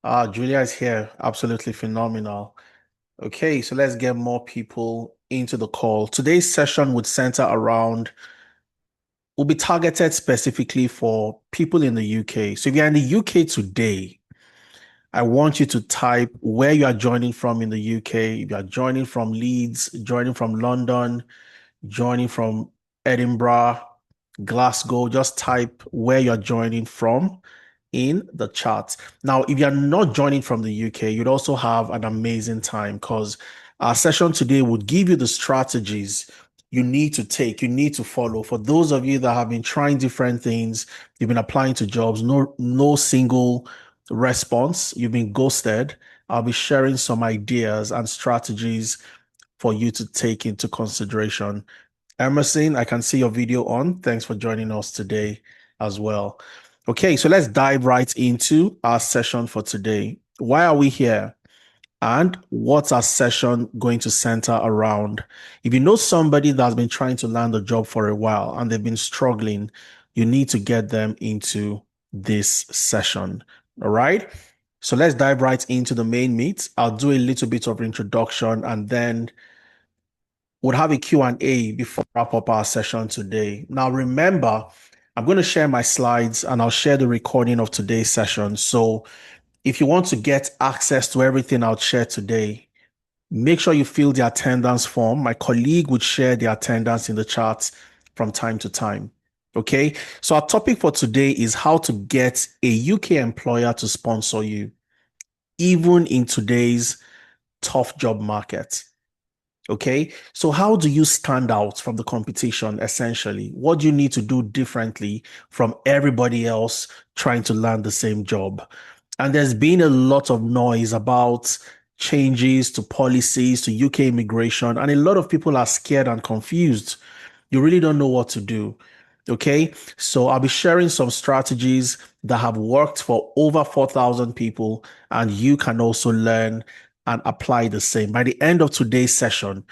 Julia is here. Absolutely phenomenal. Okay, so let's get more people into the call. Today's session would center around, will be targeted specifically for people in the UK. So if you're in the UK today, I want you to type where you are joining from in the UK. If you are joining from Leeds, joining from London, joining from Edinburgh, Glasgow, just type where you're joining from in the chat. Now, if you're not joining from the UK, you'd also have an amazing time because our session today would give you the strategies you need to take, you need to follow. For those of you that have been trying different things, you've been applying to jobs, no single response, you've been ghosted. I'll be sharing some ideas and strategies for you to take into consideration. Emerson, I can see your video on. Thanks for joining us today as well. Okay, so let's dive right into our session for today. Why are we here? And what's our session going to center around? If you know somebody that's been trying to land a job for a while and they've been struggling, you need to get them into this session. All right. So let's dive right into the main meat. I'll do a little bit of introduction and then we'll have a Q&A before we wrap up our session today. Now, remember, I'm going to share my slides and I'll share the recording of today's session. So if you want to get access to everything I'll share today, make sure you fill the attendance form. My colleague would share the attendance in the chat from time to time. Okay, so our topic for today is how to get a UK employer to sponsor you, even in today's tough job market. Okay, so how do you stand out from the competition essentially? What do you need to do differently from everybody else trying to land the same job? And there's been a lot of noise about changes to policies, to UK immigration, and a lot of people are scared and confused. You really don't know what to do. Okay, so I'll be sharing some strategies that have worked for over 4,000 people, and you can also learn and apply the same. By the end of today's session,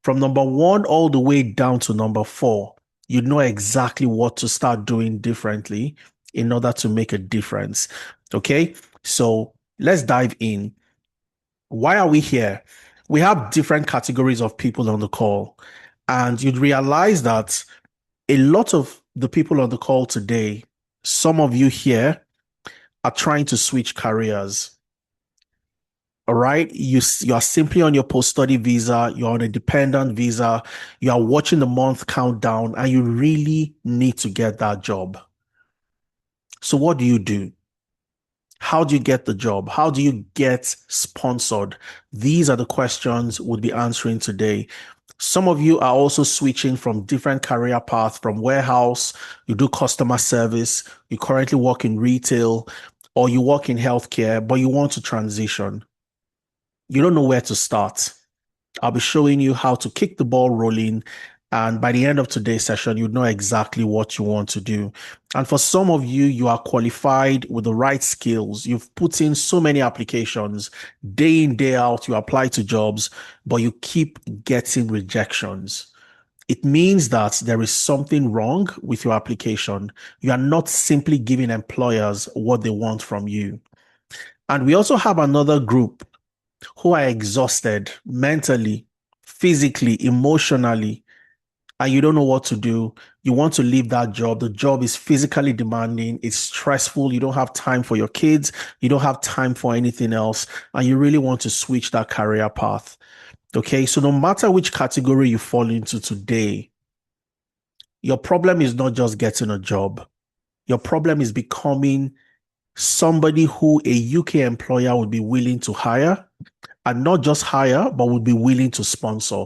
from number one all the way down to number four, you know exactly what to start doing differently in order to make a difference. Okay, so let's dive in. Why are we here? We have different categories of people on the call, and you'd realize that a lot of the people on the call today, some of you here are trying to switch careers. All right. You are simply on your post-study visa, you're on a dependent visa, you are watching the month count down, and you really need to get that job. So what do you do? How do you get the job? How do you get sponsored? These are the questions we'll be answering today. Some of you are also switching from different career paths, from warehouse, you do customer service, you currently work in retail, or you work in healthcare, but you want to transition. You don't know where to start. I'll be showing you how to kick the ball rolling. And by the end of today's session, you know exactly what you want to do. And for some of you, you are qualified with the right skills. You've put in so many applications day in, day out. You apply to jobs, but you keep getting rejections. It means that there is something wrong with your application. You are not simply giving employers what they want from you. And we also have another group who are exhausted mentally, physically, emotionally, and you don't know what to do. You want to leave that job. The job is physically demanding, it's stressful. You don't have time for your kids, you don't have time for anything else, and you really want to switch that career path. Okay, so no matter which category you fall into today, your problem is not just getting a job. Your problem is becoming somebody who a UK employer would be willing to hire, and not just hire, but would be willing to sponsor.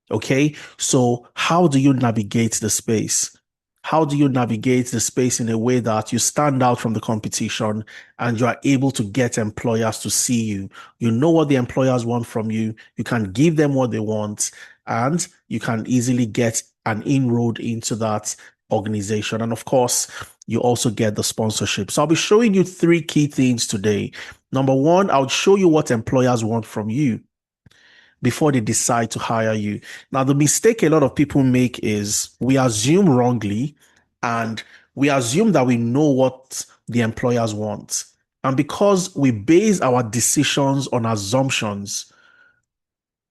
Okay. So how do you navigate the space? How do you navigate the space in a way that you stand out from the competition and you are able to get employers to see you? You know what the employers want from you. You can give them what they want, and you can easily get an inroad into that organization. And of course, you also get the sponsorship. So I'll be showing you three key things today. Number one, I'll show you what employers want from you before they decide to hire you. Now, the mistake a lot of people make is we assume wrongly, and we assume that we know what the employers want. And because we base our decisions on assumptions,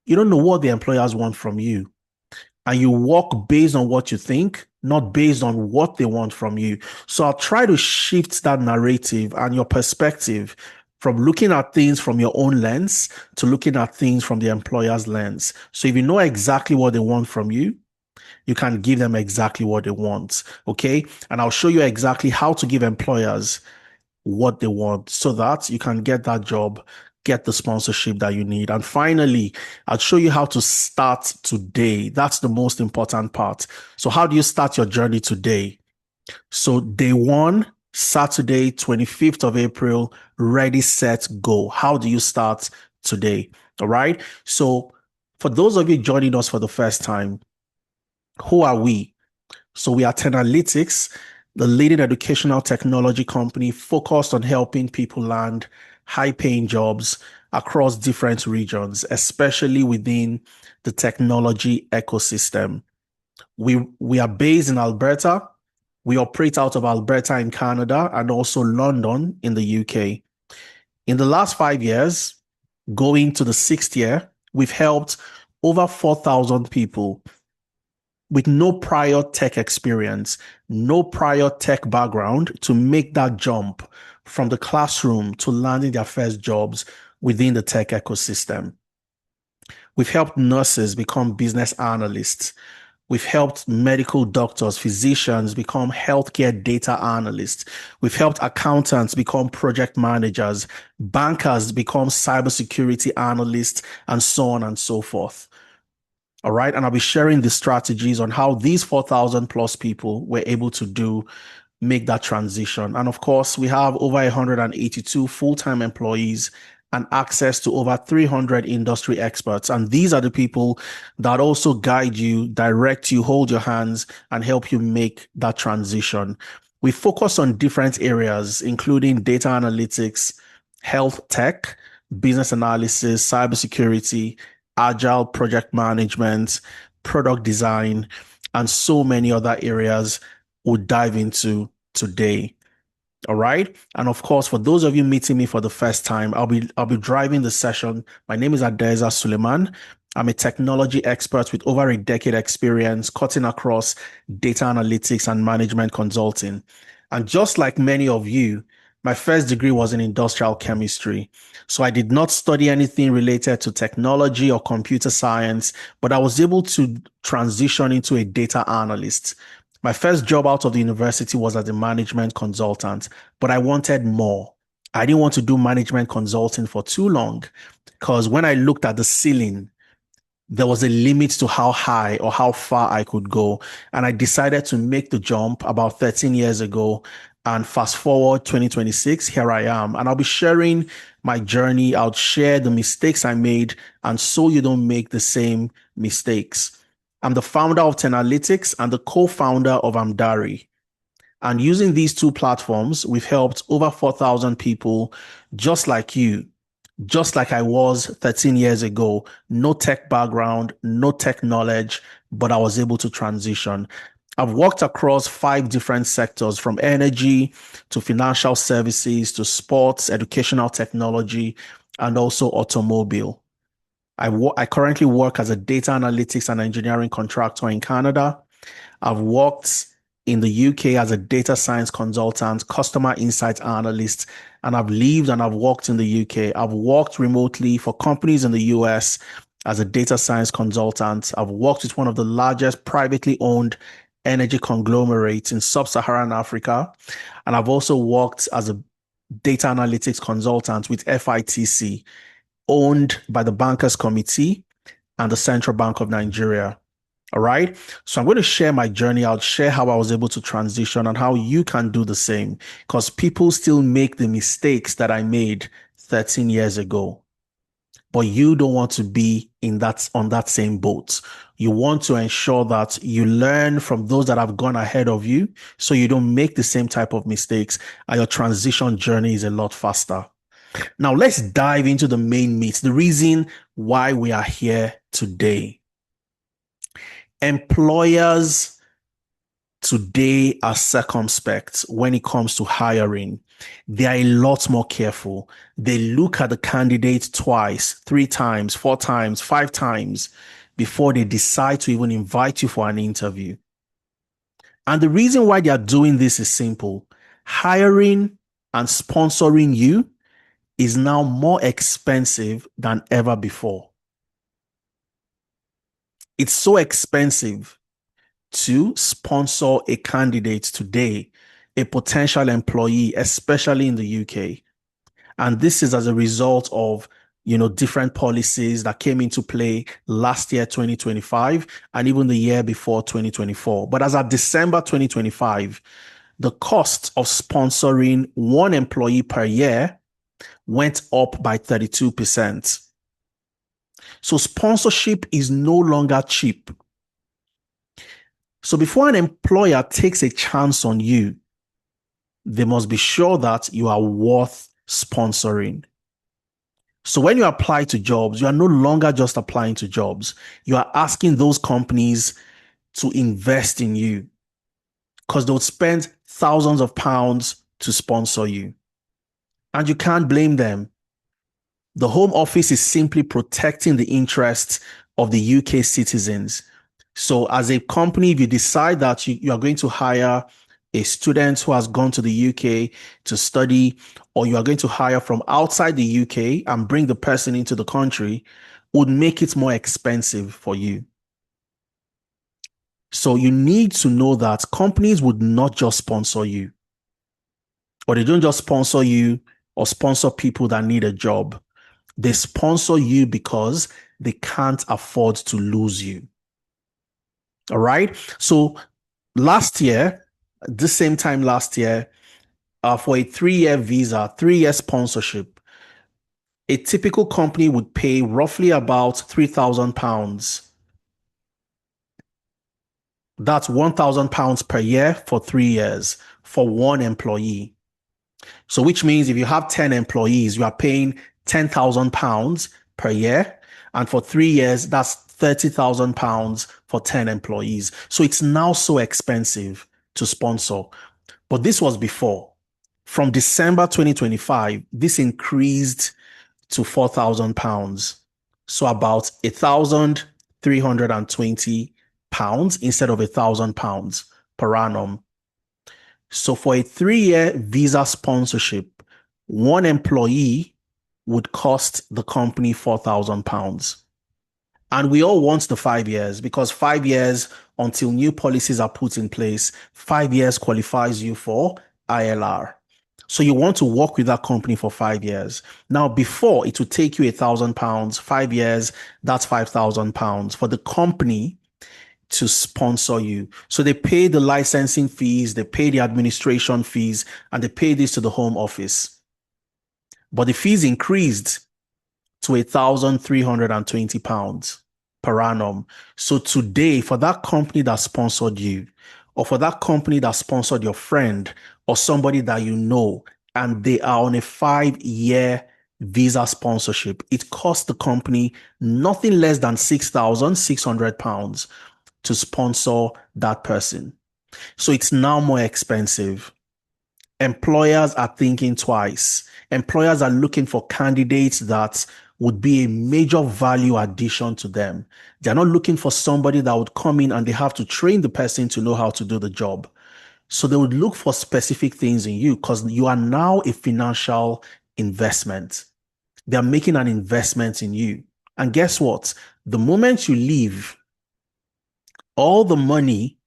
you don't know what the employers want from you. And you work based on what you think, not based on what they want from you. So I'll try to shift that narrative and your perspective from looking at things from your own lens to looking at things from the employer's lens. So if you know exactly what they want from you, you can give them exactly what they want. Okay. And I'll show you exactly how to give employers what they want so that you can get that job, get the sponsorship that you need. And finally, I'll show you how to start today. That's the most important part. So how do you start your journey today? So day one, Saturday, 25th of April, ready, set, go. How do you start today? All right. So for those of you joining us for the first time, who are we? So we are Tenalytics, the leading educational technology company focused on helping people land high-paying jobs across different regions, especially within the technology ecosystem. We are based in Alberta. We operate out of Alberta in Canada and also London in the UK. In the last 5 years, going to the sixth year, we've helped over 4,000 people with no prior tech experience, no prior tech background to make that jump from the classroom to landing their first jobs within the tech ecosystem. We've helped nurses become business analysts. We've helped medical doctors, physicians become healthcare data analysts. We've helped accountants become project managers, bankers become cybersecurity analysts, and so on and so forth. All right. And I'll be sharing the strategies on how these 4,000 plus people were able to make that transition. And of course, we have over 182 full-time employees and access to over 300 industry experts. And these are the people that also guide you, direct you, hold your hands, and help you make that transition. We focus on different areas, including data analytics, health tech, business analysis, cybersecurity, agile project management, product design, and so many other areas we'll dive into today. All right. And of course, for those of you meeting me for the first time, I'll be driving the session. My name is Adeza Suleiman. I'm a technology expert with over a decade experience cutting across data analytics and management consulting. And just like many of you, my first degree was in industrial chemistry. So I did not study anything related to technology or computer science, but I was able to transition into a data analyst. My first job out of the university was as a management consultant, but I wanted more. I didn't want to do management consulting for too long because when I looked at the ceiling, there was a limit to how high or how far I could go. And I decided to make the jump about 13 years ago. And fast forward 2026, here I am. And I'll be sharing my journey. I'll share the mistakes I made, and so you don't make the same mistakes. I'm the founder of Tenalytics and the co-founder of Amdari. And using these two platforms, we've helped over 4,000 people just like you, just like I was 13 years ago. No tech background, no tech knowledge, but I was able to transition. I've worked across 5 different sectors, from energy to financial services to sports, educational technology, and also automobile. I currently work as a data analytics and engineering contractor in Canada. I've worked in the UK as a data science consultant, customer insight analyst, and I've lived and I've worked in the UK. I've worked remotely for companies in the US as a data science consultant. I've worked with one of the largest privately owned energy conglomerates in sub-Saharan Africa. And I've also worked as a data analytics consultant with FITC, owned by the Bankers Committee and the Central Bank of Nigeria. All right. So I'm going to share my journey. I'll share how I was able to transition and how you can do the same, because people still make the mistakes that I made 13 years ago. But you don't want to be on that same boat. You want to ensure that you learn from those that have gone ahead of you so you don't make the same type of mistakes, and your transition journey is a lot faster. Now, let's dive into the main meat, the reason why we are here today. Employers today are circumspect when it comes to hiring. They are a lot more careful. They look at the candidate twice, 3 times, 4 times, 5 times before they decide to even invite you for an interview. And the reason why they are doing this is simple. Hiring and sponsoring you is now more expensive than ever before. It's so expensive to sponsor a candidate today, a potential employee, especially in the UK. And this is as a result of, different policies that came into play last year, 2025, and even the year before, 2024. But as of December 2025, the cost of sponsoring one employee per year went up by 32%. So sponsorship is no longer cheap. So before an employer takes a chance on you, they must be sure that you are worth sponsoring. So when you apply to jobs, you are no longer just applying to jobs. You are asking those companies to invest in you because they'll spend thousands of pounds to sponsor you. And you can't blame them. The Home Office is simply protecting the interests of the UK citizens. So as a company, if you decide that you are going to hire a student who has gone to the UK to study, or you are going to hire from outside the UK and bring the person into the country, would make it more expensive for you. So you need to know that companies would not just sponsor you, or they don't just sponsor you or sponsor people that need a job. They sponsor you because they can't afford to lose you. All right. So last year, the same time last year, for a 3-year visa, 3-year sponsorship, a typical company would pay roughly about £3,000. That's £1,000 per year for 3 years for one employee. So which means if you have 10 employees, you are paying £10,000 per year. And for 3 years, that's £30,000 for 10 employees. So it's now so expensive to sponsor. But this was before. From December 2025, this increased to £4,000. So about £1,320 instead of £1,000 per annum. So for a 3-year visa sponsorship, one employee would cost the company £4,000. And we all want the 5 years because 5 years until new policies are put in place, 5 years qualifies you for ILR. So you want to work with that company for 5 years. Now, before it would take you £1,000, 5 years, that's £5,000 for the company to sponsor you. So they pay the licensing fees, they pay the administration fees, and they pay this to the Home Office. But the fees increased to £1,320 per annum. So today, for that company that sponsored you, or for that company that sponsored your friend or somebody that you know, and they are on a 5-year visa sponsorship, it costs the company nothing less than £6,600 to sponsor that person. So it's now more expensive. Employers are thinking twice. Employers are looking for candidates that would be a major value addition to them. They're not looking for somebody that would come in and they have to train the person to know how to do the job. So they would look for specific things in you because you are now a financial investment. They're making an investment in you. And guess what? The moment you leave, all the money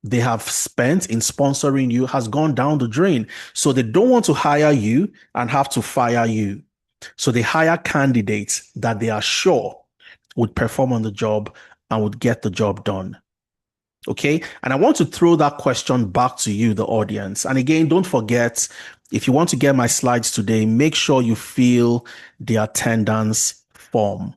they have spent in sponsoring you has gone down the drain. So they don't want to hire you and have to fire you. So they hire candidates that they are sure would perform on the job and would get the job done. Okay. And I want to throw that question back to you, the audience. And again, don't forget, if you want to get my slides today, make sure you fill the attendance form.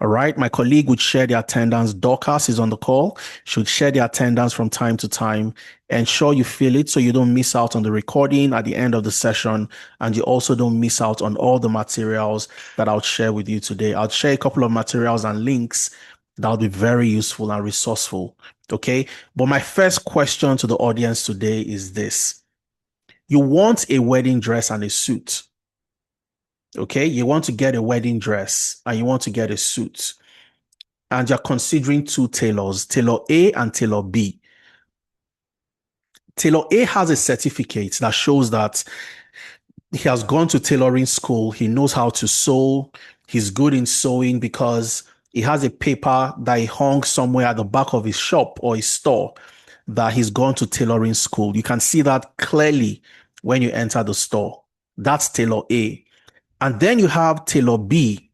All right. My colleague would share the attendance. Dorcas is on the call. She would share the attendance from time to time. Ensure you fill it so you don't miss out on the recording at the end of the session. And you also don't miss out on all the materials that I'll share with you today. I'll share a couple of materials and links that will be very useful and resourceful Okay. But my first question to the audience today is this. You want a wedding dress and a suit. Okay. You want to get a wedding dress and you want to get a suit. And you're considering two tailors, tailor A and tailor B. Tailor A has a certificate that shows that he has gone to tailoring school. He knows how to sew. He's good in sewing because he has a paper that he hung somewhere at the back of his shop or his store that he's gone to tailoring school. You can see that clearly when you enter the store. That's tailor A. And then you have tailor B.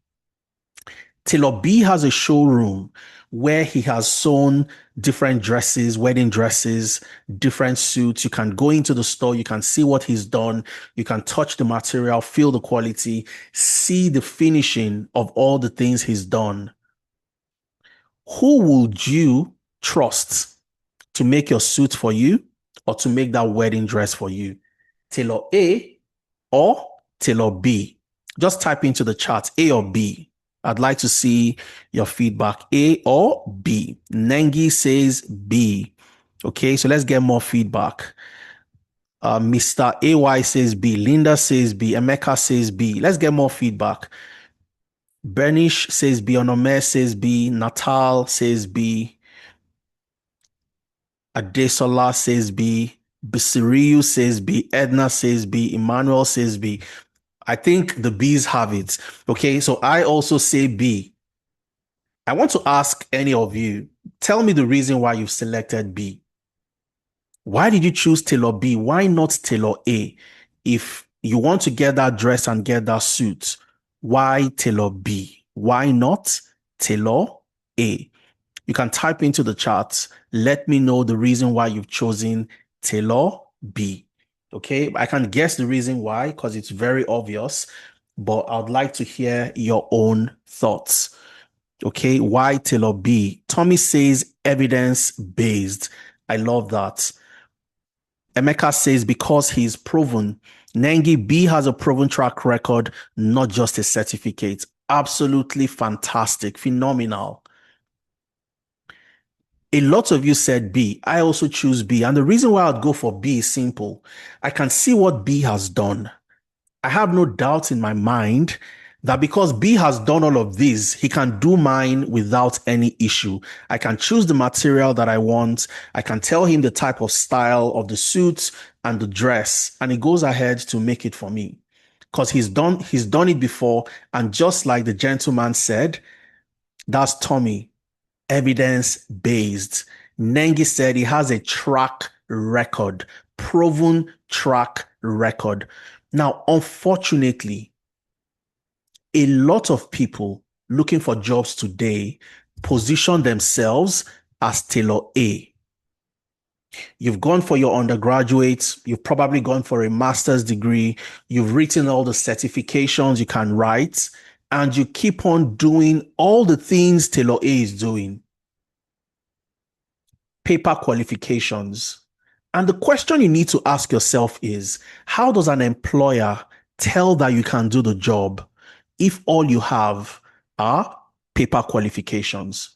Tailor B has a showroom where he has sewn different dresses, wedding dresses, different suits. You can go into the store, you can see what he's done, you can touch the material, feel the quality, see the finishing of all the things he's done. Who would you trust to make your suit for you or to make that wedding dress for you? Tailor A or tailor B? Just type into the chat A or B. I'd like to see your feedback. A or B? Nengi says B. Okay, so let's get more feedback. Mr. AY says B. Linda says B. Emeka says B. Let's get more feedback. Bernish says B. Onome says B. Natal says B. Adesola says B. Bisiriu says B. Edna says B. Emmanuel says B. I think the B's have it. Okay, so I also say B. I want to ask any of you, tell me the reason why you've selected B. Why did you choose tailor B? Why not tailor A? If you want to get that dress and get that suit, why tailor B? Why not tailor A? You can type into the chat. Let me know the reason why you've chosen tailor B. Okay, I can guess the reason why because it's very obvious, but I'd like to hear your own thoughts. Okay, why tailor B? Tommy says evidence-based. I love that. Emeka says because he's proven. Nengi, B has a proven track record, not just a certificate. Absolutely fantastic, phenomenal. A lot of you said B. I also choose B. And the reason why I'd go for B is simple. I can see what B has done. I have no doubt in my mind that because B has done all of this, he can do mine without any issue. I can choose the material that I want. I can tell him the type of style of the suit and the dress, and he goes ahead to make it for me because he's done it before. And just like the gentleman said, that's Tommy. Evidence-based. Nengi said he has a track record, proven track record. Now, unfortunately, a lot of people looking for jobs today position themselves as tailor A. You've gone for your undergraduate, you've probably gone for a master's degree, you've written all the certifications you can write, and you keep on doing all the things tailor A is doing. Paper qualifications. And the question you need to ask yourself is, how does an employer tell that you can do the job if all you have are paper qualifications?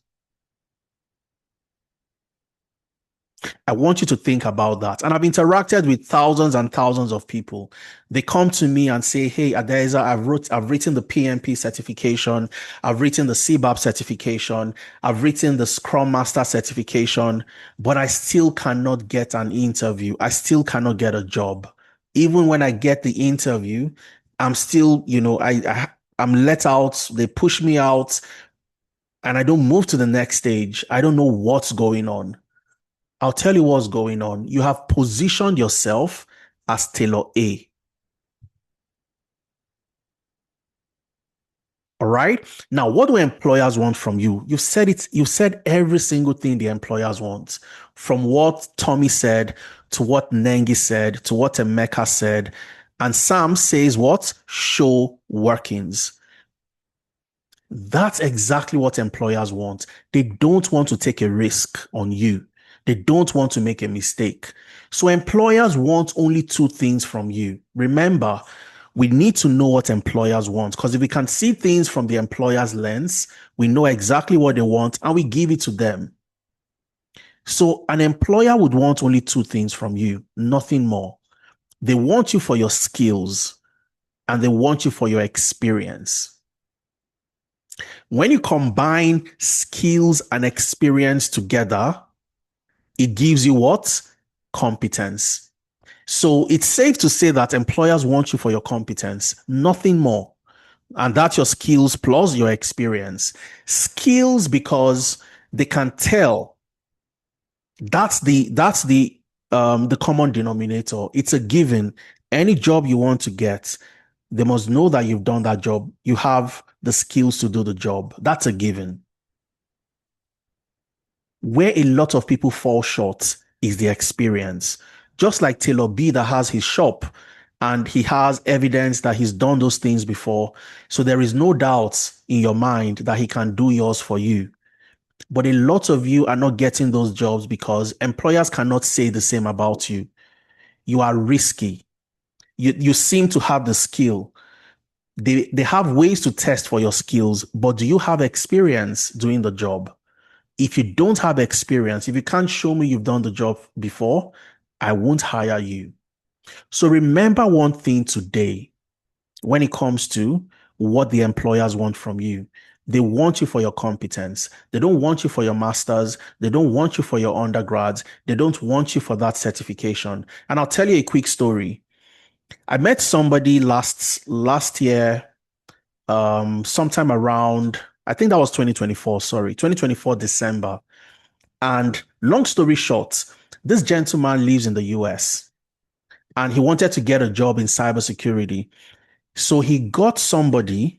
I want you to think about that. And I've interacted with thousands and thousands of people. They come to me and say, hey, Adeza, I've written the PMP certification. I've written the CBAP certification. I've written the Scrum Master certification, but I still cannot get an interview. I still cannot get a job. Even when I get the interview, I'm still, I'm let out. They push me out and I don't move to the next stage. I don't know what's going on. I'll tell you what's going on. You have positioned yourself as tailor A. All right. Now, what do employers want from you? You've said it. You've said every single thing the employers want, from what Tommy said to what Nengi said to what Emeka said. And Sam says what? Show workings. That's exactly what employers want. They don't want to take a risk on you. They don't want to make a mistake. So employers want only two things from you. Remember, we need to know what employers want, because if we can see things from the employer's lens, we know exactly what they want and we give it to them. So an employer would want only two things from you, nothing more. They want you for your skills and they want you for your experience. When you combine skills and experience together, it gives you what? Competence. So it's safe to say that employers want you for your competence, nothing more. And that's your skills plus your experience. Skills because they can tell. That's the common denominator. It's a given. Any job you want to get, they must know that you've done that job. You have the skills to do the job. That's a given. Where a lot of people fall short is the experience. Just like Taylor B that has his shop and he has evidence that he's done those things before. So there is no doubt in your mind that he can do yours for you. But a lot of you are not getting those jobs because employers cannot say the same about you. You are risky. You seem to have the skill. They have ways to test for your skills, but do you have experience doing the job? If you don't have experience, if you can't show me you've done the job before, I won't hire you. So remember one thing today when it comes to what the employers want from you. They want you for your competence. They don't want you for your master's. They don't want you for your undergrads. They don't want you for that certification. And I'll tell you a quick story. I met somebody last year, sometime around, I think that was 2024, sorry, 2024 December. And long story short, this gentleman lives in the US and he wanted to get a job in cybersecurity. So he got somebody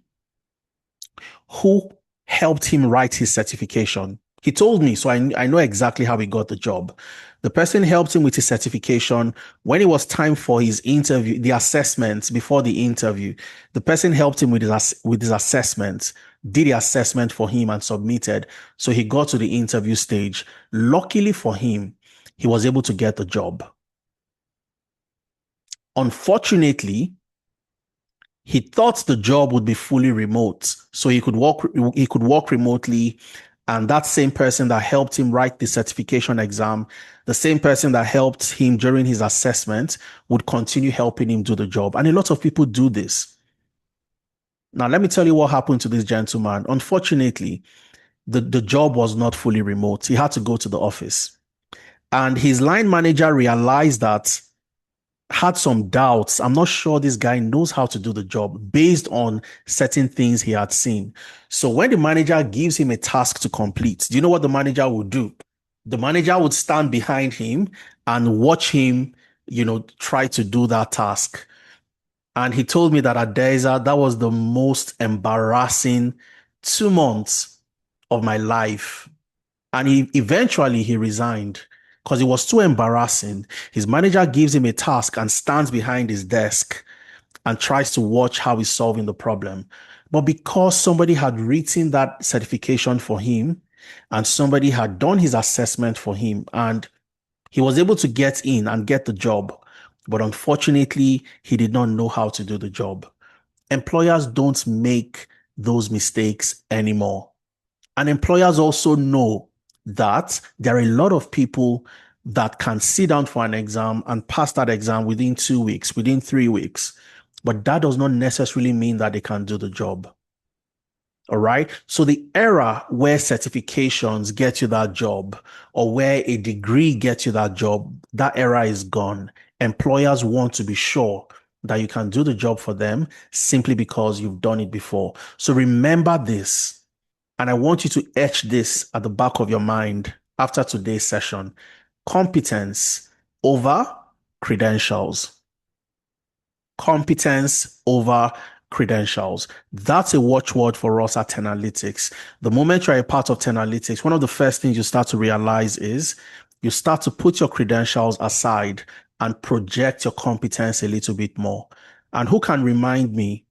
who helped him write his certification. He told me, so I know exactly how he got the job. The person helped him with his certification. When it was time for his interview, the assessment before the interview, the person helped him with his assessment, did the assessment for him and submitted. So he got to the interview stage. Luckily for him, he was able to get the job. Unfortunately, he thought the job would be fully remote, so he could work remotely. And that same person that helped him write the certification exam, the same person that helped him during his assessment would continue helping him do the job. And a lot of people do this. Now, let me tell you what happened to this gentleman. Unfortunately, the job was not fully remote. He had to go to the office. And his line manager realized that, had some doubts. I'm not sure this guy knows how to do the job based on certain things he had seen. So when the manager gives him a task to complete, do you know what the manager would do? The manager would stand behind him and watch him, try to do that task. And he told me that at Deza, that was the most embarrassing 2 months of my life. And eventually he resigned because it was too embarrassing. His manager gives him a task and stands behind his desk and tries to watch how he's solving the problem. But because somebody had written that certification for him and somebody had done his assessment for him and he was able to get in and get the job, but unfortunately, he did not know how to do the job. Employers don't make those mistakes anymore. And employers also know that there are a lot of people that can sit down for an exam and pass that exam within 2 weeks, within 3 weeks. But that does not necessarily mean that they can do the job. All right. So the era where certifications get you that job or where a degree gets you that job, that era is gone. Employers want to be sure that you can do the job for them simply because you've done it before. So remember this. And I want you to etch this at the back of your mind after today's session. Competence over credentials. Competence over credentials. That's a watchword for us at Tenalytics. The moment you're a part of Tenalytics, one of the first things you start to realize is you start to put your credentials aside and project your competence a little bit more. And who can remind me?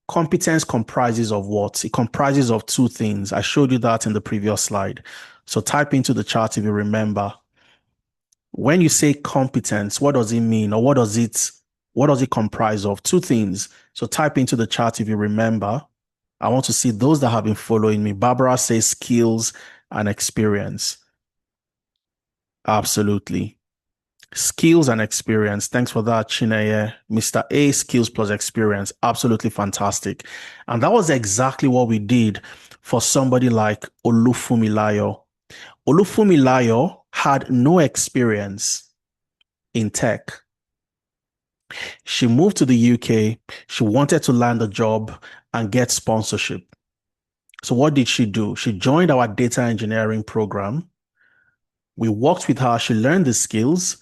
Competence comprises of what? It comprises of two things. I showed you that in the previous slide. So type into the chat if you remember. When you say competence, what does it mean? Or what does it comprise of? Two things. So type into the chat if you remember. I want to see those that have been following me. Barbara says skills and experience. Absolutely. Skills and experience. Thanks for that, Chineye. Mr. A, skills plus experience. Absolutely fantastic. And that was exactly what we did for somebody like Olufumilayo. Olufumilayo had no experience in tech. She moved to the UK. She wanted to land a job and get sponsorship. So what did she do? She joined our data engineering program. We worked with her. She learned the skills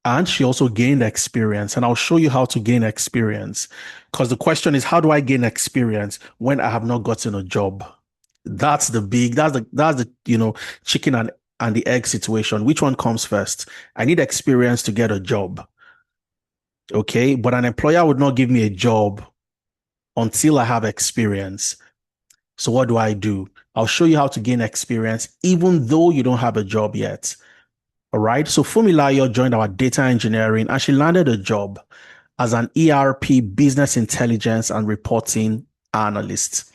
and she also gained experience. And I'll show you how to gain experience. Because the question is, how do I gain experience when I have not gotten a job? That's the chicken and the egg situation. Which one comes first? I need experience to get a job. Okay. But an employer would not give me a job until I have experience. So what do I do? I'll show you how to gain experience, even though you don't have a job yet. All right. So Fumilayo joined our data engineering and she landed a job as an ERP business intelligence and reporting analyst.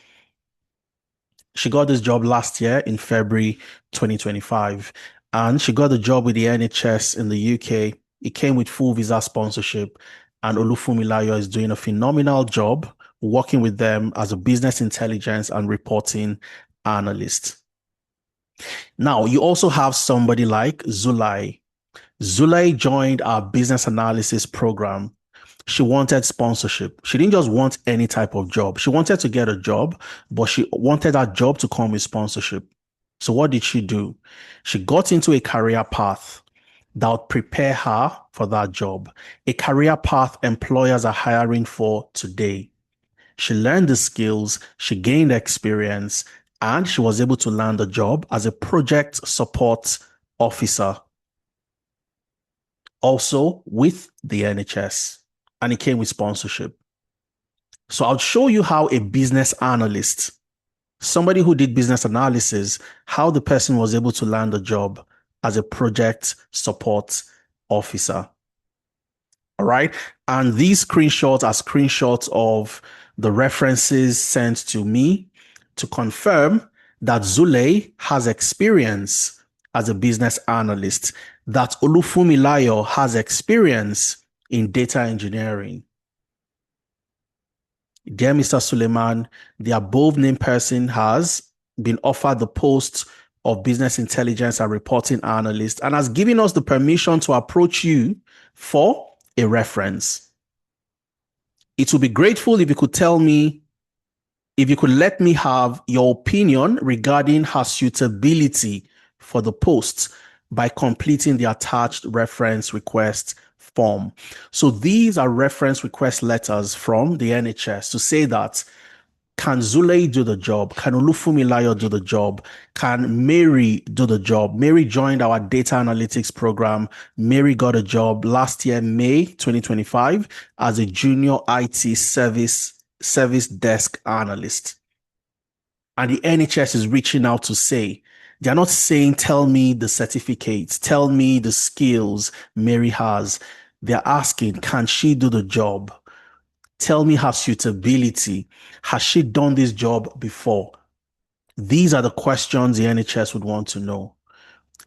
She got this job last year in February 2025, and she got the job with the NHS in the UK. It came with full visa sponsorship, and Olufumilayo is doing a phenomenal job working with them as a business intelligence and reporting analyst. Now, you also have somebody like Zulai. Zulai joined our business analysis program. She wanted sponsorship. She didn't just want any type of job. She wanted to get a job, but she wanted that job to come with sponsorship. So what did she do? She got into a career path that would prepare her for that job, a career path employers are hiring for today. She learned the skills, she gained experience, and she was able to land a job as a project support officer, also with the NHS, and it came with sponsorship. So I'll show you how a business analyst, somebody who did business analysis, how the person was able to land a job as a project support officer. All right. And these screenshots are screenshots of the references sent to me to confirm that Zule has experience as a business analyst, that Olufumilayo has experience in data engineering. Dear Mr. Suleiman, the above named person has been offered the post of business intelligence and reporting analyst and has given us the permission to approach you for a reference. It would be grateful if you could tell me, if you could let me have your opinion regarding her suitability for the post by completing the attached reference request form. So these are reference request letters from the NHS to say that, can Zule do the job? Can Olufumilayo do the job? Can Mary do the job? Mary joined our data analytics program. Mary got a job last year, May 2025, as a junior IT service desk analyst. And the NHS is reaching out to say, they're not saying, tell me the certificates, tell me the skills Mary has. They're asking, can she do the job? Tell me her suitability. Has she done this job before? These are the questions the NHS would want to know.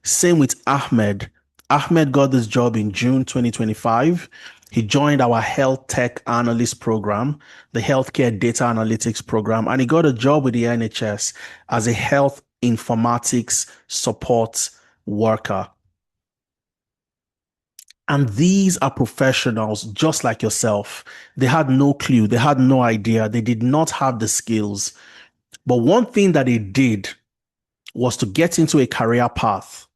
Same with Ahmed. Ahmed got this job in June 2025. He joined our health tech analyst program, the healthcare data analytics program, and he got a job with the NHS as a health informatics support worker. And these are professionals just like yourself. They had no clue. They had no idea. They did not have the skills. But one thing that they did was to get into a career path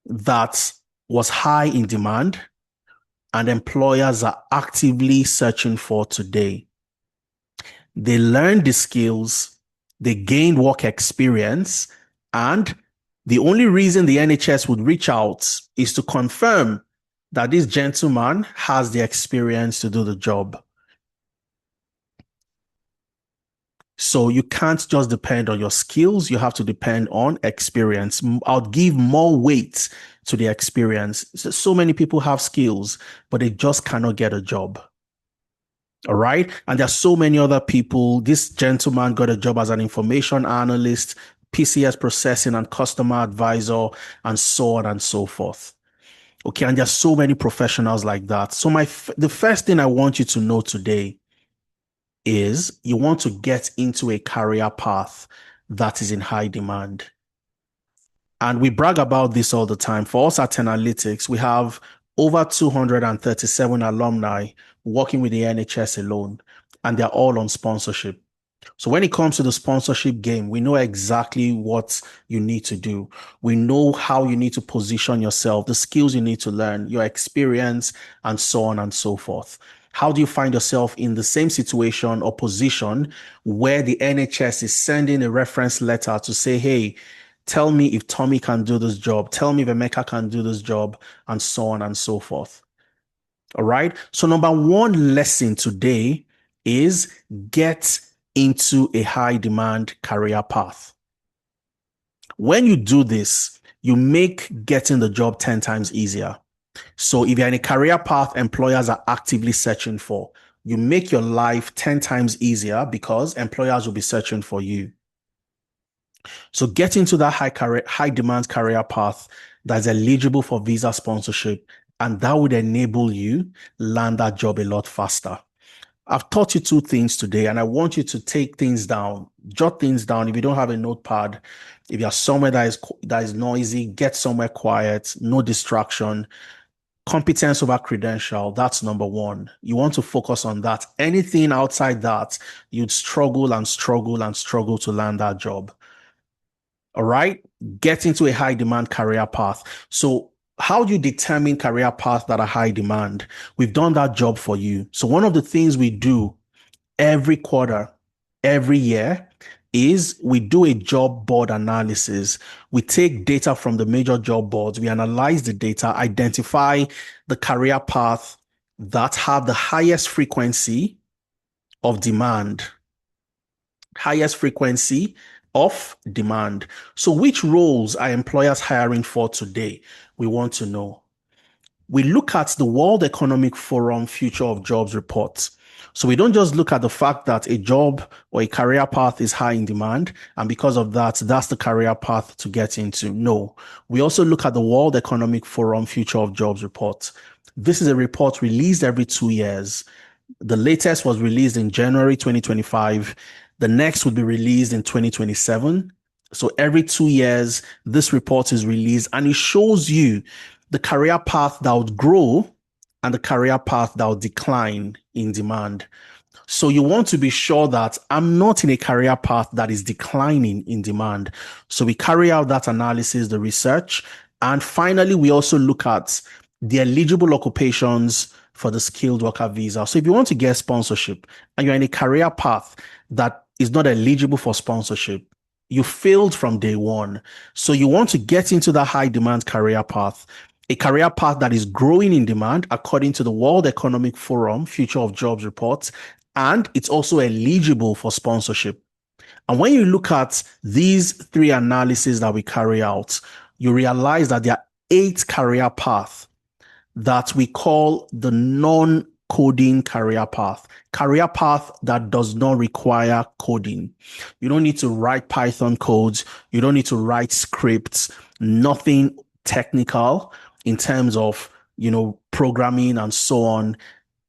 that was high in demand and employers are actively searching for today. They learned the skills, they gained work experience, and the only reason the NHS would reach out is to confirm that this gentleman has the experience to do the job. So you can't just depend on your skills. You have to depend on experience. I'll give more weight to the experience. So many people have skills, but they just cannot get a job. All right. And there's so many other people. This gentleman got a job as an information analyst. PCS processing and customer advisor, and so on and so forth. Okay, and there's so many professionals like that. So the first thing I want you to know today is you want to get into a career path that is in high demand. And we brag about this all the time. For us at Tenalytics, we have over 237 alumni working with the NHS alone, and they're all on sponsorship. So when it comes to the sponsorship game, we know exactly what you need to do. We know how you need to position yourself, the skills you need to learn, your experience, and so on and so forth. How do you find yourself in the same situation or position where the NHS is sending a reference letter to say, hey, tell me if Tommy can do this job, tell me if Emeka can do this job, and so on and so forth. All right. So number one lesson today is get into a high demand career path. When you do this, you make getting the job 10 times easier. So if you're in a career path employers are actively searching for, you make your life 10 times easier because employers will be searching for you. So get into that high demand career path that's eligible for visa sponsorship, and that would enable you land that job a lot faster. I've taught you two things today, and I want you to take things down, jot things down. If you don't have a notepad, if you're somewhere that is noisy, get somewhere quiet, no distraction. Competence over credential, that's number one. You want to focus on that. Anything outside that, you'd struggle and struggle and struggle to land that job. All right? Get into a high demand career path. So how do you determine career paths that are high demand? We've done that job for you. So one of the things we do every quarter, every year, is we do a job board analysis. We take data from the major job boards, we analyze the data, identify the career path that have the highest frequency of demand. So which roles are employers hiring for today? We want to know. We look at the World Economic Forum Future of Jobs reports. So we don't just look at the fact that a job or a career path is high in demand, and because of that, that's the career path to get into. No, we also look at the World Economic Forum Future of Jobs report. This is a report released every 2 years. The latest was released in January 2025. The next would be released in 2027. So every 2 years, this report is released, and it shows you the career path that would grow and the career path that would decline in demand. So you want to be sure that I'm not in a career path that is declining in demand. So we carry out that analysis, the research, and finally, we also look at the eligible occupations for the skilled worker visa. So if you want to get sponsorship and you're in a career path that is not eligible for sponsorship, you failed from day one. So you want to get into that high demand career path, a career path that is growing in demand according to the World Economic Forum Future of Jobs reports, and it's also eligible for sponsorship. And when you look at these three analyses that we carry out, you realize that there are 8 career paths that we call the non-coding career path that does not require coding. You don't need to write Python codes. You don't need to write scripts, nothing technical in terms of, programming and so on.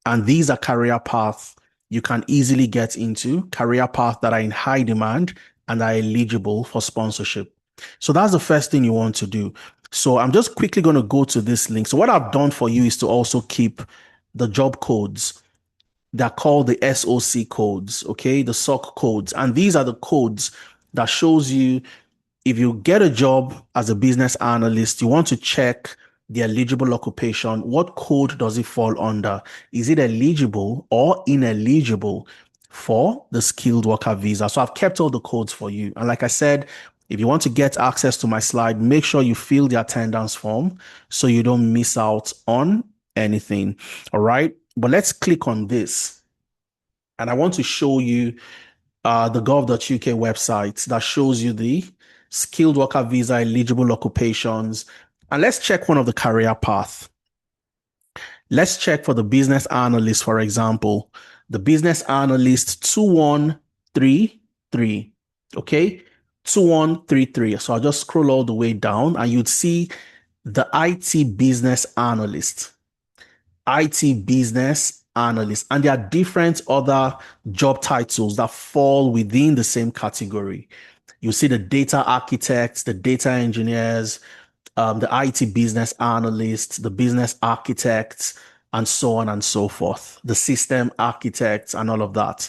And these are career paths you can easily get into, career paths that are in high demand and are eligible for sponsorship. So that's the first thing you want to do. So I'm just quickly going to go to this link. So what I've done for you is to also keep the job codes. They're called the SOC codes, okay? The SOC codes. And these are the codes that shows you if you get a job as a business analyst, you want to check the eligible occupation. What code does it fall under? Is it eligible or ineligible for the skilled worker visa? So I've kept all the codes for you. And like I said, if you want to get access to my slide, make sure you fill the attendance form so you don't miss out on anything. All right. But let's click on this. And I want to show you the gov.uk website that shows you the skilled worker visa eligible occupations. And let's check one of the career paths. Let's check for the business analyst, for example, the business analyst 2133. Okay. 2133. So I'll just scroll all the way down and you'd see the IT business analyst. IT business analyst. And there are different other job titles that fall within the same category. You see the data architects, the data engineers, the IT business analysts, the business architects, and so on and so forth, the system architects, and all of that.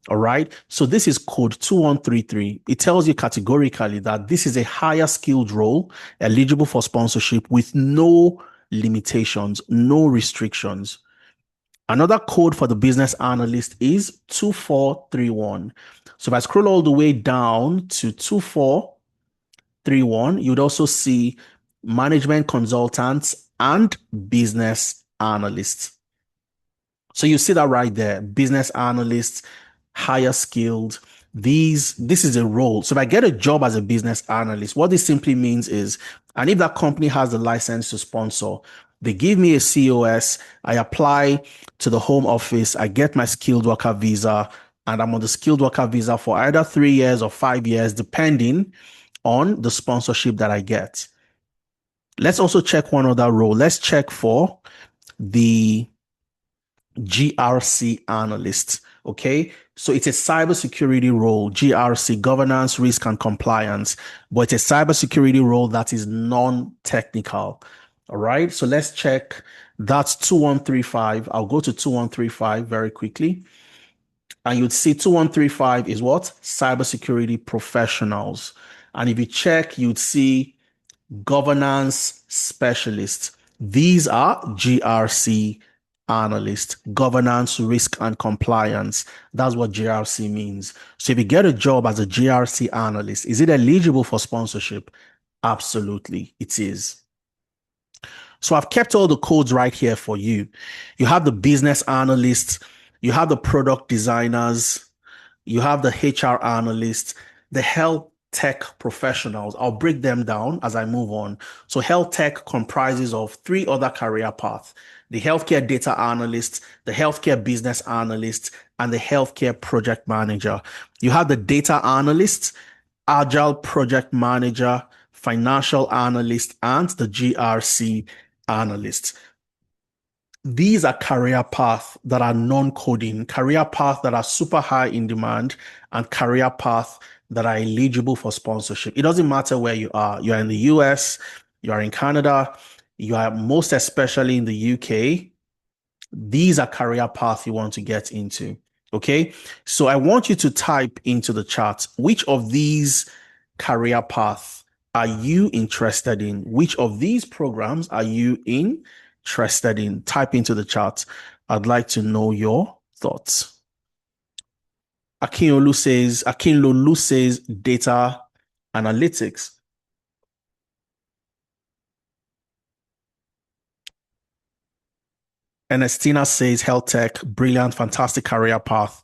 All right. So this is code 2133. It tells you categorically that this is a higher skilled role eligible for sponsorship with no limitations, no restrictions. Another code for the business analyst is 2431. So if I scroll all the way down to 2431, you'd also see management consultants and business analysts. So you see that right there, business analysts, higher skilled. This is a role. So if I get a job as a business analyst, what this simply means is, and if that company has the license to sponsor, they give me a COS, I apply to the home office, I get my skilled worker visa, and I'm on the skilled worker visa for either 3 years or 5 years, depending on the sponsorship that I get. Let's also check one other role. Let's check for the GRC analyst. Okay, so it's a cybersecurity role, GRC, governance, risk, and compliance, but it's a cybersecurity role that is non-technical. All right, so let's check. That's 2135. I'll go to 2135 very quickly. And you'd see 2135 is what? Cybersecurity professionals. And if you check, you'd see governance specialists. These are GRC analyst, governance, risk, and compliance. That's what GRC means. So if you get a job as a GRC analyst, is it eligible for sponsorship? Absolutely, it is. So I've kept all the codes right here for you. You have the business analysts, you have the product designers, you have the HR analysts, the health tech professionals. I'll break them down as I move on. So health tech comprises of 3 other career paths: the healthcare data analyst, the healthcare business analyst, and the healthcare project manager. You have the data analyst, agile project manager, financial analyst, and the GRC analyst. These are career paths that are non-coding, career paths that are super high in demand, and career paths that are eligible for sponsorship. It doesn't matter where you are. You are in the US, you are in Canada, you are most especially in the UK. These are career paths you want to get into. Okay. So I want you to type into the chat, which of these career paths are you interested in? Which of these programs are you interested in? Type into the chat. I'd like to know your thoughts. Akinlolu says data analytics. Ernestina says health tech, brilliant, fantastic career path.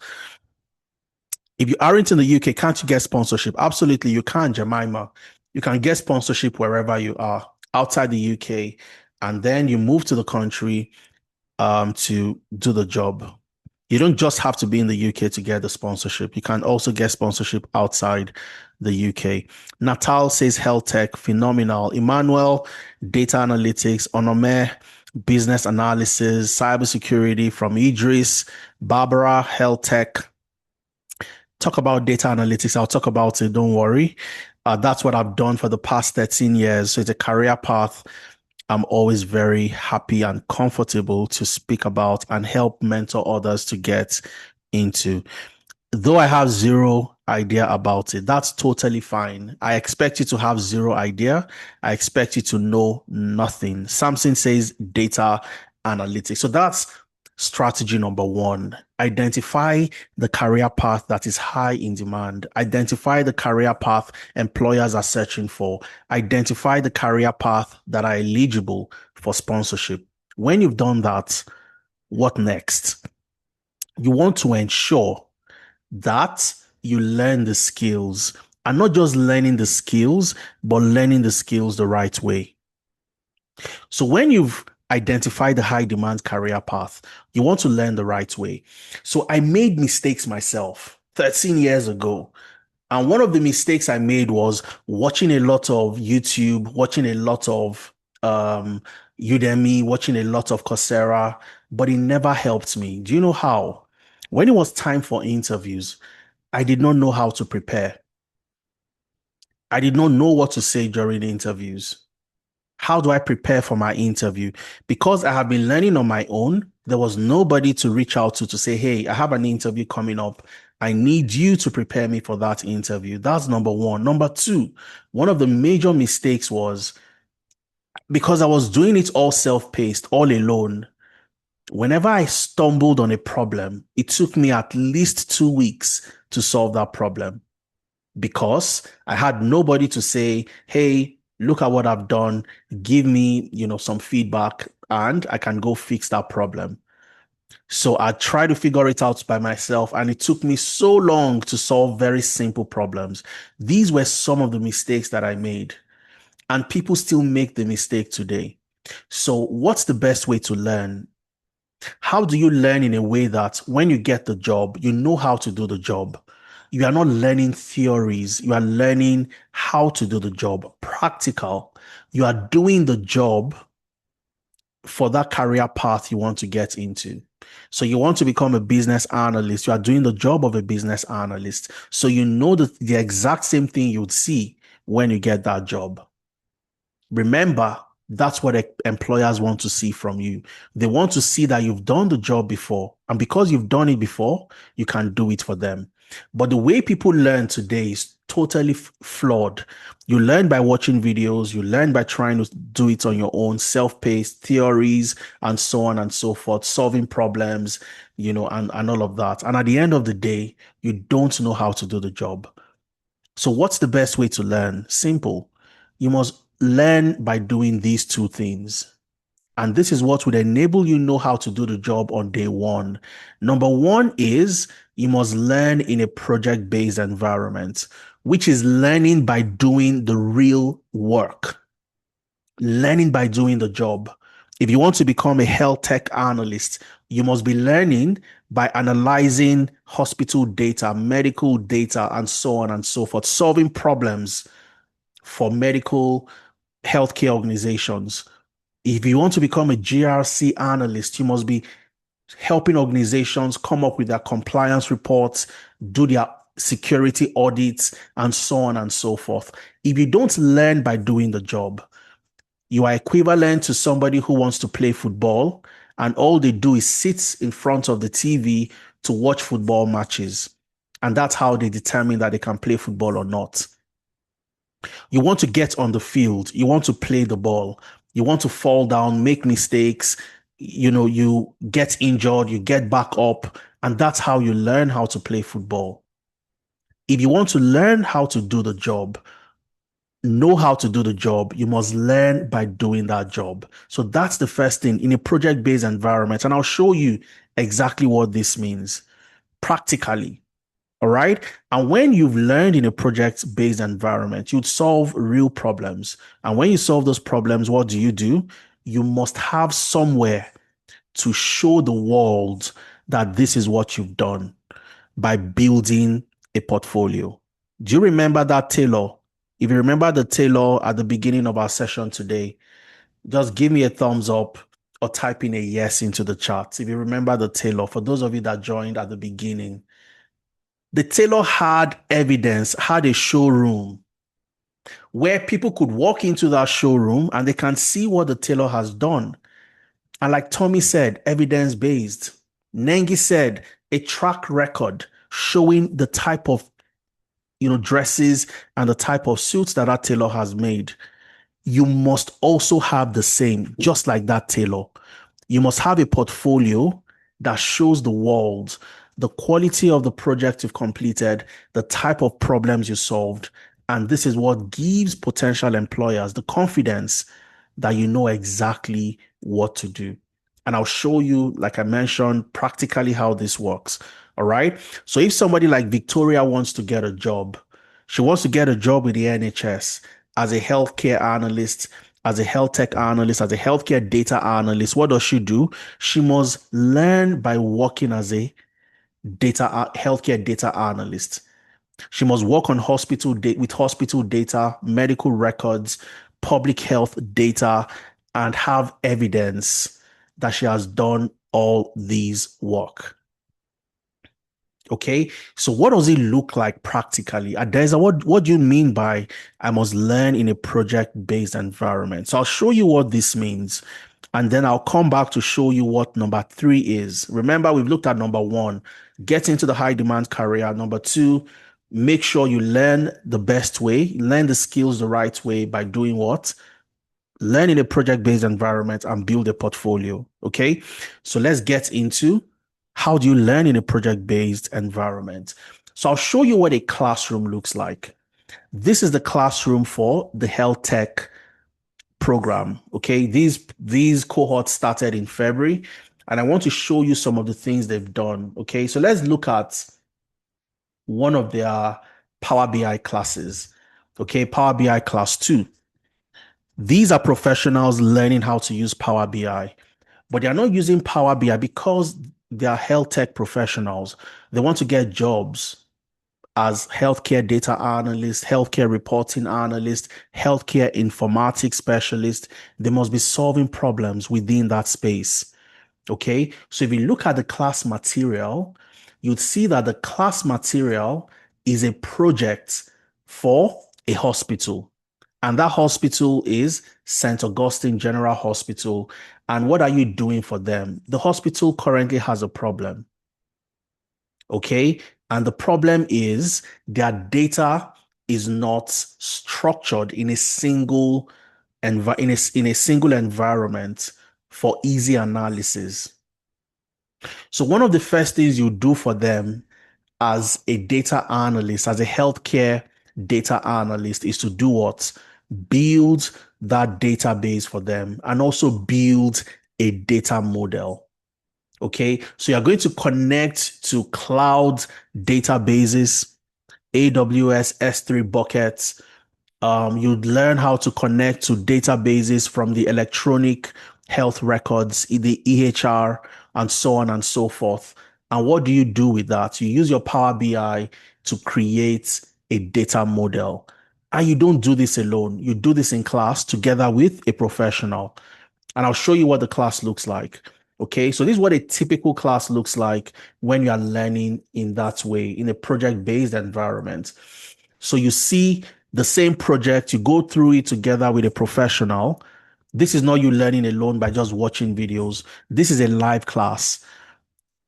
If you aren't in the UK, can't you get sponsorship? Absolutely, you can, Jemima. You can get sponsorship wherever you are outside the UK, and then you move to the country to do the job. You don't just have to be in the UK to get the sponsorship. You can also get sponsorship outside the UK. Natal says health tech, phenomenal. Emmanuel, data analytics. Onome, business analysis, cybersecurity from Idris. Barbara, health tech. Talk about data analytics. I'll talk about it. Don't worry. That's what I've done for the past 13 years. So it's a career path I'm always very happy and comfortable to speak about and help mentor others to get into. Though I have zero idea about it, that's totally fine. I expect you to have zero idea. I expect you to know nothing. Samson says data analytics. So that's strategy number 1. Identify the career path that is high in demand. Identify the career path employers are searching for. Identify the career path that are eligible for sponsorship. When you've done that, what next? You want to ensure that you learn the skills, and not just learning the skills, but learning the skills the right way. So when you've identified the high demand career path, you want to learn the right way. So I made mistakes myself 13 years ago. And one of the mistakes I made was watching a lot of YouTube, watching a lot of um, Udemy, watching a lot of Coursera, but it never helped me. Do you know how? When it was time for interviews, I did not know how to prepare. I did not know what to say during the interviews. How do I prepare for my interview? Because I have been learning on my own, there was nobody to reach out to say, hey, I have an interview coming up. I need you to prepare me for that interview. That's number one. Number two, one of the major mistakes was because I was doing it all self-paced, all alone. Whenever I stumbled on a problem, it took me at least 2 weeks to solve that problem because I had nobody to say, hey, look at what I've done, give me, some feedback, and I can go fix that problem. So I tried to figure it out by myself, and it took me so long to solve very simple problems. These were some of the mistakes that I made, and people still make the mistake today. So what's the best way to learn? How do you learn in a way that when you get the job, you know how to do the job? You are not learning theories. You are learning how to do the job, practical. You are doing the job for that career path you want to get into. So you want to become a business analyst. You are doing the job of a business analyst. So you know the exact same thing you would see when you get that job. Remember, that's what employers want to see from you. They want to see that you've done the job before. And because you've done it before, you can do it for them. But the way people learn today is totally flawed. You learn by watching videos, you learn by trying to do it on your own, self-paced theories, and so on and so forth, solving problems, and all of that. And at the end of the day, you don't know how to do the job. So what's the best way to learn? Simple. You must learn by doing these two things. And this is what would enable you know how to do the job on day one. Number one is you must learn in a project-based environment, which is learning by doing the real work, learning by doing the job. If you want to become a health tech analyst, you must be learning by analyzing hospital data, medical data, and so on and so forth, solving problems for medical healthcare organizations. If you want to become a GRC analyst, you must be helping organizations come up with their compliance reports, do their security audits, and so on and so forth. If you don't learn by doing the job, you are equivalent to somebody who wants to play football, and all they do is sit in front of the TV to watch football matches. And that's how they determine that they can play football or not. You want to get on the field. You want to play the ball. You want to fall down, make mistakes. You get injured, you get back up, and that's how you learn how to play football. If you want to learn how to do the job, know how to do the job, you must learn by doing that job. So that's the first thing in a project-based environment. And I'll show you exactly what this means practically. All right. And when you've learned in a project-based environment, you'd solve real problems. And when you solve those problems, what do? You must have somewhere to show the world that this is what you've done by building a portfolio. Do you remember that tailor? If you remember the tailor at the beginning of our session today, just give me a thumbs up or type in a yes into the chat. If you remember the tailor, for those of you that joined at the beginning, the tailor had evidence, had a showroom where people could walk into that showroom and they can see what the tailor has done. And like Tommy said, evidence-based. Nengi said, a track record showing the type of dresses and the type of suits that tailor has made. You must also have the same, just like that tailor. You must have a portfolio that shows the world the quality of the project you've completed, the type of problems you solved. And this is what gives potential employers the confidence that you know exactly what to do. And I'll show you, like I mentioned, practically how this works. All right. So if somebody like Victoria wants to get a job, she wants to get a job with the NHS as a healthcare analyst, as a health tech analyst, as a healthcare data analyst. What does she do? She must learn by working as a healthcare data analyst. She must work on with hospital data, medical records, public health data, and have evidence that she has done all these work. Okay, so what does it look like practically? Adeza, what do you mean by I must learn in a project-based environment? So I'll show you what this means, and then I'll come back to show you what number 3 is. Remember, we've looked at number 1, get into the high demand career. Number 2, make sure you learn the best way, learn the skills the right way by doing what? Learn in a project-based environment and build a portfolio. Okay, so let's get into how do you learn in a project-based environment. So I'll show you what a classroom looks like. This is the classroom for the health tech program. Okay, these cohorts started in February, and I want to show you some of the things they've done. Okay, so let's look at one of their Power BI classes. Okay, Power BI class 2. These are professionals learning how to use Power BI, but they're not using Power BI because they are health tech professionals. They want to get jobs as healthcare data analyst, healthcare reporting analyst, healthcare informatics specialist. They must be solving problems within that space. Okay, so if you look at the class material, you'd see that the class material is a project for a hospital. And that hospital is St. Augustine General Hospital. And what are you doing for them? The hospital currently has a problem. Okay. And the problem is their data is not structured in a single in a single environment for easy analysis. So one of the first things you do for them as a data analyst, as a healthcare data analyst, is to do what? Build that database for them and also build a data model. Okay, so you're going to connect to cloud databases, AWS S3 buckets. You'd learn how to connect to databases from the electronic health records, the EHR, and so on and so forth. And what do you do with that? You use your Power BI to create a data model. And you don't do this alone. You do this in class together with a professional. And I'll show you what the class looks like. Okay, so this is what a typical class looks like when you are learning in that way, in a project-based environment. So you see the same project, you go through it together with a professional. This is not you learning alone by just watching videos. This is a live class.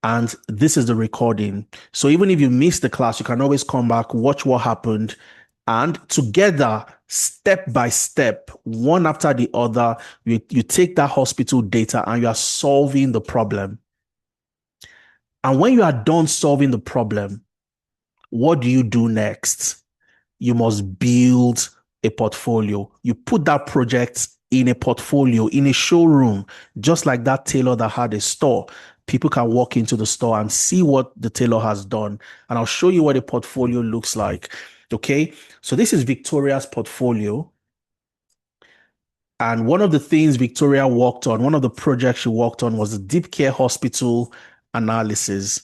And this is the recording. So even if you miss the class, you can always come back, watch what happened, and together, step by step, one after the other, you take that hospital data and you are solving the problem. And when you are done solving the problem, what do you do next? You must build a portfolio. You put that project in a portfolio, in a showroom, just like that tailor that had a store. People can walk into the store and see what the tailor has done. And I'll show you what a portfolio looks like. Okay, so this is Victoria's portfolio. And one of the things Victoria worked on, one of the projects she worked on was the deep care hospital analysis.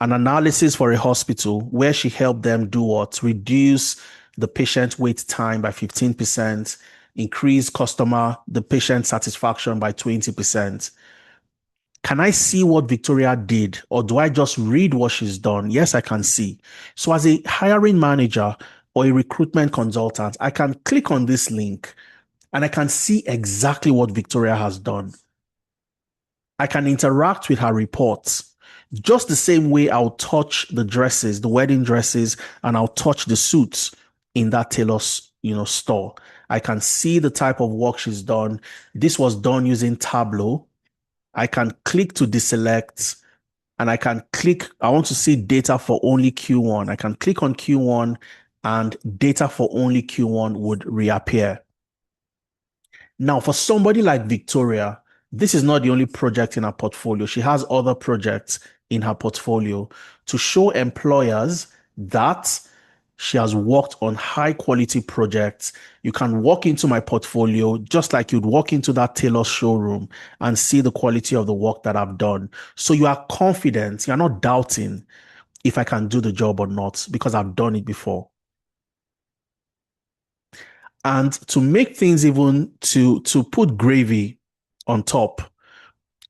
An analysis for a hospital where she helped them do what? Reduce the patient wait time by 15%, increase the patient satisfaction by 20%. Can I see what Victoria did, or do I just read what she's done? Yes, I can see. So as a hiring manager or a recruitment consultant, I can click on this link and I can see exactly what Victoria has done. I can interact with her reports just the same way I'll touch the dresses, the wedding dresses, and I'll touch the suits in that tailor's, store. I can see the type of work she's done. This was done using Tableau. I can click to deselect, and I can click, I want to see data for only Q1. I can click on Q1 and data for only Q1 would reappear. Now, for somebody like Victoria, this is not the only project in her portfolio. She has other projects in her portfolio to show employers that she has worked on high quality projects. You can walk into my portfolio just like you'd walk into that tailor's showroom and see the quality of the work that I've done. So you are confident, you're not doubting if I can do the job or not, because I've done it before. And to make things even to put gravy on top,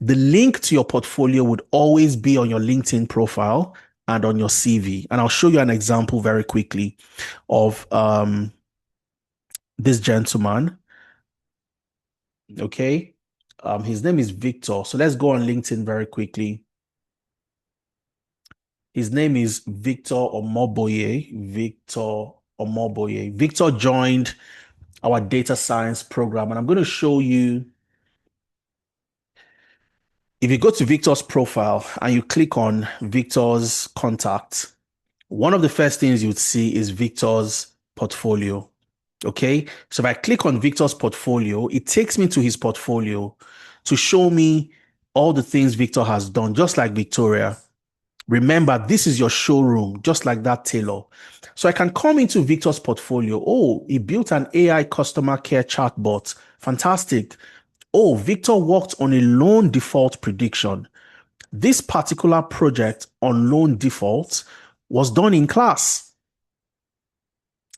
the link to your portfolio would always be on your LinkedIn profile and on your CV. And I'll show you an example very quickly of this gentleman. Okay. His name is Victor. So let's go on LinkedIn very quickly. His name is Victor Omoboye. Victor Omoboye. Victor joined our data science program, and I'm going to show you. If you go to Victor's profile and you click on Victor's contact, one of the first things you'd see is Victor's portfolio. Okay. So if I click on Victor's portfolio, it takes me to his portfolio to show me all the things Victor has done, just like Victoria. Remember, this is your showroom, just like that tailor. So I can come into Victor's portfolio. Oh, he built an AI customer care chatbot. Fantastic. Oh, Victor worked on a loan default prediction. This particular project on loan default was done in class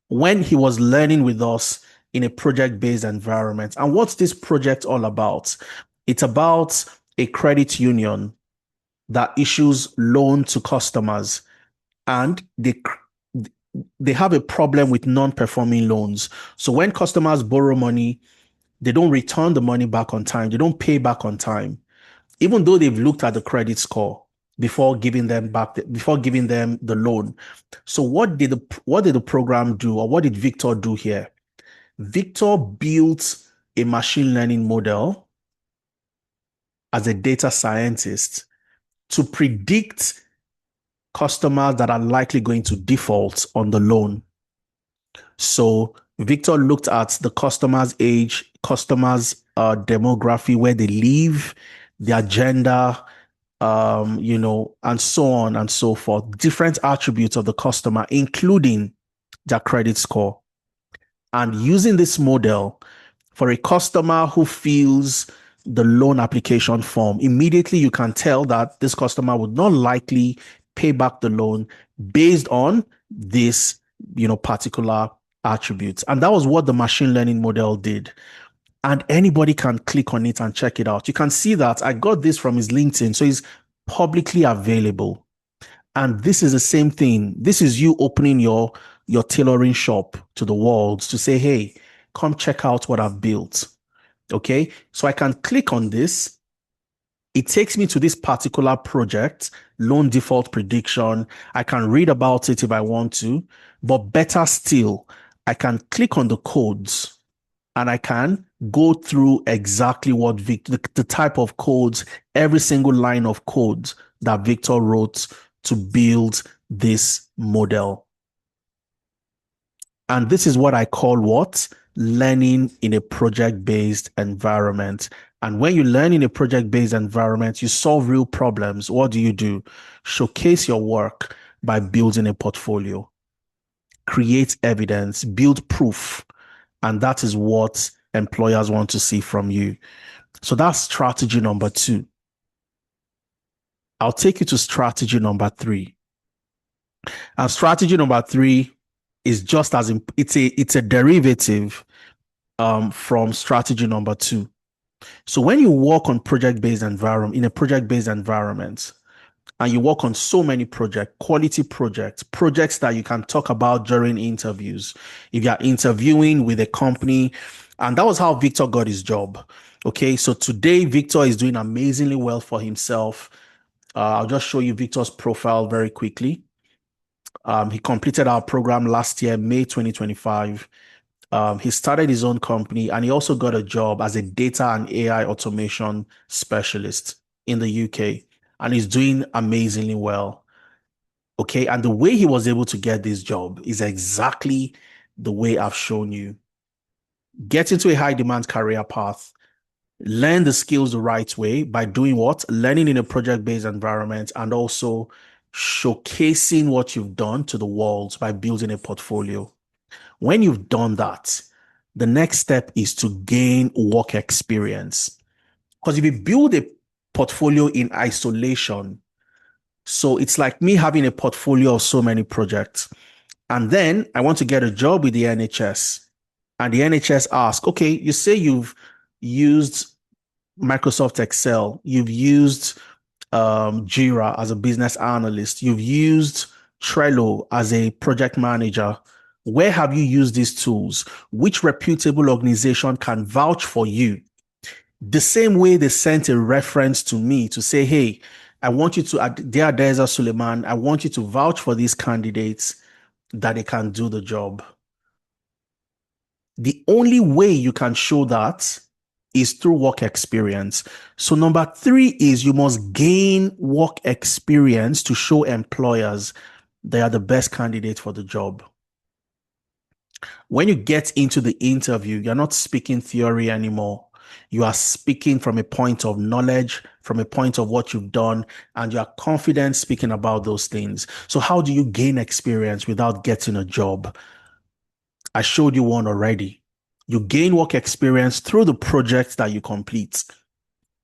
when he was learning with us in a project-based environment. And what's this project all about? It's about a credit union that issues loan to customers, and they have a problem with non-performing loans. So when customers borrow money, they don't return the money back on time. They don't pay back on time, even though they've looked at the credit score before giving them the loan. So what did the program do, or what did Victor do here? Victor built a machine learning model as a data scientist to predict customers that are likely going to default on the loan. So Victor looked at the customer's age, customer's demography, where they live, their gender, and so on and so forth, different attributes of the customer, including their credit score. And using this model for a customer who fills the loan application form, immediately you can tell that this customer would not likely pay back the loan based on this, particular attributes. And that was what the machine learning model did. And anybody can click on it and check it out. You can see that I got this from his LinkedIn, so it's publicly available. And this is the same thing. This is you opening your tailoring shop to the world to say, hey, come check out what I've built. Okay, so I can click on this. It takes me to this particular project, loan default prediction. I can read about it if I want to, but better still, I can click on the codes and I can go through exactly what the type of codes, every single line of code that Victor wrote to build this model. And this is what I call what? Learning in a project-based environment. And when you learn in a project-based environment, you solve real problems. What do? Showcase your work by building a portfolio. Create evidence, build proof. And that is what employers want to see from you. So that's strategy number 2. I'll take you to strategy number 3. And strategy number 3 is just as it's a derivative from strategy number 2. So when you work on project-based environment, in a project-based environment, and you work on so many projects, quality projects that you can talk about during interviews, if you're interviewing with a company, and that was how Victor got his job. Okay, so today Victor is doing amazingly well for himself. I'll just show you Victor's profile very quickly. He completed our program last year, May 2025. He started his own company, and he also got a job as a data and AI automation specialist in the UK, and he's doing amazingly well. Okay, and the way he was able to get this job is exactly the way I've shown you. Get into a high demand career path, learn the skills the right way by doing what? Learning in a project-based environment, and also showcasing what you've done to the world by building a portfolio. When you've done that, the next step is to gain work experience. Because if you build a portfolio in isolation, So it's like me having a portfolio of so many projects. And then I want to get a job with the NHS. And the NHS asks, okay, you say you've used Microsoft Excel, you've used Jira as a business analyst, you've used Trello as a project manager. Where have you used these tools? Which reputable organization can vouch for you? The same way they sent a reference to me to say, hey, I want you to, dear Deza Suleiman, I want you to vouch for these candidates that they can do the job. The only way you can show that is through work experience. So number 3 is you must gain work experience to show employers they are the best candidate for the job. When you get into the interview, you're not speaking theory anymore. You are speaking from a point of knowledge, from a point of what you've done, and you are confident speaking about those things. So how do you gain experience without getting a job? I showed you one already. You gain work experience through the projects that you complete.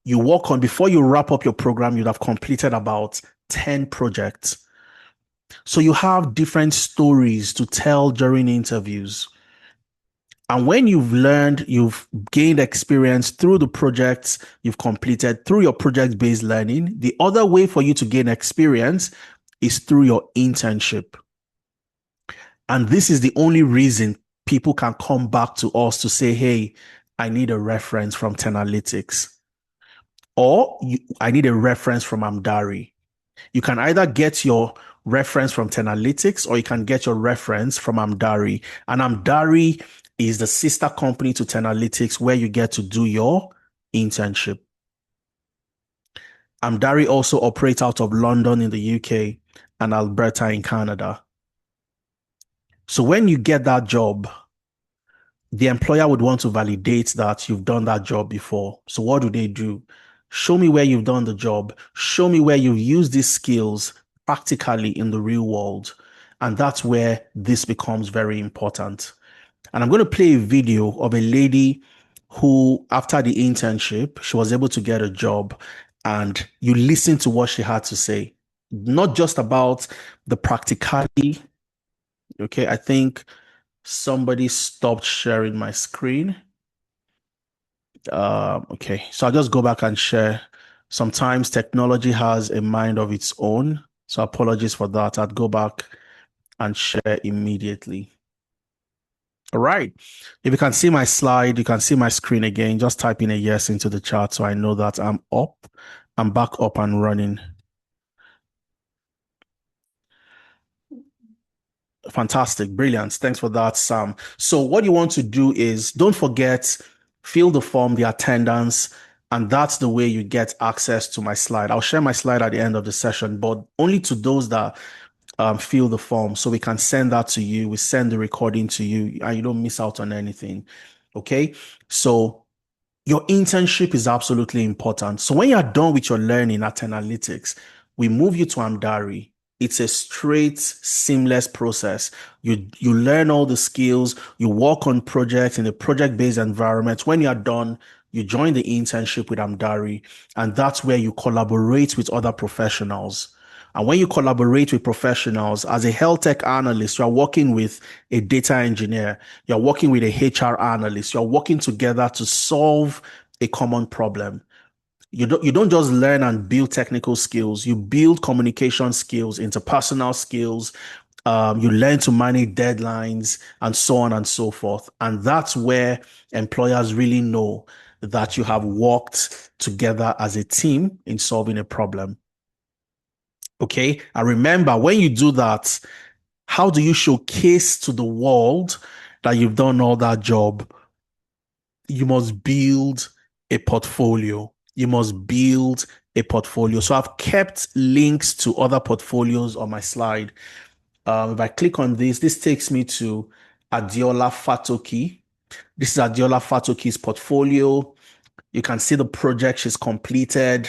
You work on, before you wrap up your program, you'd have completed about 10 projects. So you have different stories to tell during interviews. And when you've learned, you've gained experience through the projects you've completed, through your project-based learning, the other way for you to gain experience is through your internship. And this is the only reason people can come back to us to say, hey, I need a reference from Tenalytics, or I need a reference from Amdari. You can either get your reference from Tenalytics or you can get your reference from Amdari. And Amdari is the sister company to Tenalytics where you get to do your internship. Amdari also operates out of London in the UK and Alberta in Canada. So when you get that job, the employer would want to validate that you've done that job before. So what do? Show me where you've done the job. Show me where you've used these skills practically in the real world. And that's where this becomes very important. And I'm going to play a video of a lady who, after the internship, she was able to get a job. And you listen to what she had to say, not just about the practicality. Okay, I think somebody stopped sharing my screen. Okay, so I'll just go back and share. Sometimes technology has a mind of its own. So apologies for that. I'd go back and share immediately. All right. If you can see my slide, you can see my screen again. Just type in a yes into the chat so I know that I'm up. I'm back up and running. Fantastic. Brilliant. Thanks for that, Sam. So what you want to do is, don't forget, fill the form, the attendance, and that's the way you get access to my slide. I'll share my slide at the end of the session, but only to those that fill the form. So we can send that to you. We send the recording to you and you don't miss out on anything. Okay. So your internship is absolutely important. So when you're done with your learning at Tenalytics, we move you to Amdari. It's a straight, seamless process. You learn all the skills, you work on projects in a project-based environment. When you're done, you join the internship with Amdari, and that's where you collaborate with other professionals. And when you collaborate with professionals, as a health tech analyst, you're working with a data engineer, you're working with a HR analyst, you're working together to solve a common problem. You don't just learn and build technical skills, you build communication skills, interpersonal skills. You learn to manage deadlines and so on and so forth. And that's where employers really know that you have worked together as a team in solving a problem. Okay. And remember, when you do that, how do you showcase to the world that you've done all that job? You must build a portfolio. You must build a portfolio. So I've kept links to other portfolios on my slide. If I click on this takes me to Adiola Fatoki. This is Adiola Fatoki's portfolio. You can see the project she's completed.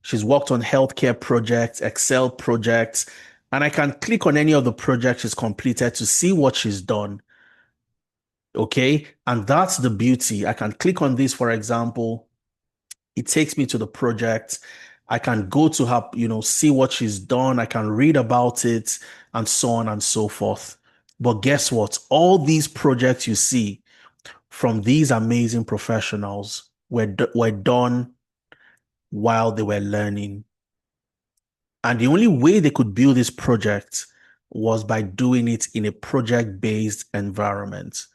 She's worked on healthcare projects, Excel projects, and I can click on any of the projects she's completed to see what she's done. Okay, and that's the beauty. I can click on this, for example. It takes me to the project, I can go to her, see what she's done. I can read about it and so on and so forth. But guess what? All these projects you see from these amazing professionals were done while they were learning. And the only way they could build this project was by doing it in a project-based environment.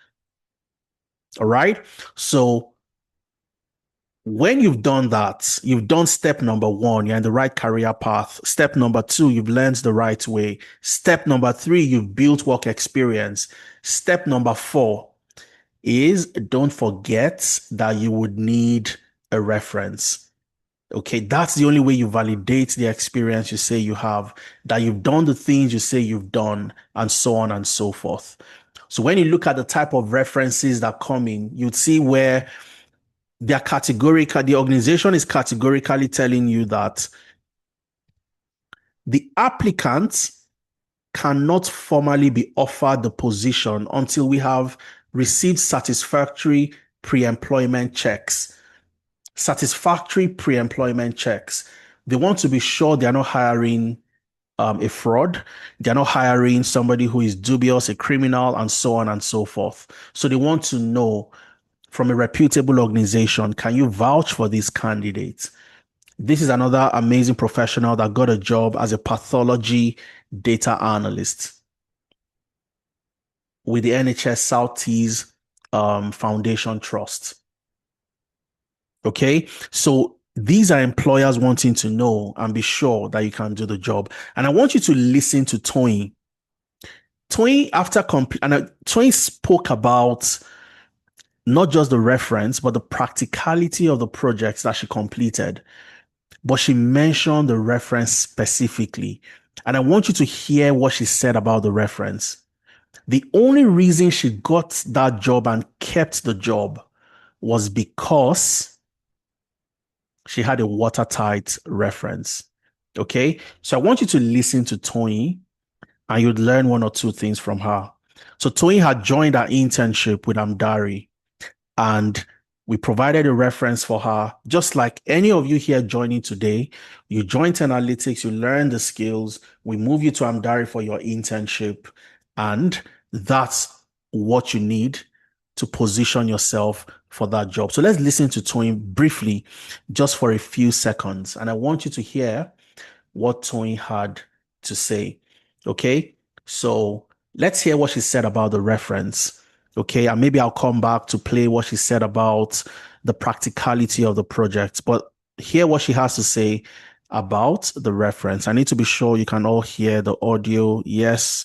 All right. So when you've done that, you've done step number 1, you're in the right career path. Step number 2, you've learned the right way. Step number 3, you've built work experience. Step number 4 is don't forget that you would need a reference. Okay, that's the only way you validate the experience you say you have, that you've done the things you say you've done, and so on and so forth. So when you look at the type of references that come in, you'd see where they're categorical, the organization is categorically telling you that the applicant cannot formally be offered the position until we have received satisfactory pre-employment checks. Satisfactory pre-employment checks. They want to be sure they're not hiring a fraud. They're not hiring somebody who is dubious, a criminal, and so on and so forth. So they want to know from a reputable organization, can you vouch for these candidates? This is another amazing professional that got a job as a pathology data analyst with the NHS South Tees Foundation Trust. Okay, so these are employers wanting to know and be sure that you can do the job. And I want you to listen to Toyin. Toyin, Toyin spoke about not just the reference, but the practicality of the projects that she completed. But she mentioned the reference specifically. And I want you to hear what she said about the reference. The only reason she got that job and kept the job was because she had a watertight reference. Okay? So I want you to listen to Toyin and you'd learn one or two things from her. So Toyin had joined our internship with Amdari, and we provided a reference for her. Just like any of you here joining today, you joined Analytics, you learn the skills, we move you to Amdari for your internship, and that's what you need to position yourself for that job. So let's listen to Toyin briefly, just for a few seconds. And I want you to hear what Toyin had to say. Okay, so let's hear what she said about the reference. Okay, and maybe I'll come back to play what she said about the practicality of the project, but hear what she has to say about the reference. I need to be sure you can all hear the audio. Yes,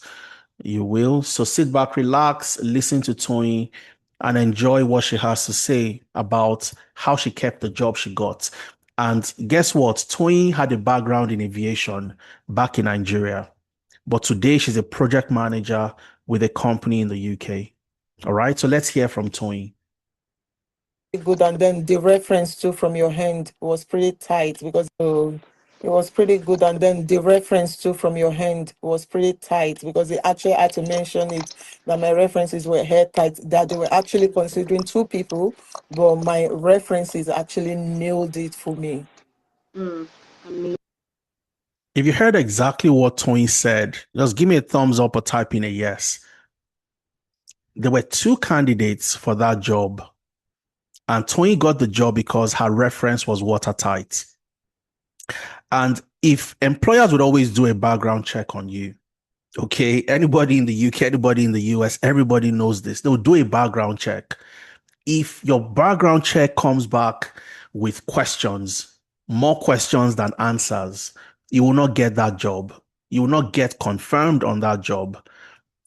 you will. So sit back, relax, listen to Toyin, and enjoy what she has to say about how she kept the job she got. And guess what? Toyin had a background in aviation back in Nigeria, but today she's a project manager with a company in the UK. All right, so let's hear from Toyin. Good, and then the reference too from your hand was pretty tight because it was pretty good, and then the reference too from your hand was pretty tight because they actually had to mention it that my references were hair tight, that they were actually considering 2 people, but my references actually nailed it for me. If you heard exactly what Toyin said, just give me a thumbs up or type in a yes. There were 2 candidates for that job, and Toyin got the job because her reference was watertight. And if employers would always do a background check on you, okay, anybody in the UK, anybody in the US, everybody knows this. They'll do a background check. If your background check comes back with questions, more questions than answers, you will not get that job. You will not get confirmed on that job.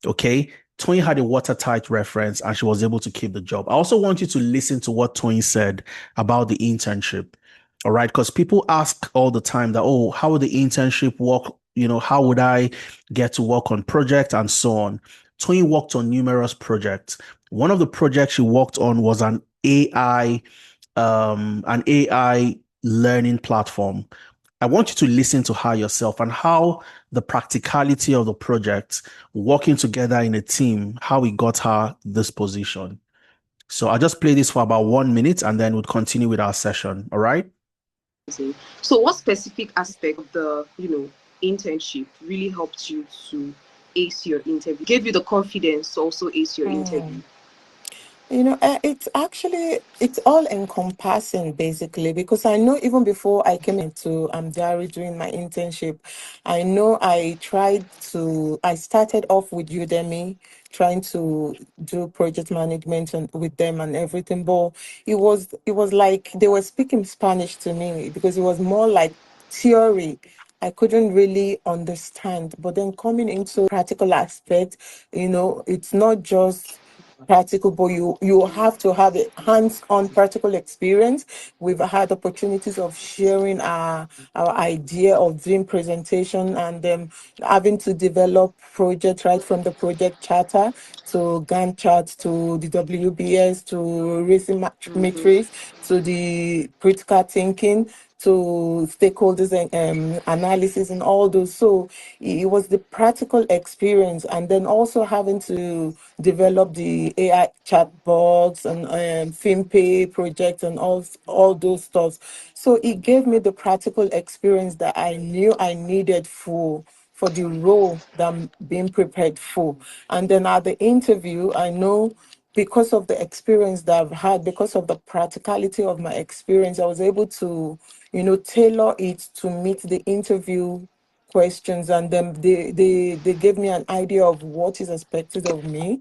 Okay. Toyin had a watertight reference and she was able to keep the job. I also want you to listen to what Toyin said about the internship. All right. Because people ask all the time that, oh, how would the internship work? How would I get to work on projects and so on? Toyin worked on numerous projects. One of the projects she worked on was an AI learning platform. I want you to listen to her yourself and how the practicality of the project, working together in a team, how we got her this position. So I'll just play this for about 1 minute and then we'll continue with our session. All right. So what specific aspect of the, internship really helped you to ace your interview? Gave you the confidence to also ace your interview? Mm. It's actually it's all encompassing basically because I know even before I came into Amdari doing my internship, I know I started off with Udemy trying to do project management and with them and everything, but it was like they were speaking Spanish to me because it was more like theory. I couldn't really understand, but then coming into practical aspect, it's not just practical, but you have to have a hands-on practical experience. We've had opportunities of sharing our idea of doing presentation and having to develop projects right from the project charter to Gantt chart to the WBS to racing matrix to the critical thinking to stakeholders and analysis and all those. So it was the practical experience, and then also having to develop the AI chatbots and FinPay project and all those stuff. So it gave me the practical experience that I knew I needed for the role that I'm being prepared for. And then at the interview, I know because of the experience that I've had, because of the practicality of my experience, I was able to, tailor it to meet the interview questions. And then they gave me an idea of what is expected of me.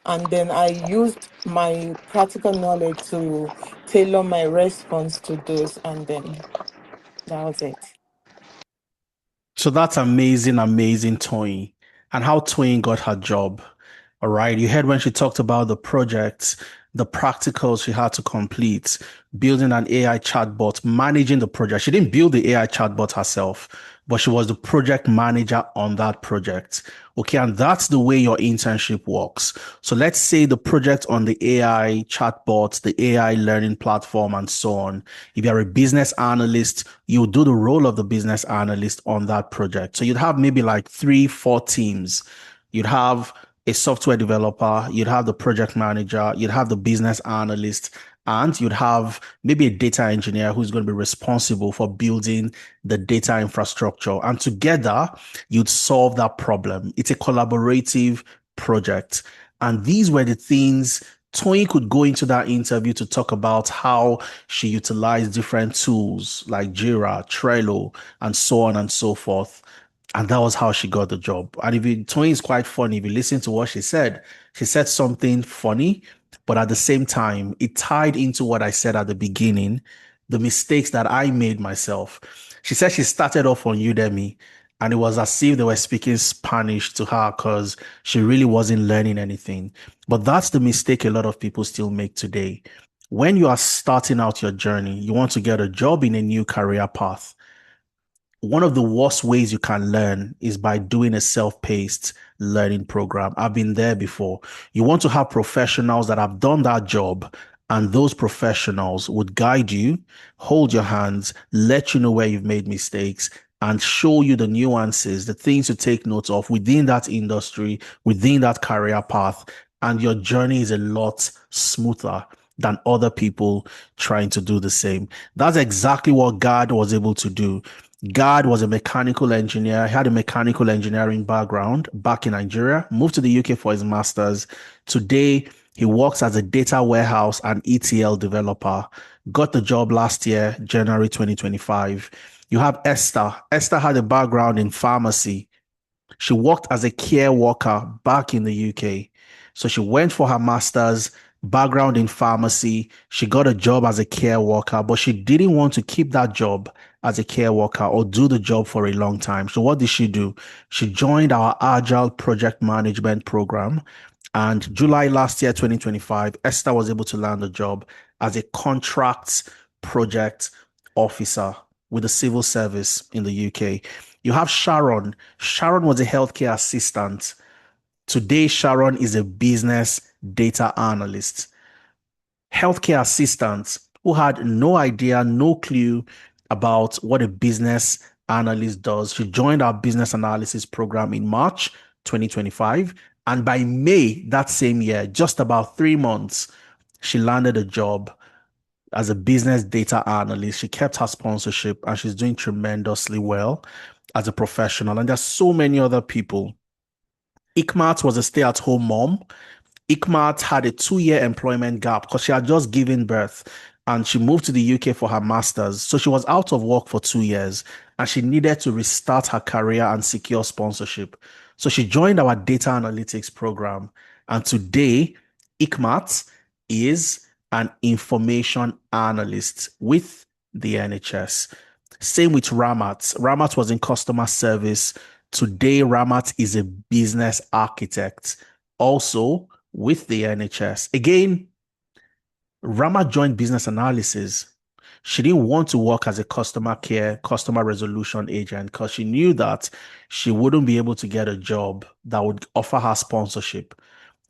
And then I used my practical knowledge to tailor my response to those. And then that was it. So that's amazing, amazing, Toyin, and how Toyin got her job. All right. You heard when she talked about the projects, the practicals she had to complete, building an AI chatbot, managing the project. She didn't build the AI chatbot herself, but she was the project manager on that project. Okay. And that's the way your internship works. So let's say the project on the AI chatbot, the AI learning platform, and so on. If you're a business analyst, you do the role of the business analyst on that project. So you'd have maybe like 3, 4 teams. You'd have a software developer, you'd have the project manager, you'd have the business analyst, and you'd have maybe a data engineer who's going to be responsible for building the data infrastructure. And together, you'd solve that problem. It's a collaborative project. And these were the things Toyin could go into that interview to talk about how she utilized different tools like Jira, Trello, and so on and so forth. And that was how she got the job. And Toyin is quite funny. If you listen to what she said something funny, but at the same time, it tied into what I said at the beginning, the mistakes that I made myself. She said she started off on Udemy, and it was as if they were speaking Spanish to her because she really wasn't learning anything. But that's the mistake a lot of people still make today. When you are starting out your journey, you want to get a job in a new career path. One of the worst ways you can learn is by doing a self-paced learning program. I've been there before. You want to have professionals that have done that job, and those professionals would guide you, hold your hands, let you know where you've made mistakes, and show you the nuances, the things to take note of within that industry, within that career path, and your journey is a lot smoother than other people trying to do the same. That's exactly what God was able to do. God was a mechanical engineer. He had a mechanical engineering background back in Nigeria, moved to the UK for his master's. Today, he works as a data warehouse and ETL developer. Got the job last year, January 2025. You have Esther. Esther had a background in pharmacy. She worked as a care worker back in the UK. So she went for her master's, background in pharmacy. She got a job as a care worker, but she didn't want to keep that job as a care worker or do the job for a long time. So what did she do? She joined our Agile project management program. And July last year, 2025, Esther was able to land a job as a contracts project officer with the civil service in the UK. You have Sharon. Sharon was a healthcare assistant. Today, Sharon is a business data analyst. Healthcare assistants who had no idea, no clue about what a business analyst does. She joined our business analysis program in March 2025. And by May that same year, just about 3 months, she landed a job as a business data analyst. She kept her sponsorship and she's doing tremendously well as a professional. And there's so many other people. Ikmat was a stay-at-home mom. Ikmat had a 2-year employment gap because she had just given birth and she moved to the UK for her master's. So she was out of work for 2 years and she needed to restart her career and secure sponsorship. So she joined our data analytics program. And today, Ikmat is an information analyst with the NHS. Same with Ramat. Ramat was in customer service. Today, Ramat is a business architect, also with the NHS. Again, Ramat joined business analysis. She didn't want to work as a customer care, customer resolution agent because she knew that she wouldn't be able to get a job that would offer her sponsorship.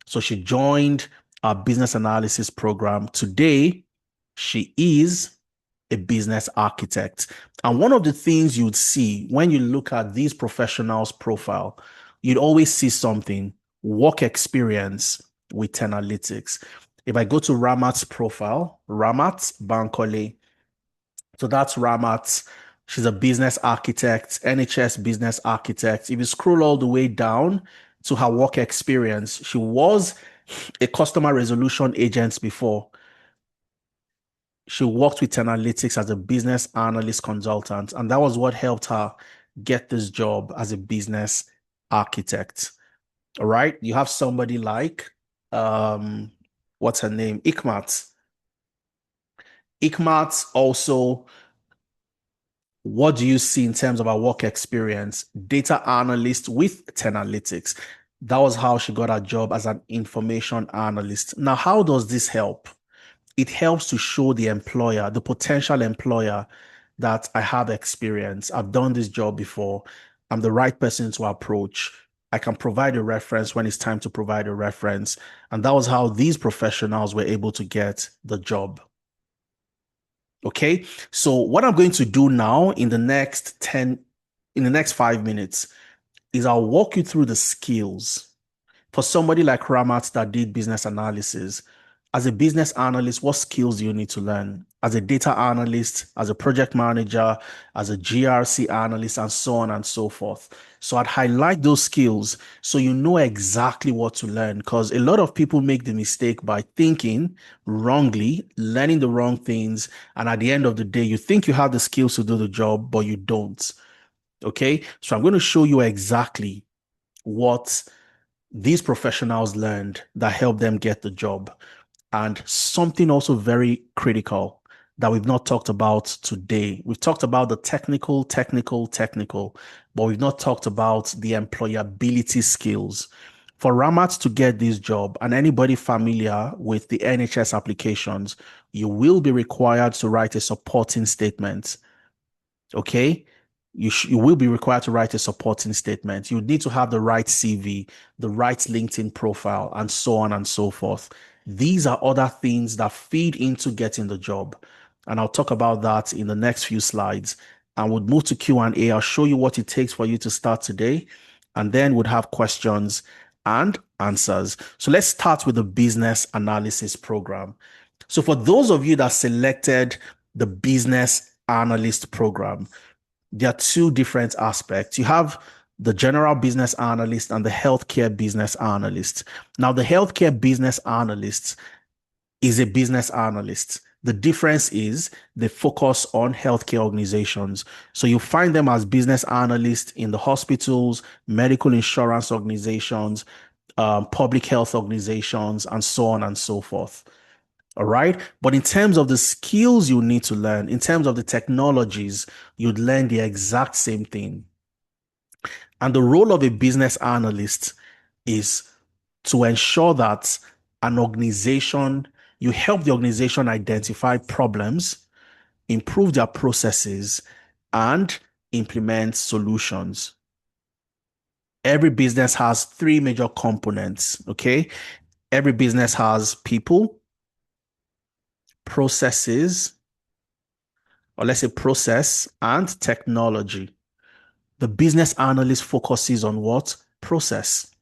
So she joined our business analysis program. Today, she is a business architect. And one of the things you'd see when you look at these professionals' profile, you'd always see something, work experience with Tenalytics. If I go to Ramat's profile, Ramat Bankole, so that's Ramat. She's a business architect, NHS business architect. If you scroll all the way down to her work experience, she was a customer resolution agent before. She worked with Tenalytics as a business analyst consultant, and that was what helped her get this job as a business architect. All right. You have somebody like, what's her name? Ikmat. Ikmat also, what do you see in terms of her work experience? Data analyst with Tenalytics. That was how she got her job as an information analyst. Now, how does this help? It helps to show the employer, the potential employer, that I have experience. I've done this job before. I'm the right person to approach. I can provide a reference when it's time to provide a reference. And that was how these professionals were able to get the job. Okay, so what I'm going to do now in the next 5 minutes is I'll walk you through the skills for somebody like Ramat that did business analysis. As a business analyst, what skills do you need to learn? As a data analyst, as a project manager, as a GRC analyst, and so on and so forth. So I'd highlight those skills so you know exactly what to learn, because a lot of people make the mistake by thinking wrongly, learning the wrong things, and at the end of the day, you think you have the skills to do the job, but you don't. Okay, so I'm going to show you exactly what these professionals learned that helped them get the job. And something also very critical that we've not talked about today. We've talked about the technical, but we've not talked about the employability skills. For Ramat to get this job, and anybody familiar with the NHS applications, you will be required to write a supporting statement. Okay? You will be required to write a supporting statement. You need to have the right CV, the right LinkedIn profile, and so on and so forth. These are other things that feed into getting the job. And I'll talk about that in the next few slides. And we'll move to Q&A. I'll show you what it takes for you to start today. And then we'll have questions and answers. So let's start with the business analysis program. So for those of you that selected the business analyst program, there are two different aspects. You have the general business analyst and the healthcare business analyst. Now, the healthcare business analyst is a business analyst. The difference is they focus on healthcare organizations. So you find them as business analysts in the hospitals, medical insurance organizations, public health organizations, and so on and so forth. All right. But in terms of the skills you need to learn, in terms of the technologies, you'd learn the exact same thing. And the role of a business analyst is to ensure that you help the organization identify problems, improve their processes, and implement solutions. Every business has three major components. Okay. Every business has people, processes, or let's say process, and technology. The business analyst focuses on what? Process.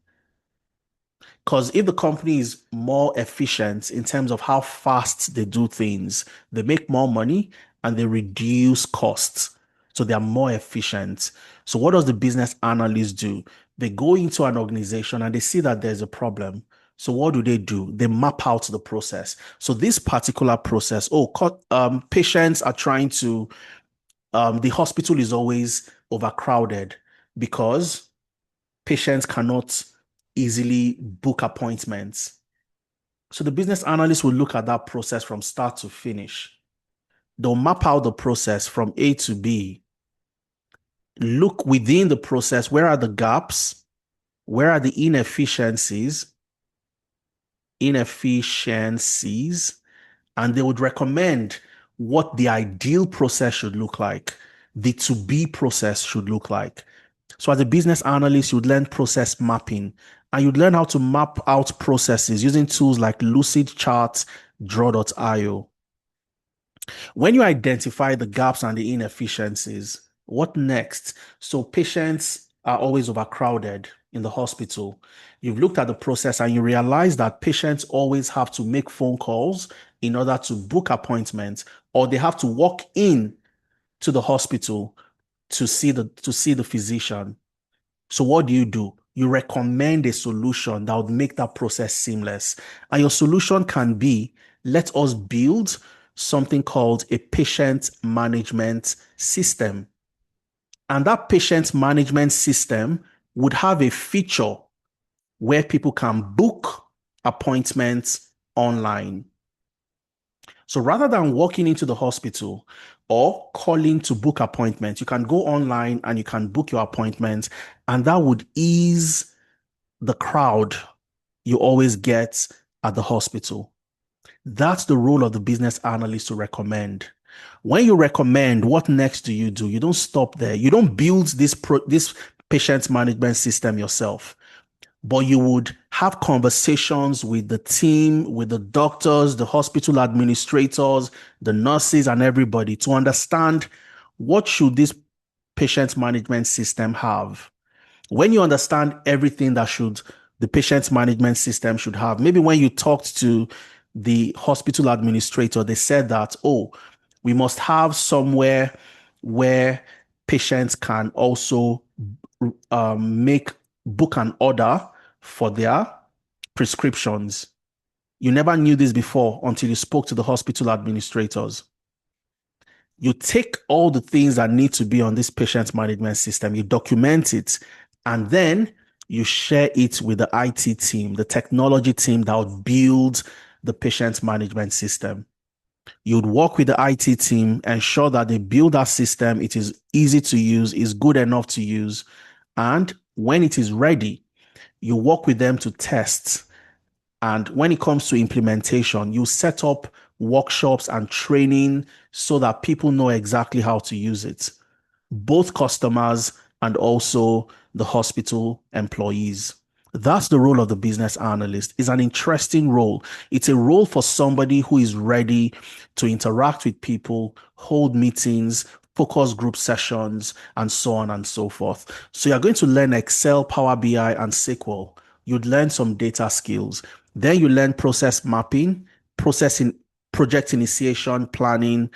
Because if the company is more efficient in terms of how fast they do things, they make more money and they reduce costs. So they are more efficient. So what does the business analyst do? They go into an organization and they see that there's a problem. So what do? They map out the process. So this particular process, patients are trying to, the hospital is always overcrowded because patients cannot easily book appointments. So the business analyst will look at that process from start to finish. They'll map out the process from A to B. Look within the process, where are the gaps? Where are the inefficiencies? And they would recommend what the ideal process should look like, the to-be process should look like. So as a business analyst, you'd learn process mapping, and you'd learn how to map out processes using tools like Lucidchart, Draw.io. When you identify the gaps and the inefficiencies, what next? So patients are always overcrowded in the hospital. You've looked at the process and you realize that patients always have to make phone calls in order to book appointments, or they have to walk in to the hospital to see the physician. So what do? You recommend a solution that would make that process seamless. And your solution can be, let us build something called a patient management system. And that patient management system would have a feature where people can book appointments online. So rather than walking into the hospital or calling to book appointments, you can go online and you can book your appointments, and that would ease the crowd you always get at the hospital. That's the role of the business analyst, to recommend. When you recommend, what next do? You don't stop there. You don't build this patient management system yourself, but you would have conversations with the team, with the doctors, the hospital administrators, the nurses, and everybody to understand what should this patient management system have. When you understand everything that the patient management system should have, maybe when you talked to the hospital administrator, they said that, we must have somewhere where patients can also book an order for their prescriptions. You never knew this before until you spoke to the hospital administrators. You take all the things that need to be on this patient management system, you document it, and then you share it with the IT team, the technology team that would build the patient management system. You'd work with the IT team, ensure that they build that system. It is easy to use, is good enough to use. And when it is ready, you work with them to test. And when it comes to implementation, you set up workshops and training so that people know exactly how to use it, both customers and also the hospital employees. That's the role of the business analyst. It's an interesting role. It's a role for somebody who is ready to interact with people, hold meetings, focus group sessions, and so on and so forth. So you're going to learn Excel, Power BI, and SQL. You'd learn some data skills. Then you learn process mapping, project initiation, planning,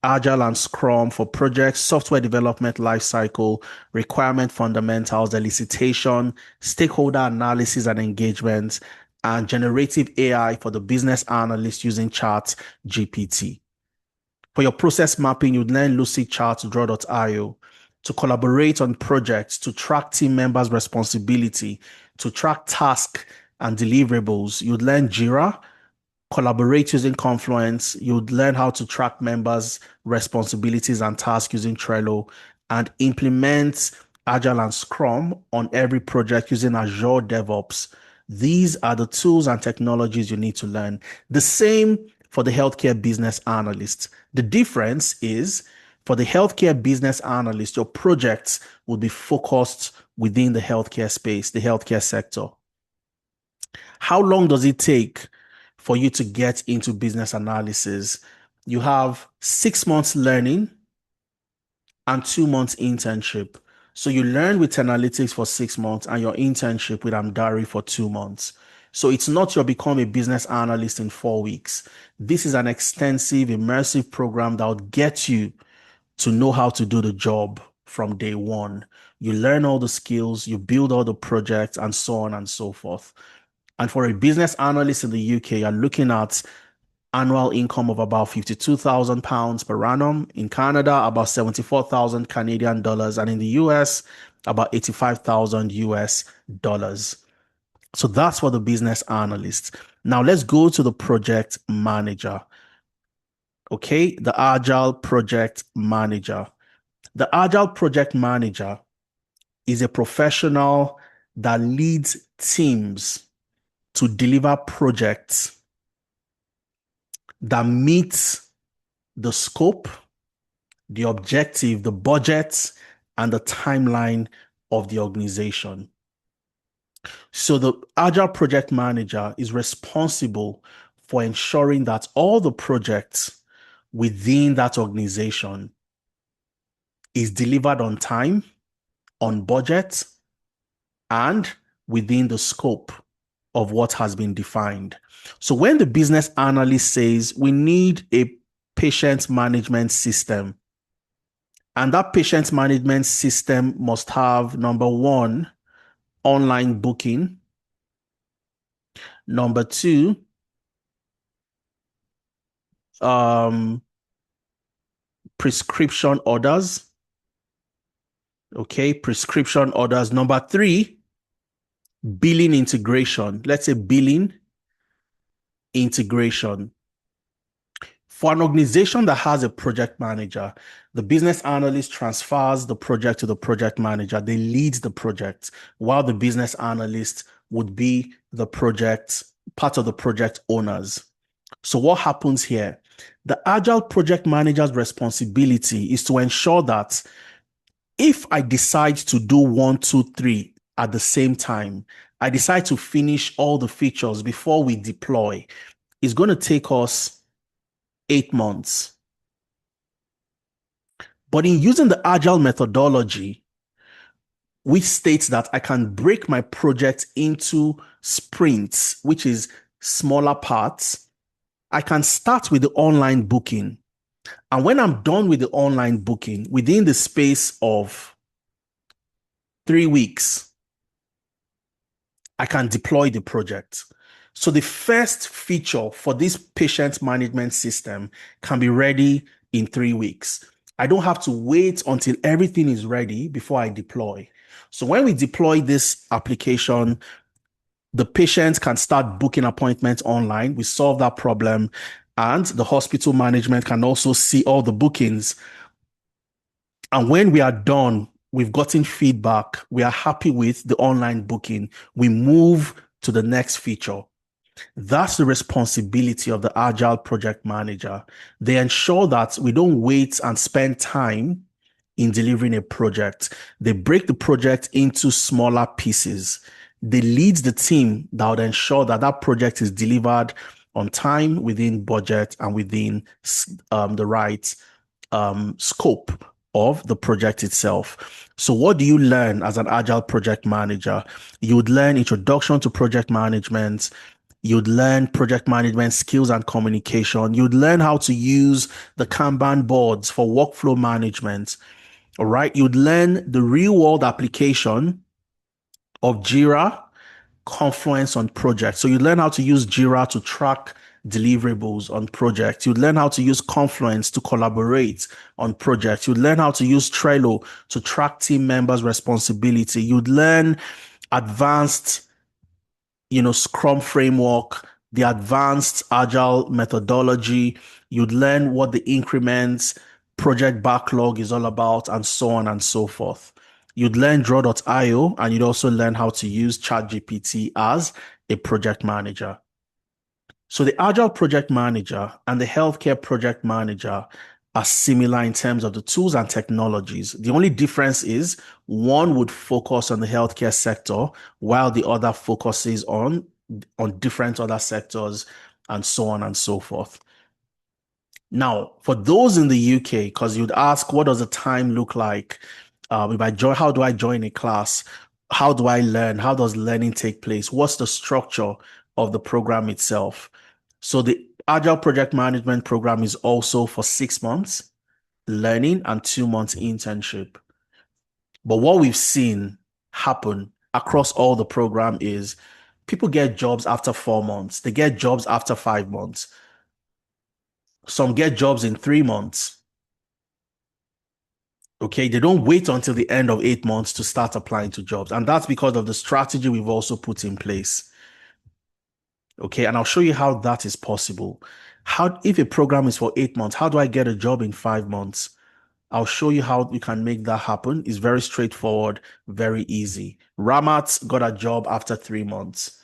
Agile and Scrum for projects, software development lifecycle, requirement fundamentals, elicitation, stakeholder analysis and engagement, and generative AI for the business analyst using ChatGPT. For your process mapping, you'd learn Lucidchart, Draw.io to collaborate on projects, to track team members' responsibility, to track tasks and deliverables. You'd learn Jira, collaborate using Confluence. You'd learn how to track members' responsibilities and tasks using Trello, and implement Agile and Scrum on every project using Azure DevOps. These are the tools and technologies you need to learn. The same for the healthcare business analyst. The difference is, for the healthcare business analyst, your projects will be focused within the healthcare space, the healthcare sector. How long does it take for you to get into business analysis? You have 6 months learning and 2 months internship. So you learn with Analytics for 6 months and your internship with Amdari for 2 months. So it's not you'll become a business analyst in 4 weeks. This is an extensive, immersive program that will get you to know how to do the job from day one. You learn all the skills, you build all the projects, and so on and so forth. And for a business analyst in the UK, you're looking at annual income of about £52,000 per annum. In Canada, about 74,000 Canadian dollars, and in the US, about 85,000 US dollars. So that's for the business analyst. Now let's go to the project manager. Okay, the Agile project manager. The Agile project manager is a professional that leads teams to deliver projects that meet the scope, the objective, the budget, and the timeline of the organization. So the Agile project manager is responsible for ensuring that all the projects within that organization is delivered on time, on budget, and within the scope of what has been defined. So when the business analyst says we need a patient management system, and that patient management system must have, number one, online booking, number two, prescription orders. Okay, prescription orders. Number three, billing integration. Let's say billing integration. For an organization that has a project manager, the business analyst transfers the project to the project manager. They lead the project, while the business analyst would be the project, part of the project owners. So what happens here? The Agile project manager's responsibility is to ensure that if I decide to do 1, 2, 3 at the same time, I decide to finish all the features before we deploy, it's going to take us 8 months. But in using the Agile methodology, which states that I can break my project into sprints, which is smaller parts, I can start with the online booking. And when I'm done with the online booking, within the space of 3 weeks, I can deploy the project. So the first feature for this patient management system can be ready in 3 weeks. I don't have to wait until everything is ready before I deploy. So when we deploy this application, the patient can start booking appointments online. We solve that problem. And the hospital management can also see all the bookings. And when we are done, we've gotten feedback, we are happy with the online booking, we move to the next feature. That's the responsibility of the Agile project manager. They ensure that we don't wait and spend time in delivering a project. They break the project into smaller pieces. They lead the team that would ensure that that project is delivered on time, within budget, and within the right scope of the project itself. So what do you learn as an Agile project manager? You would learn introduction to project management. You'd learn project management skills and communication. You'd learn how to use the Kanban boards for workflow management. All right. You'd learn the real world application of Jira, Confluence on projects. So you learn how to use Jira to track deliverables on projects. You learn how to use Confluence to collaborate on projects. You learn how to use Trello to track team members' responsibility. You'd learn advanced, Scrum framework, the advanced Agile methodology. You'd learn what the increments, project backlog is all about, and so on and so forth. You'd learn Draw.io, and you'd also learn how to use ChatGPT as a project manager. So the Agile project manager and the healthcare project manager are similar in terms of the tools and technologies. The only difference is one would focus on the healthcare sector, while the other focuses on different other sectors, and so on and so forth. Now, for those in the UK, because you'd ask, what does the time look like? How do I join a class? How do I learn? How does learning take place? What's the structure of the program itself. So the Agile Project Management program is also for 6 months learning and 2 months internship. But what we've seen happen across all the program is people get jobs after 4 months. They get jobs after 5 months. Some get jobs in 3 months. Okay, they don't wait until the end of 8 months to start applying to jobs. And that's because of the strategy we've also put in place. Okay, and I'll show you how that is possible. If a program is for 8 months, how do I get a job in 5 months? I'll show you how you can make that happen. It's very straightforward, very easy. Ramat got a job after 3 months.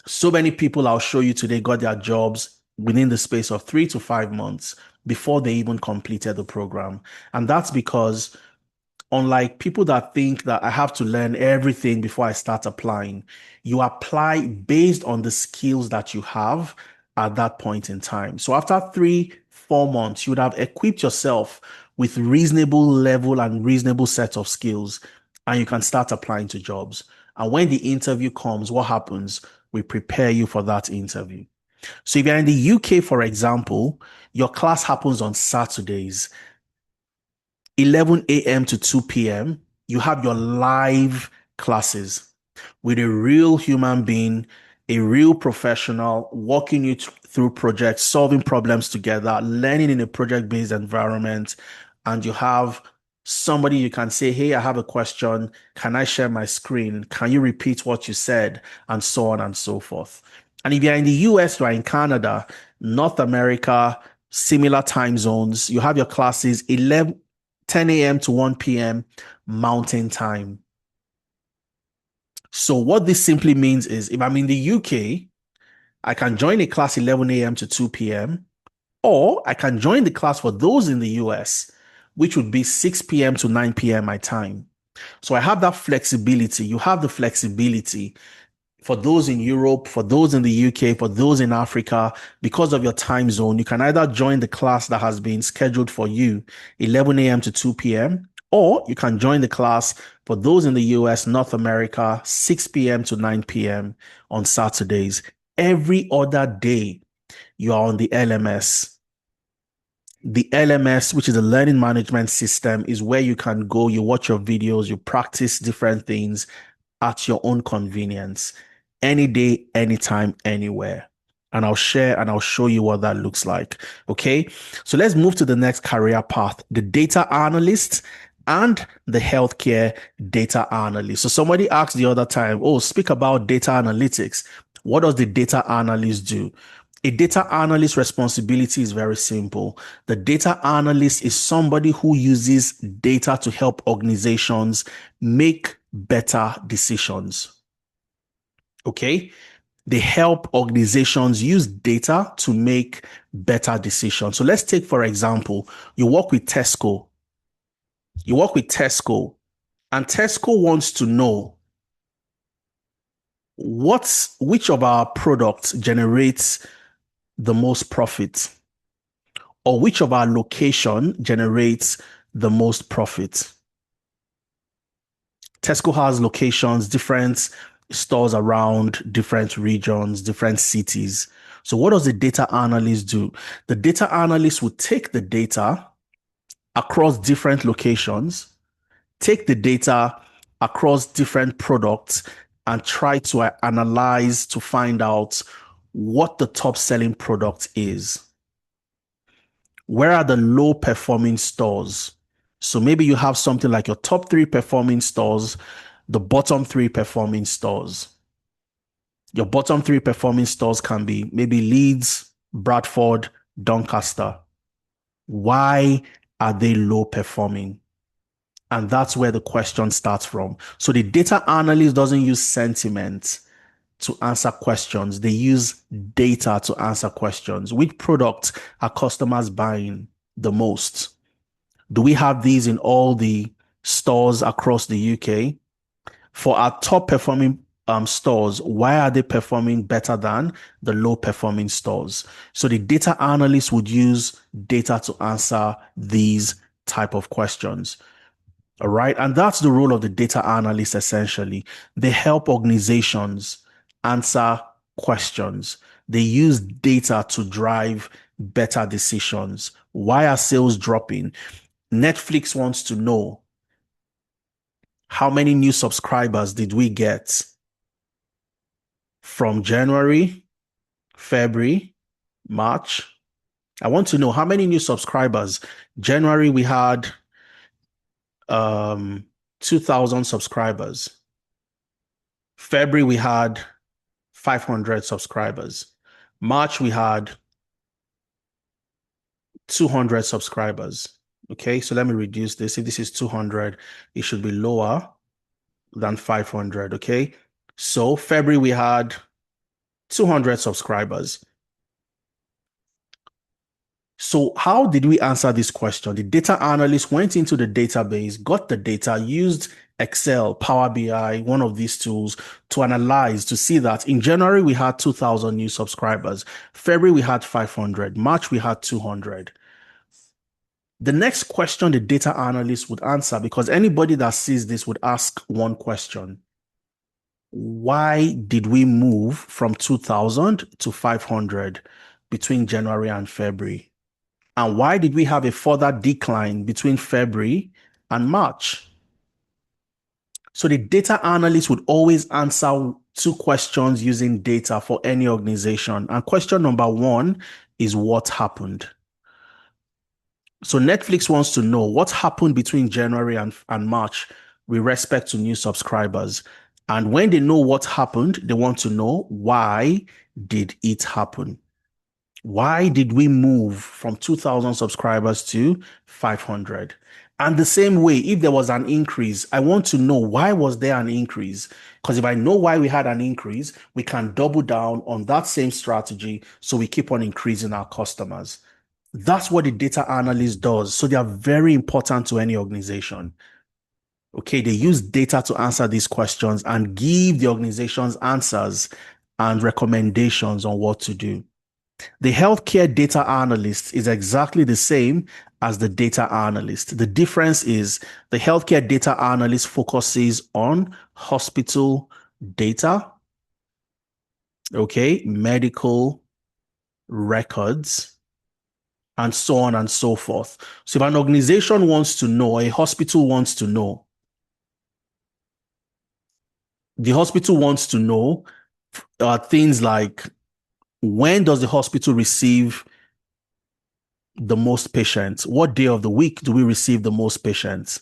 So many people I'll show you today got their jobs within the space of 3 to 5 months before they even completed the program. And that's because unlike people that think that I have to learn everything before I start applying, you apply based on the skills that you have at that point in time. So after 3-4 months, you would have equipped yourself with reasonable level and reasonable set of skills, and you can start applying to jobs. And when the interview comes, what happens? We prepare you for that interview. So if you're in the UK, for example, your class happens on Saturdays, 11 a.m. to 2 p.m., you have your live classes with a real human being, a real professional, walking you through projects, solving problems together, learning in a project-based environment. And you have somebody you can say, hey, I have a question. Can I share my screen? Can you repeat what you said? And so on and so forth. And if you're in the US or in Canada, North America, similar time zones, you have your classes 10 a.m. to 1 p.m. Mountain Time. So what this simply means is if I'm in the UK, I can join a class 11 a.m. to 2 p.m. or I can join the class for those in the US, which would be 6 p.m. to 9 p.m. my time. So I have that flexibility. You have the flexibility for those in Europe, for those in the UK, for those in Africa. Because of your time zone, you can either join the class that has been scheduled for you 11 a.m. to 2 p.m. or you can join the class for those in the US, North America, 6 p.m. to 9 p.m. on Saturdays. Every other day, you are on the LMS. The LMS, which is a learning management system, is where you can go, you watch your videos, you practice different things at your own convenience, any day, anytime, anywhere. And I'll share and I'll show you what that looks like. Okay, so let's move to the next career path, the data analyst and the healthcare data analyst. So somebody asked the other time, oh, speak about data analytics. What does the data analyst do? A data analyst responsibility is very simple. The data analyst is somebody who uses data to help organizations make better decisions. Okay? They help organizations use data to make better decisions. So let's take, for example, you work with Tesco. You work with Tesco, and Tesco wants to know which of our products generates the most profit, or which of our location generates the most profit. Tesco has locations, different stores around different regions, different cities. So what does the data analyst do? The data analyst will take the data across different locations, take the data across different products, and try to analyze to find out what the top selling product is. Where are the low performing stores? So maybe you have something like your top 3 performing stores, the bottom 3 performing stores. Your bottom 3 performing stores can be maybe Leeds, Bradford, Doncaster. Why are they low performing? And that's where the question starts from. So the data analyst doesn't use sentiment to answer questions. They use data to answer questions. Which products are customers buying the most? Do we have these in all the stores across the UK? For our top performing stores, why are they performing better than the low performing stores? So the data analyst would use data to answer these type of questions. All right. And that's the role of the data analyst, essentially. They help organizations answer questions. They use data to drive better decisions. Why are sales dropping? Netflix wants to know, how many new subscribers did we get from January, February, March? I want to know how many new subscribers. January, we had 2,000 subscribers. February, we had 500 subscribers. March, we had 200 subscribers. Okay, so let me reduce this. If this is 200, it should be lower than 500. Okay, so February, we had 200 subscribers. So how did we answer this question? The data analyst went into the database, got the data, used Excel, Power BI, one of these tools to analyze, to see that in January, we had 2,000 new subscribers. February, we had 500. March, we had 200. The next question the data analyst would answer, because anybody that sees this would ask one question. Why did we move from 2,000 to 500 between January and February? And why did we have a further decline between February and March? So the data analyst would always answer two questions using data for any organization. And question number one is what happened? So Netflix wants to know what happened between January and March with respect to new subscribers. And when they know what happened, they want to know, why did it happen? Why did we move from 2,000 subscribers to 500? And the same way, if there was an increase, I want to know, why was there an increase? Because if I know why we had an increase, we can double down on that same strategy so we keep on increasing our customers. That's what the data analyst does. So they are very important to any organization. Okay, they use data to answer these questions and give the organizations answers and recommendations on what to do. The healthcare data analyst is exactly the same as the data analyst. The difference is the healthcare data analyst focuses on hospital data, okay, medical records, and so on and so forth. So if an organization wants to know, a hospital wants to know, the hospital wants to know things like, when does the hospital receive the most patients? What day of the week do we receive the most patients?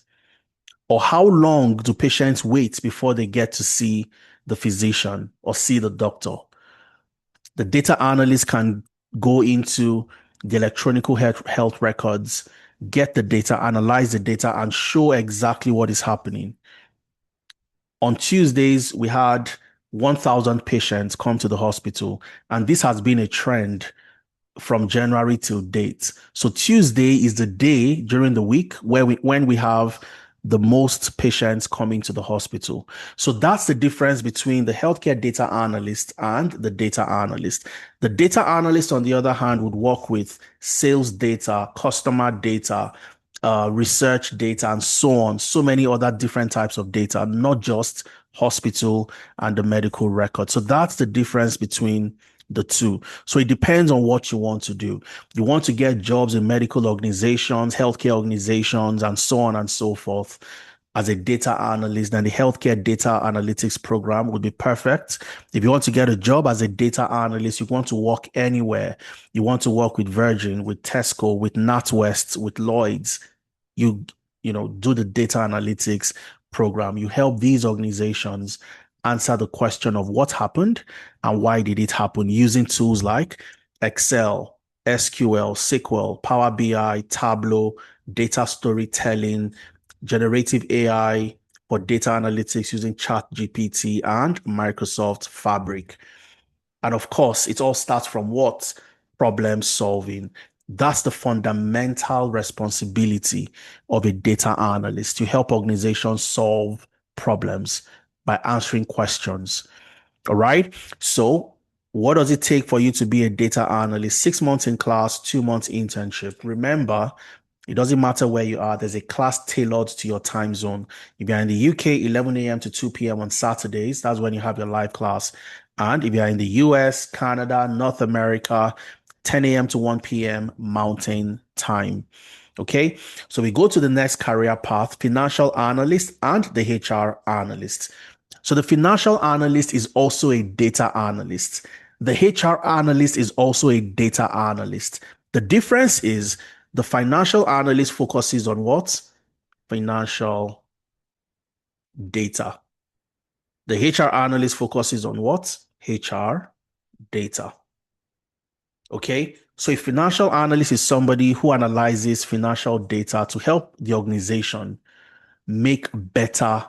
Or how long do patients wait before they get to see the physician or see the doctor? The data analyst can go into the electronic health records, get the data, analyze the data, and show exactly what is happening. On Tuesdays, we had 1,000 patients come to the hospital, and this has been a trend from January till date. So Tuesday is the day during the week when we have the most patients coming to the hospital. So that's the difference between the healthcare data analyst and the data analyst. The data analyst, on the other hand, would work with sales data, customer data, research data, and so on. So many other different types of data, not just hospital and the medical record. So that's the difference between the two. So it depends on what you want to do. You want to get jobs in medical organizations, healthcare organizations, and so on and so forth. As a data analyst, then the healthcare data analytics program would be perfect. If you want to get a job as a data analyst, you want to work anywhere. You want to work with Virgin, with Tesco, with NatWest, with Lloyds. You do the data analytics program. You help these organizations answer the question of what happened and why did it happen using tools like Excel, SQL, SQL, Power BI, Tableau, data storytelling, generative AI for data analytics using ChatGPT and Microsoft Fabric. And of course, it all starts from what? Problem solving. That's the fundamental responsibility of a data analyst, to help organizations solve problems by answering questions. All right. So what does it take for you to be a data analyst? 6 months in class, 2 months internship. Remember, it doesn't matter where you are. There's a class tailored to your time zone. If you're in the UK, 11 a.m. to 2 p.m. on Saturdays, that's when you have your live class. And if you're in the US, Canada, North America, 10 a.m. to 1 p.m. Mountain Time. Okay, so we go to the next career path, financial analyst and the HR analyst. So the financial analyst is also a data analyst. The HR analyst is also a data analyst. The difference is the financial analyst focuses on what? Financial data. The HR analyst focuses on what? HR data. Okay, so a financial analyst is somebody who analyzes financial data to help the organization make better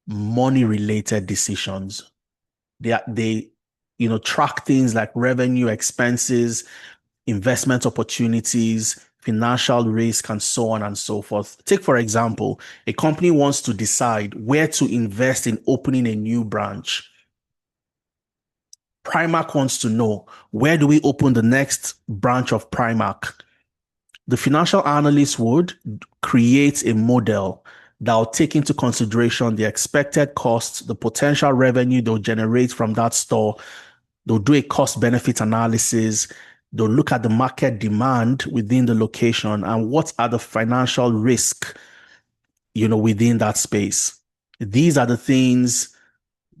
money-related decisions. They track things like revenue, expenses, investment opportunities, financial risk, and so on and so forth. Take, for example, a company wants to decide where to invest in opening a new branch. Primark wants to know, where do we open the next branch of Primark? The financial analyst would create a model that will take into consideration the expected costs, the potential revenue they'll generate from that store. They'll do a cost-benefit analysis. They'll look at the market demand within the location and what are the financial risks, within that space. These are the things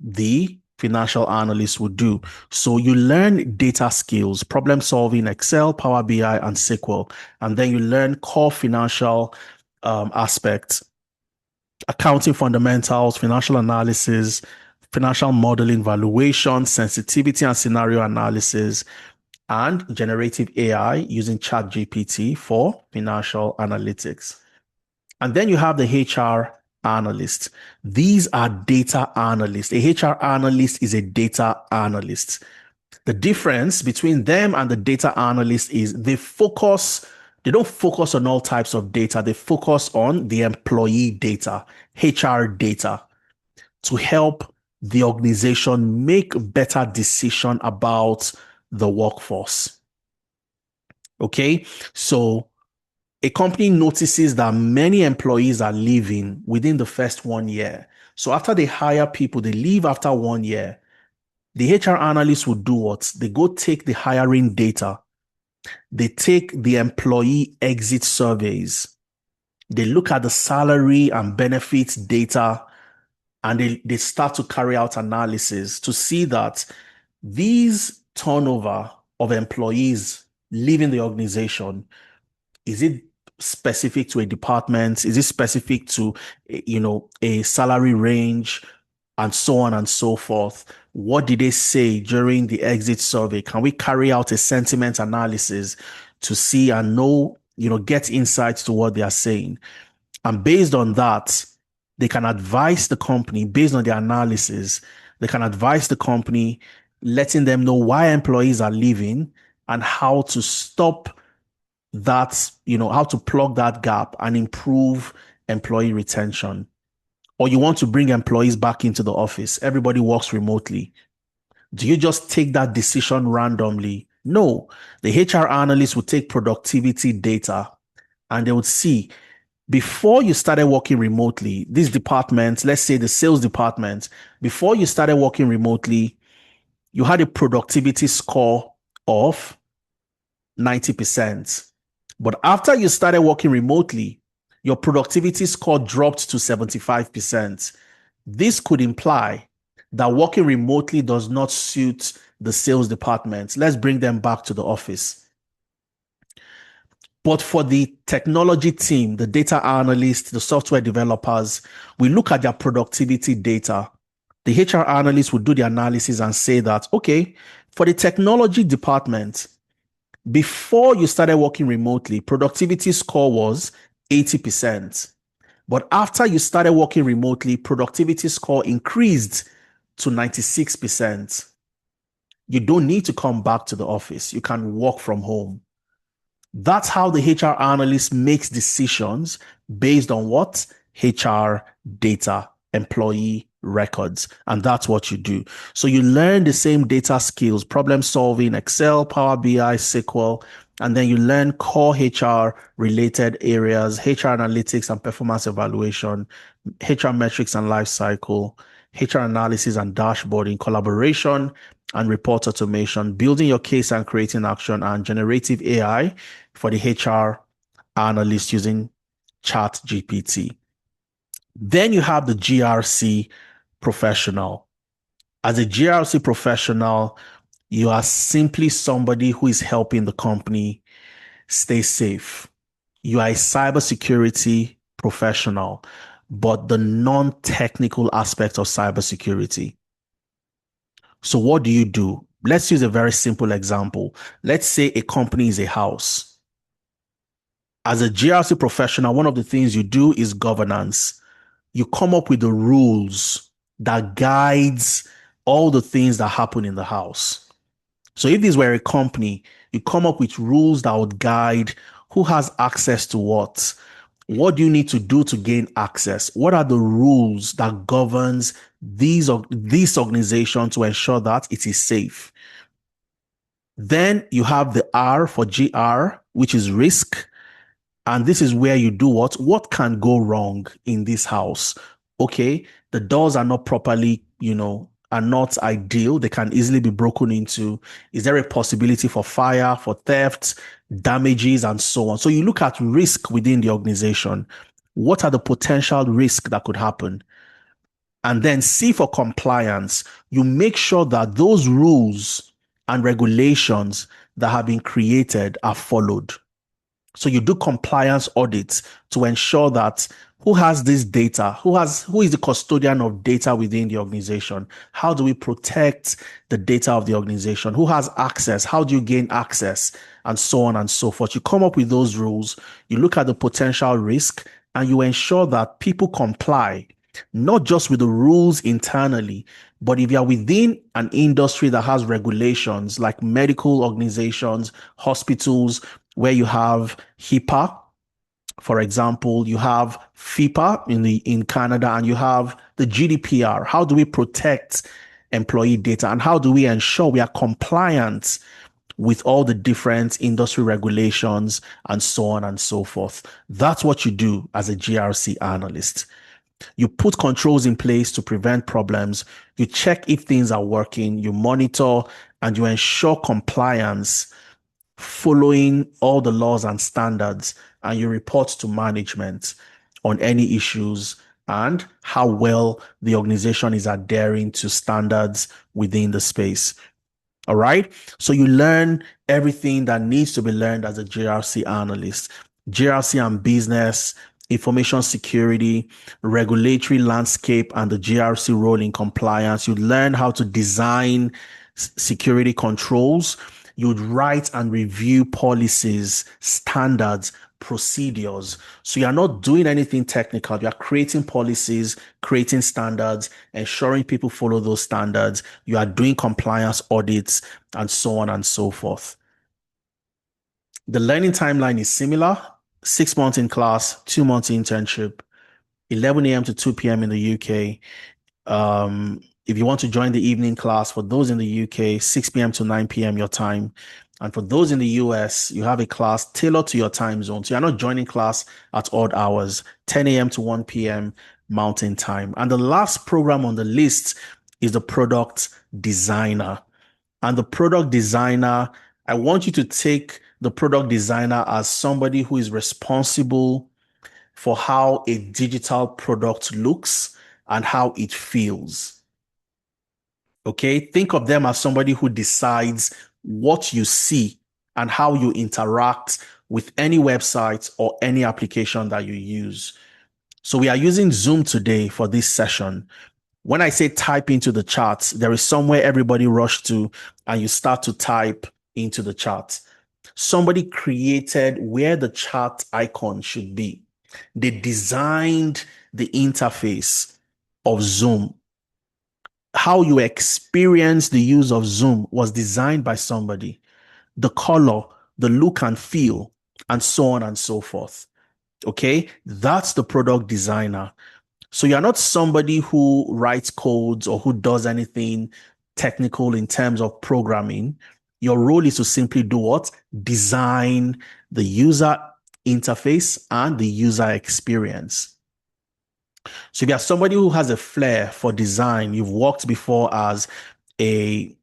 the financial analyst would do. So you learn data skills, problem solving, Excel, Power BI, and SQL. And then you learn core financial aspects, accounting fundamentals, financial analysis, financial modeling, valuation, sensitivity and scenario analysis, and generative AI using ChatGPT for financial analytics. And then you have the HR analyst. These are data analysts. A HR analyst is a data analyst. The difference between them and the data analyst is they don't focus on all types of data. They focus on the employee data, HR data, to help the organization make better decision about the workforce. Okay, so a company notices that many employees are leaving within the first 1 year. So after they hire people, they leave after 1 year. The HR analyst will do what? They go take the hiring data. They take the employee exit surveys. They look at the salary and benefits data, and they start to carry out analysis to see that these turnover of employees leaving the organization, is it specific to a department? Is it specific to, a salary range, and so on and so forth? What did they say during the exit survey? Can we carry out a sentiment analysis to see and know, get insights to what they are saying? And based on that, they can advise the company based on the analysis. They can advise the company, letting them know why employees are leaving and how to stop that, how to plug that gap and improve employee retention. Or you want to bring employees back into the office. Everybody works remotely. Do you just take that decision randomly? No. The HR analyst would take productivity data and they would see, before you started working remotely, this department, let's say the sales department, before you started working remotely, you had a productivity score of 90%. But after you started working remotely, your productivity score dropped to 75%. This could imply that working remotely does not suit the sales department. Let's bring them back to the office. But for the technology team, the data analysts, the software developers, we look at their productivity data. The HR analyst would do the analysis and say that, okay, for the technology department, before you started working remotely, productivity score was 80%. But after you started working remotely, productivity score increased to 96%. You don't need to come back to the office. You can work from home. That's how the HR analyst makes decisions based on what? HR data, employee records. And that's what you do. So you learn the same data skills, problem solving, Excel, Power BI, SQL, and then you learn core HR related areas, HR analytics and performance evaluation, HR metrics and life cycle, HR analysis and dashboarding, collaboration, and report automation, building your case and creating action, and generative AI for the HR analyst using ChatGPT. Then you have the GRC professional. As a GRC professional, you are simply somebody who is helping the company stay safe. You are a cybersecurity professional, but the non-technical aspect of cybersecurity. So what do you do? Let's use a very simple example. Let's say a company is a house. As a GRC professional, one of the things you do is governance. You come up with the rules that guides all the things that happen in the house. So if this were a company, you come up with rules that would guide who has access to what. What do you need to do to gain access? What are the rules that governs these organizations to ensure that it is safe? Then you have the R for GR, which is risk. And this is where you do what? What can go wrong in this house? Okay, the doors are not properly, are not ideal. They can easily be broken into. Is there a possibility for fire, for theft, damages, and so on? So you look at risk within the organization. What are the potential risks that could happen? And then C for compliance. You make sure that those rules and regulations that have been created are followed. So you do compliance audits to ensure that who has this data, who is the custodian of data within the organization? How do we protect the data of the organization? Who has access? How do you gain access? And so on and so forth. You come up with those rules, you look at the potential risk, and you ensure that people comply, not just with the rules internally, but if you are within an industry that has regulations like medical organizations, hospitals, where you have HIPAA, for example, you have FIPA in Canada, and you have the GDPR. How do we protect employee data, and how do we ensure we are compliant with all the different industry regulations and so on and so forth? That's what you do as a GRC analyst. You put controls in place to prevent problems. You check if things are working. You monitor and you ensure compliance following all the laws and standards, and you report to management on any issues and how well the organization is adhering to standards within the space. All right. So you learn everything that needs to be learned as a GRC analyst. GRC and business, information security, regulatory landscape, and the GRC role in compliance. You learn how to design security controls. You'd write and review policies, standards, procedures. So you're not doing anything technical. You're creating policies, creating standards, ensuring people follow those standards. You are doing compliance audits, and so on and so forth. The learning timeline is similar. 6 months in class, 2 months internship, 11 a.m. to 2 p.m. in the UK. If you want to join the evening class, for those in the UK, 6 p.m. to 9 p.m. your time. And for those in the US, you have a class tailored to your time zone. So you're not joining class at odd hours, 10 a.m. to 1 p.m. Mountain Time. And the last program on the list is the product designer. And the product designer, I want you to take the product designer as somebody who is responsible for how a digital product looks and how it feels. Okay, think of them as somebody who decides what you see and how you interact with any website or any application that you use. So we are using Zoom today for this session. When I say type into the chat, there is somewhere everybody rush to and you start to type into the chat. Somebody created where the chat icon should be. They designed the interface of Zoom. How you experience the use of Zoom was designed by somebody. The color, the look and feel, and so on and so forth. Okay, that's the product designer. So you're not somebody who writes codes or who does anything technical in terms of programming. Your role is to simply do what? Design the user interface and the user experience. So if you're somebody who has a flair for design, you've worked before as a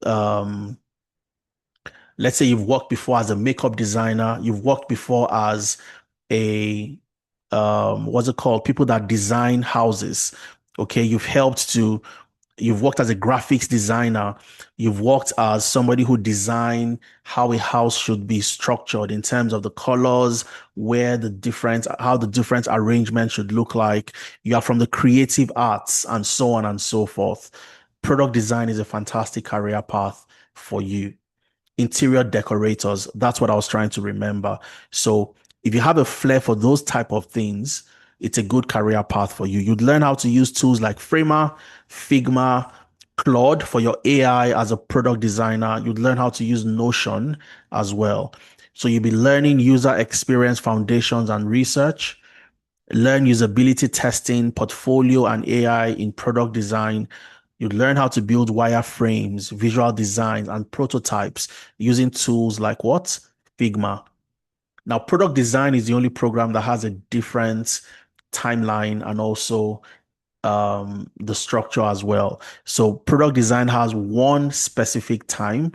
let's say you've worked before as a makeup designer, you've worked before as a what's it called? People that design houses. Okay, you've worked as a graphics designer, you've worked as somebody who designed how a house should be structured in terms of the colors, how the different arrangements should look like. You are from the creative arts and so on and so forth. Product design is a fantastic career path for you. Interior decorators, that's what I was trying to remember. So if you have a flair for those type of things, it's a good career path for you. You'd learn how to use tools like Framer, Figma, Claude for your AI as a product designer. You'd learn how to use Notion as well. So you'll be learning user experience foundations and research, learn usability testing, portfolio and AI in product design. You'd learn how to build wireframes, visual designs, and prototypes using tools like what? Figma. Now, product design is the only program that has a different timeline and also the structure as well. So product design has one specific time,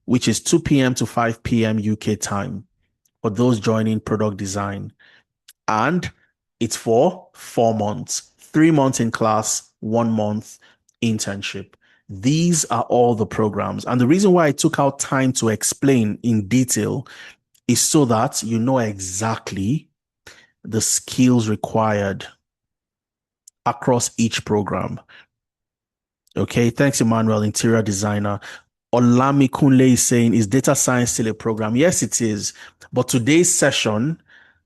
which is 2 p.m. to 5 p.m. UK time for those joining product design. And it's for 4 months, 3 months in class, 1 month internship. These are all the programs. And the reason why I took out time to explain in detail is so that you know exactly the skills required across each program. Okay, thanks, Emmanuel, interior designer. Olami Kunle is saying, is data science still a program? Yes, it is. But today's session,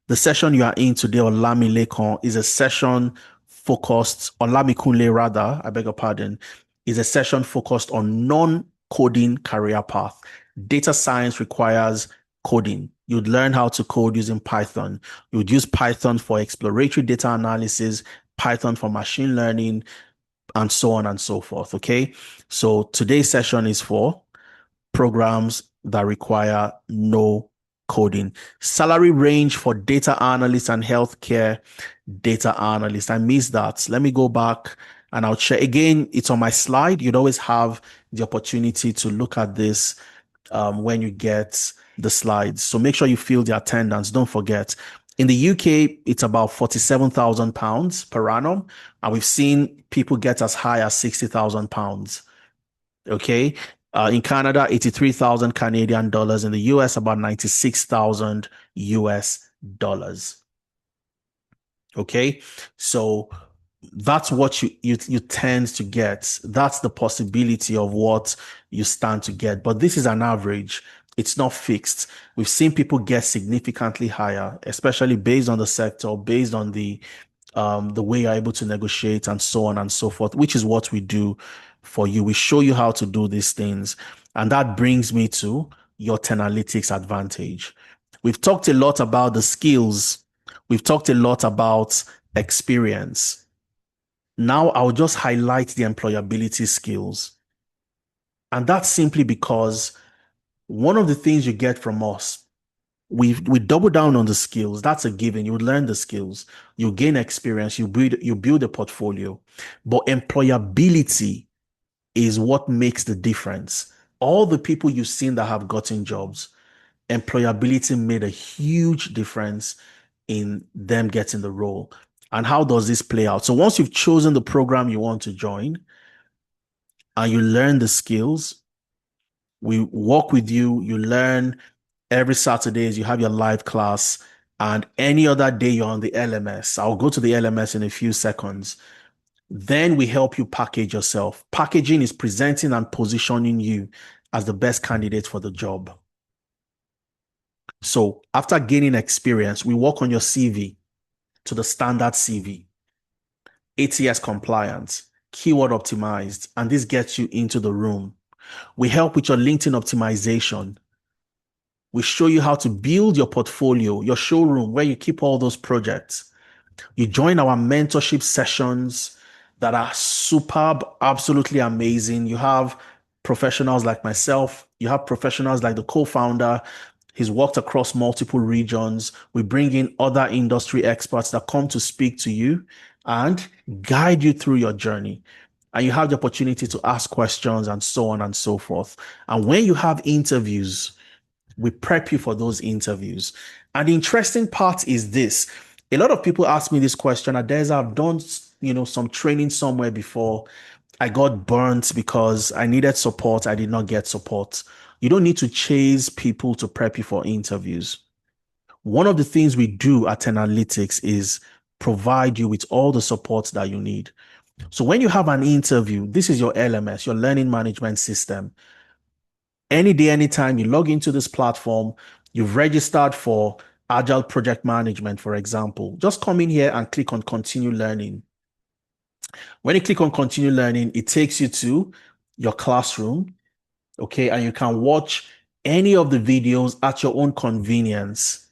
the session you are in today, Olami Lekon, is a session focused, Olami Kunle rather, I beg your pardon, is a session focused on non-coding career path. Data science requires coding. You'd learn how to code using Python. You'd use Python for exploratory data analysis, Python for machine learning, and so on and so forth. Okay. So today's session is for programs that require no coding. Salary range for data analyst and healthcare data analyst. I missed that. Let me go back and I'll share again. It's on my slide. You'd always have the opportunity to look at this when you get the slides. So make sure you fill the attendance. Don't forget. In the UK, it's about £47,000 per annum. And we've seen people get as high as £60,000. Okay. In Canada, 83,000 Canadian dollars. In the US, about 96,000 US dollars. Okay. So that's what you tend to get. That's the possibility of what you stand to get. But this is an average. It's not fixed. We've seen people get significantly higher, especially based on the sector, based on the way you're able to negotiate and so on and so forth, which is what we do for you. We show you how to do these things. And that brings me to your Tenalytics advantage. We've talked a lot about the skills. We've talked a lot about experience. Now I'll just highlight the employability skills. And that's simply because one of the things you get from us, we double down on the skills. That's a given. You learn the skills, you gain experience, you build a portfolio. But employability is what makes the difference. All the people you've seen that have gotten jobs, employability made a huge difference in them getting the role. And how does this play out? So once you've chosen the program you want to join and you learn the skills, we work with you, you learn every Saturdays, you have your live class, and any other day you're on the LMS. I'll go to the LMS in a few seconds. Then we help you package yourself. Packaging is presenting and positioning you as the best candidate for the job. So after gaining experience, we work on your CV to the standard CV, ATS compliant, keyword optimized, and this gets you into the room. We help with your LinkedIn optimization. We show you how to build your portfolio, your showroom where you keep all those projects. You join our mentorship sessions that are superb, absolutely amazing. You have professionals like myself. You have professionals like the co-founder. He's worked across multiple regions. We bring in other industry experts that come to speak to you and guide you through your journey. and you have the opportunity to ask questions and so on and so forth. And when you have interviews, we prep you for those interviews. And the interesting part is this. A lot of people ask me this question. Adeza, I've done, some training somewhere before. I got burnt because I needed support. I did not get support. You don't need to chase people to prep you for interviews. One of the things we do at Analytics is provide you with all the support that you need. So when you have an interview, this is your LMS, your learning management system. Any day, anytime you log into this platform, you've registered for Agile Project Management, for example, just come in here and click on Continue Learning. When you click on Continue Learning, it takes you to your classroom, okay? And you can watch any of the videos at your own convenience.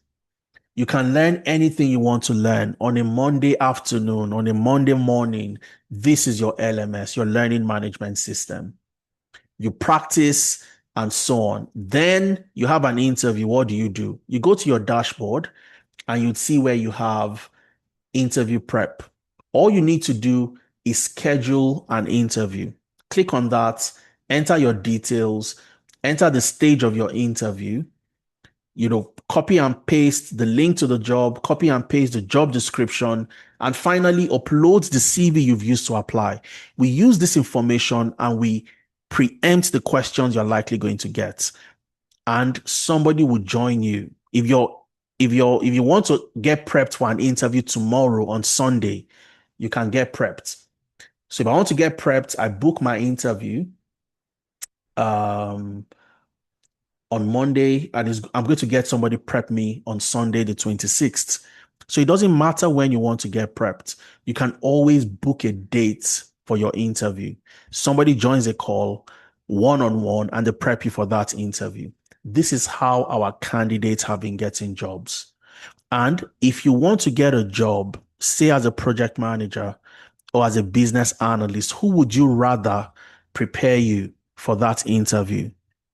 You can learn anything you want to learn on a Monday afternoon, on a Monday morning. This is your LMS, your learning management system. You practice and so on. Then you have an interview. What do? You go to your dashboard and you'd see where you have interview prep. All you need to do is schedule an interview. Click on that, enter your details, enter the stage of your interview, copy and paste the link to the job, copy and paste the job description, and finally upload the CV you've used to apply. We use this information and we preempt the questions you're likely going to get. And somebody will join you. If you want to get prepped for an interview tomorrow on Sunday, you can get prepped. So if I want to get prepped, I book my interview on Monday, and I'm going to get somebody prep me on Sunday, the 26th. So it doesn't matter when you want to get prepped. You can always book a date for your interview. Somebody joins a call one-on-one and they prep you for that interview. This is how our candidates have been getting jobs. And if you want to get a job, say as a project manager or as a business analyst, who would you rather prepare you for that interview?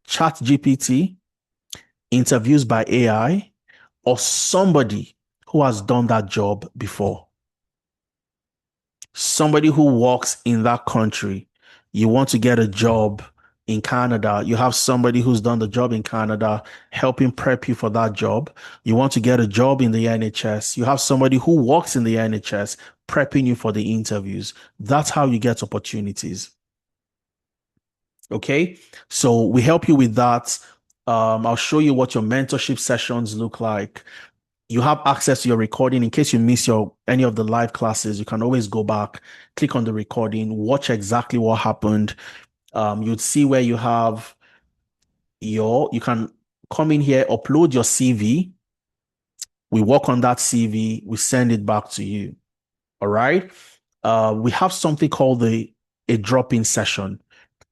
ChatGPT, interviews by AI, or somebody who has done that job before? Somebody who works in that country. You want to get a job in Canada, you have somebody who's done the job in Canada helping prep you for that job. You want to get a job in the NHS, you have somebody who works in the NHS prepping you for the interviews. That's how you get opportunities. Okay, so we help you with that. I'll show you what your mentorship sessions look like. You have access to your recording. In case you miss any of the live classes, you can always go back, click on the recording, watch exactly what happened. You'd see where you have you can come in here, upload your CV. We work on that CV. We send it back to you. All right. We have something called a drop-in session.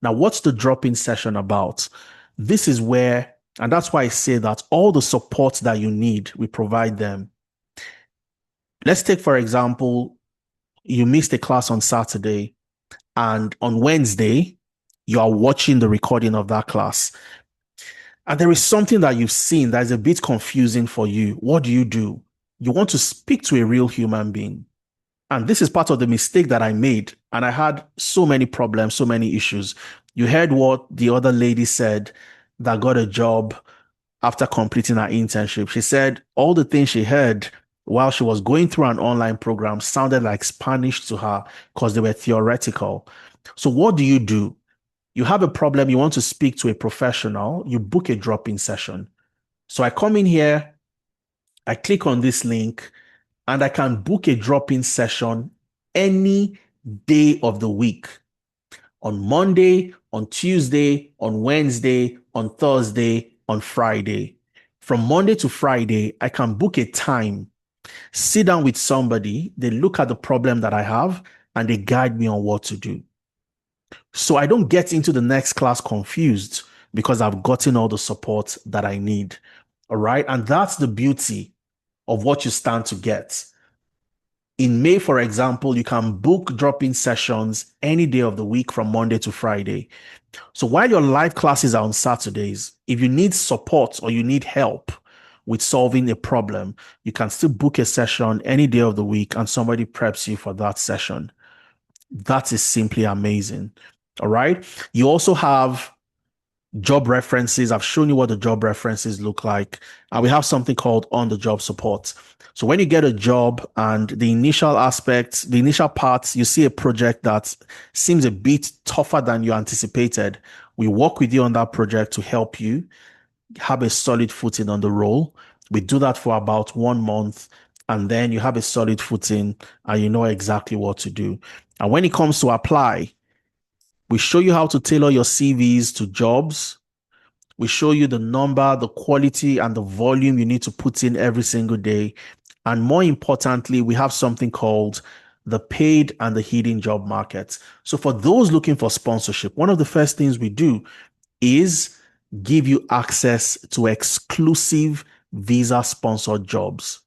Now, what's the drop-in session about? This is where, and that's why I say that all the support that you need, we provide them. Let's take, for example, you missed a class on Saturday, and on Wednesday, you are watching the recording of that class. And there is something that you've seen that is a bit confusing for you. What do? You want to speak to a real human being. And this is part of the mistake that I made. And I had so many problems, so many issues. You heard what the other lady said that got a job after completing her internship. She said all the things she heard while she was going through an online program sounded like Spanish to her because they were theoretical. So what do? You have a problem, you want to speak to a professional, you book a drop-in session. So I come in here, I click on this link, and I can book a drop-in session any day of the week. On Monday, on Tuesday, on Wednesday, on Thursday, on Friday. From Monday to Friday, I can book a time, sit down with somebody, they look at the problem that I have, and they guide me on what to do. So I don't get into the next class confused because I've gotten all the support that I need. All right. And that's the beauty of what you stand to get. In May, for example, you can book drop-in sessions any day of the week from Monday to Friday. So while your live classes are on Saturdays, if you need support or you need help with solving a problem, you can still book a session any day of the week and somebody preps you for that session. That is simply amazing. All right. You also have job references. I've shown you what the job references look like. And we have something called on the job support. So when you get a job and the initial aspects, the initial parts, you see a project that seems a bit tougher than you anticipated, we work with you on that project to help you have a solid footing on the role. We do that for about 1 month, and then you have a solid footing and you know exactly what to do. And when it comes to apply, we show you how to tailor your CVs to jobs. We show you the number, the quality, and the volume you need to put in every single day. And more importantly, we have something called the paid and the hidden job market. So for those looking for sponsorship, one of the first things we do is give you access to exclusive visa sponsored jobs.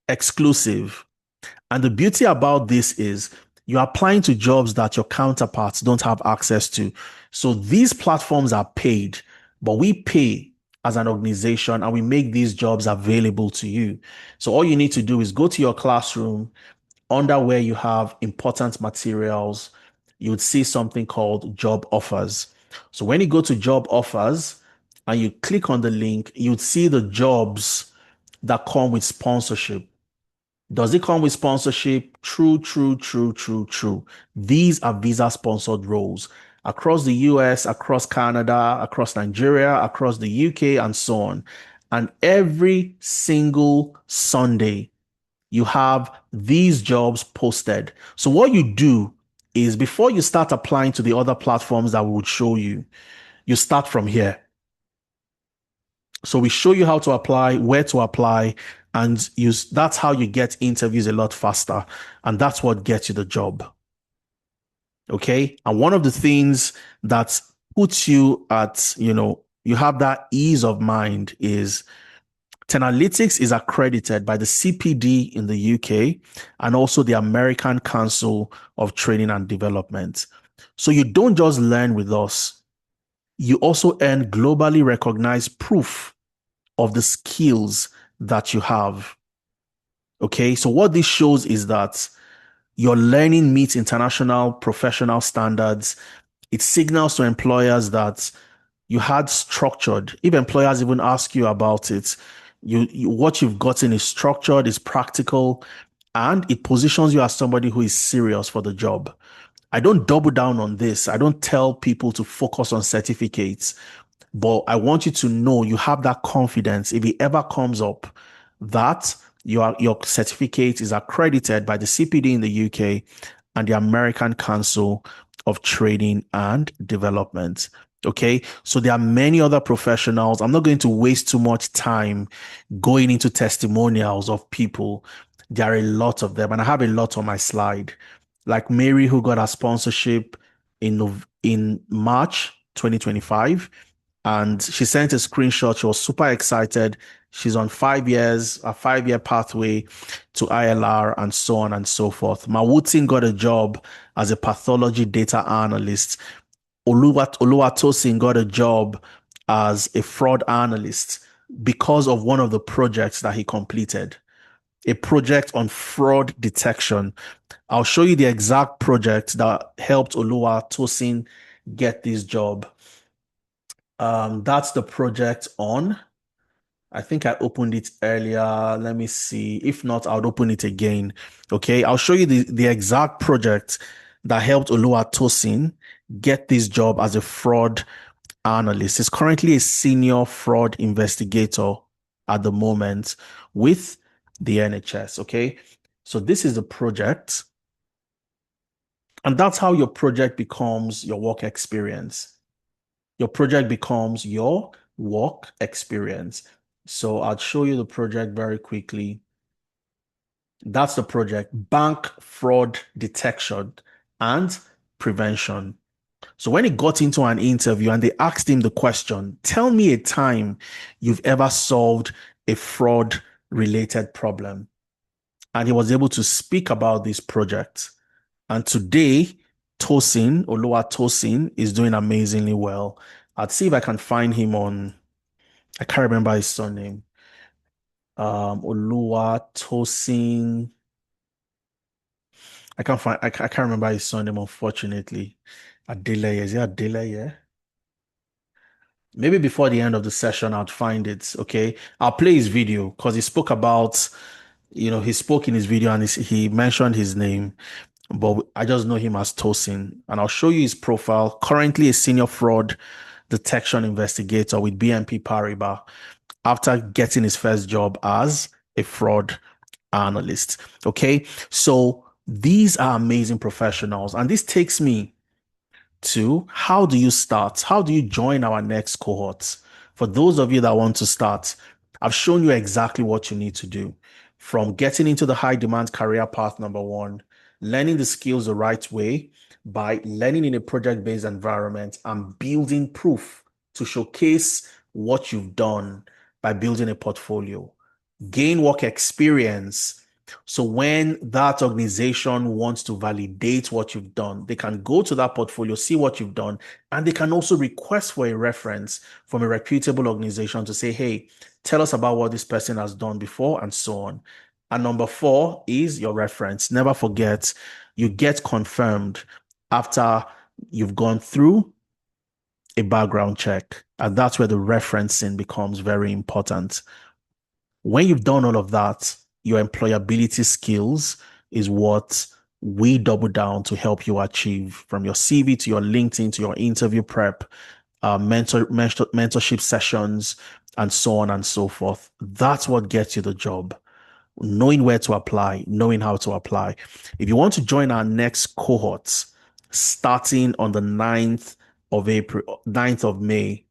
Exclusive. And the beauty about this is you're applying to jobs that your counterparts don't have access to. So these platforms are paid, but we pay as an organization and we make these jobs available to you. So all you need to do is go to your classroom, under where you have important materials, you would see something called job offers. So when you go to job offers and you click on the link, you'd see the jobs that come with sponsorship. Does it come with sponsorship? True, true, true, true, true. These are visa sponsored roles across the US, across Canada, across Nigeria, across the UK, and so on. And every single Sunday, you have these jobs posted. So what you do is before you start applying to the other platforms that we would show you, you start from here. So we show you how to apply, where to apply, and that's how you get interviews a lot faster. And that's what gets you the job. Okay. And one of the things that puts you at, you have that ease of mind is Tenalytics is accredited by the CPD in the UK and also the American Council of Training and Development. So you don't just learn with us, you also earn globally recognized proof of the skills that you have. Okay, so what this shows is that your learning meets international professional standards. It signals to employers that you had structured. If employers even ask you about it, what you've gotten is structured, is practical, and it positions you as somebody who is serious for the job. I don't double down on this. I don't tell people to focus on certificates, but I want you to know you have that confidence if it ever comes up that your certificate is accredited by the CPD in the UK and the American Council of Training and Development. Okay, so there are many other professionals. I'm not going to waste too much time going into testimonials of people. There are a lot of them, and I have a lot on my slide. Like Mary, who got a sponsorship in March 2025, and she sent a screenshot. She was super excited. She's on 5 years, a 5-year pathway to ILR, and so on and so forth. Mawutin got a job as a pathology data analyst. Oluwatosin got a job as a fraud analyst because of one of the projects that he completed, a project on fraud detection. I'll show you the exact project that helped Oluwatosin get this job. That's the project on. I think I opened it earlier. Let me see. If not, I'll open it again. Okay, I'll show you the exact project that helped Oluwatosin get this job as a fraud analyst. He's currently a senior fraud investigator at the moment with the NHS. Okay, so this is the project. And that's how your project becomes your work experience. Your project becomes your work experience. So I'll show you the project very quickly. That's the project, Bank Fraud Detection and Prevention. So when he got into an interview and they asked him the question, tell me a time you've ever solved a fraud related problem. And he was able to speak about this project. And today, Oluwatosin is doing amazingly well. I'll see if I can find him on, I can't remember his surname. Oluwatosin. I can't remember his surname, unfortunately. Adeleye, is it Adeleye? Maybe before the end of the session, I'd find it. Okay. I'll play his video because he spoke about, he spoke in his video and he mentioned his name, but I just know him as Tosin. And I'll show you his profile. Currently a senior fraud detection investigator with BNP Paribas after getting his first job as a fraud analyst. Okay. So these are amazing professionals. And this takes me to how do you start? How do you join our next cohort? For those of you that want to start, I've shown you exactly what you need to do from getting into the high demand career path, number one, learning the skills the right way by learning in a project based environment and building proof to showcase what you've done by building a portfolio, gain work experience. So when that organization wants to validate what you've done, they can go to that portfolio, see what you've done, and they can also request for a reference from a reputable organization to say, hey, tell us about what this person has done before and so on. And number four is your reference. Never forget, you get confirmed after you've gone through a background check. And that's where the referencing becomes very important. When you've done all of that, your employability skills is what we double down to help you achieve, from your CV to your LinkedIn to your interview prep, mentorship sessions, and so on and so forth. That's what gets you the job. Knowing where to apply, knowing how to apply. If you want to join our next cohort, starting on the 9th of April, 9th of May,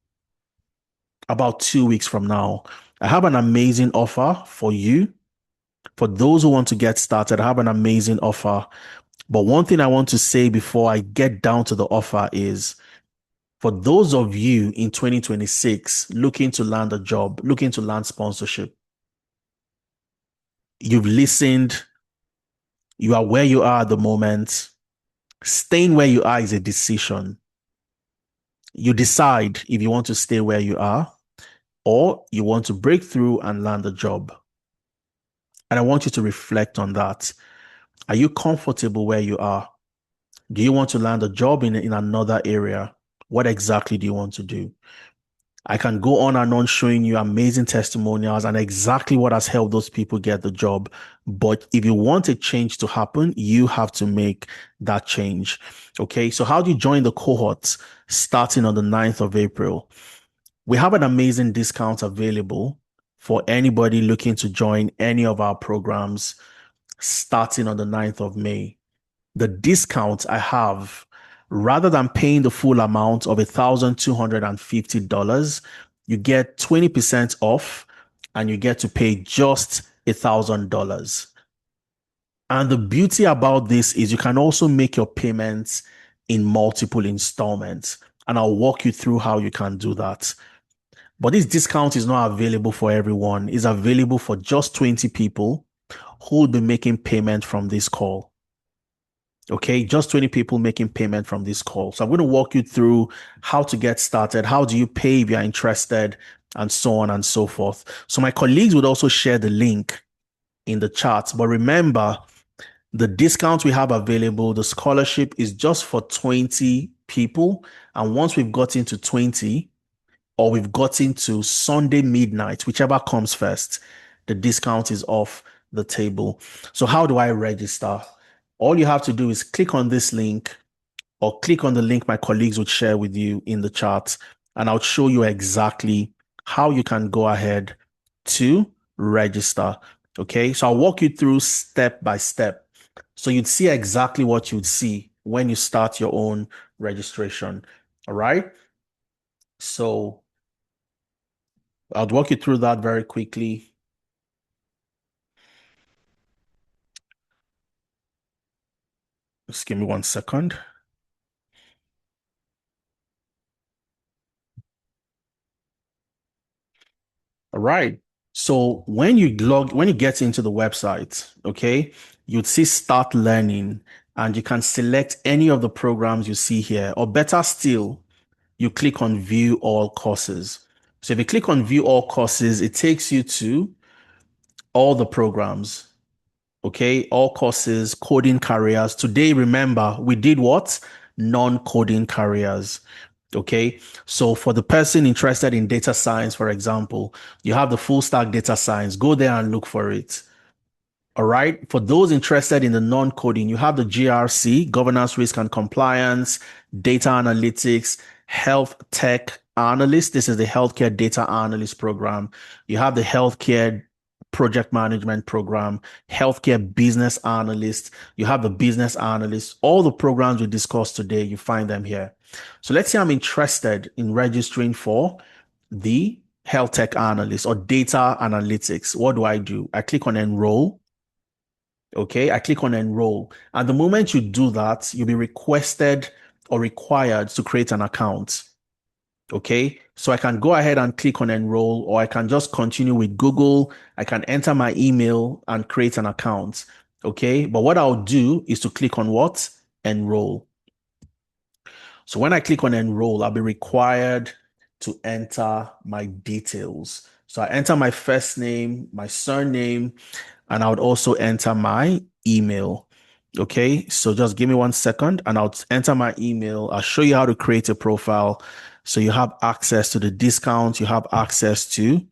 about 2 weeks from now, I have an amazing offer for you. For those who want to get started, I have an amazing offer. But one thing I want to say before I get down to the offer is, for those of you in 2026 looking to land a job, looking to land sponsorship, you've listened, you are where you are at the moment. Staying where you are is a decision. You decide if you want to stay where you are or you want to break through and land a job. And I want you to reflect on that. Are you comfortable where you are? Do you want to land a job in another area? What exactly do you want to do? I can go on and on showing you amazing testimonials and exactly what has helped those people get the job. But if you want a change to happen, you have to make that change. Okay. So how do you join the cohorts starting on the 9th of April? We have an amazing discount available for anybody looking to join any of our programs starting on the 9th of May. The discount I have, rather than paying the full amount of $1,250, you get 20% off and you get to pay just $1,000. And the beauty about this is you can also make your payments in multiple installments. And I'll walk you through how you can do that. But this discount is not available for everyone. It's available for just 20 people who will be making payment from this call. Okay, just 20 people making payment from this call. So I'm going to walk you through how to get started. How do you pay if you're interested, and so on and so forth. So my colleagues would also share the link in the chat. But remember, the discount we have available, the scholarship is just for 20 people. And once we've gotten to 20, or we've gotten to Sunday midnight, whichever comes first, the discount is off the table. So how do I register? All you have to do is click on this link or click on the link my colleagues would share with you in the chat, and I'll show you exactly how you can go ahead to register. Okay, so I'll walk you through step by step. So you'd see exactly what you'd see when you start your own registration. All right. So I'll walk you through that very quickly. Just give me 1 second. All right. So when you get into the website, okay, you'd see Start Learning, and you can select any of the programs you see here, or better still, you click on View All Courses. So if you click on View All Courses, it takes you to all the programs. Okay, all courses, coding careers. Today, remember, we did what? Non-coding careers. Okay, so for the person interested in data science, for example, you have the full stack data science. Go there and look for it. All right. For those interested in the non-coding, you have the GRC, governance, risk and compliance, data analytics, health tech analyst. This is the healthcare data analyst program. You have the healthcare project management program, healthcare business analyst. You have the business analyst. All the programs we discussed today, you find them here. So let's say I'm interested in registering for the health tech analyst or data analytics. What do? I click on enroll. Okay, I click on enroll. And the moment you do that, you'll be requested or required to create an account. Okay, so I can go ahead and click on enroll, or I can just continue with Google. I can enter my email and create an account. Okay, but what I'll do is to click on what? Enroll. So when I click on enroll, I'll be required to enter my details. So I enter my first name, my surname, and I would also enter my email. Okay, so just give me 1 second and I'll enter my email. I'll show you how to create a profile. So you have access to the discount, you have access to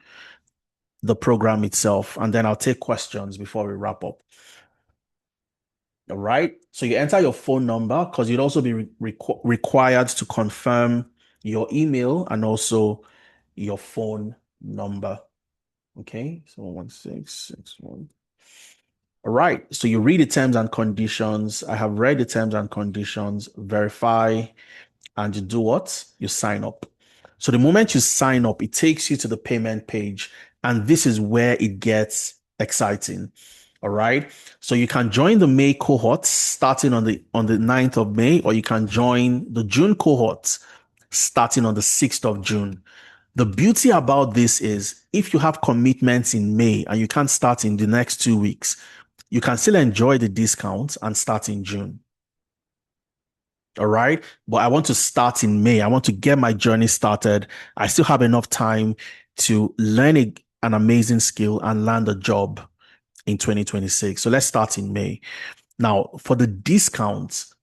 the program itself, and then I'll take questions before we wrap up. All right, so you enter your phone number because you'd also be required to confirm your email and also your phone number. Okay, so 1661. All right, so you read the terms and conditions. I have read the terms and conditions, verify, and you do what? You sign up. So the moment you sign up, it takes you to the payment page, and this is where it gets exciting. All right, so you can join the May cohort starting on the 9th of May, or you can join the June cohort starting on the 6th of June. The beauty about this is if you have commitments in May and you can't start in the next 2 weeks, you can still enjoy the discounts and start in June. All right. But I want to start in May. I want to get my journey started. I still have enough time to learn an amazing skill and land a job in 2026. So let's start in May. Now, for the discounts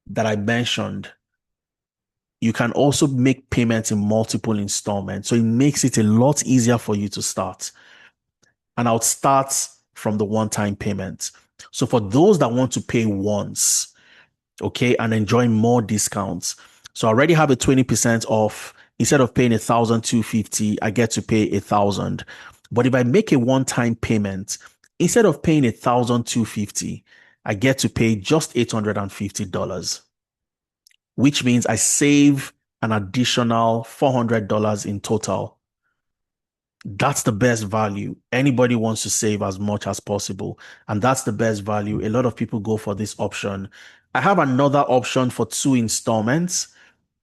that I mentioned, you can also make payments in multiple installments. So it makes it a lot easier for you to start. And I'll start from the one-time payment. So for those that want to pay once, okay, and enjoy more discounts. So I already have a 20% off. Instead of paying 1,250, I get to pay 1,000. But if I make a one-time payment, instead of paying 1,250, I get to pay just $850, which means I save an additional $400 in total. That's the best value. Anybody wants to save as much as possible, and that's the best value. A lot of people go for this option. I have another option for 2 installments,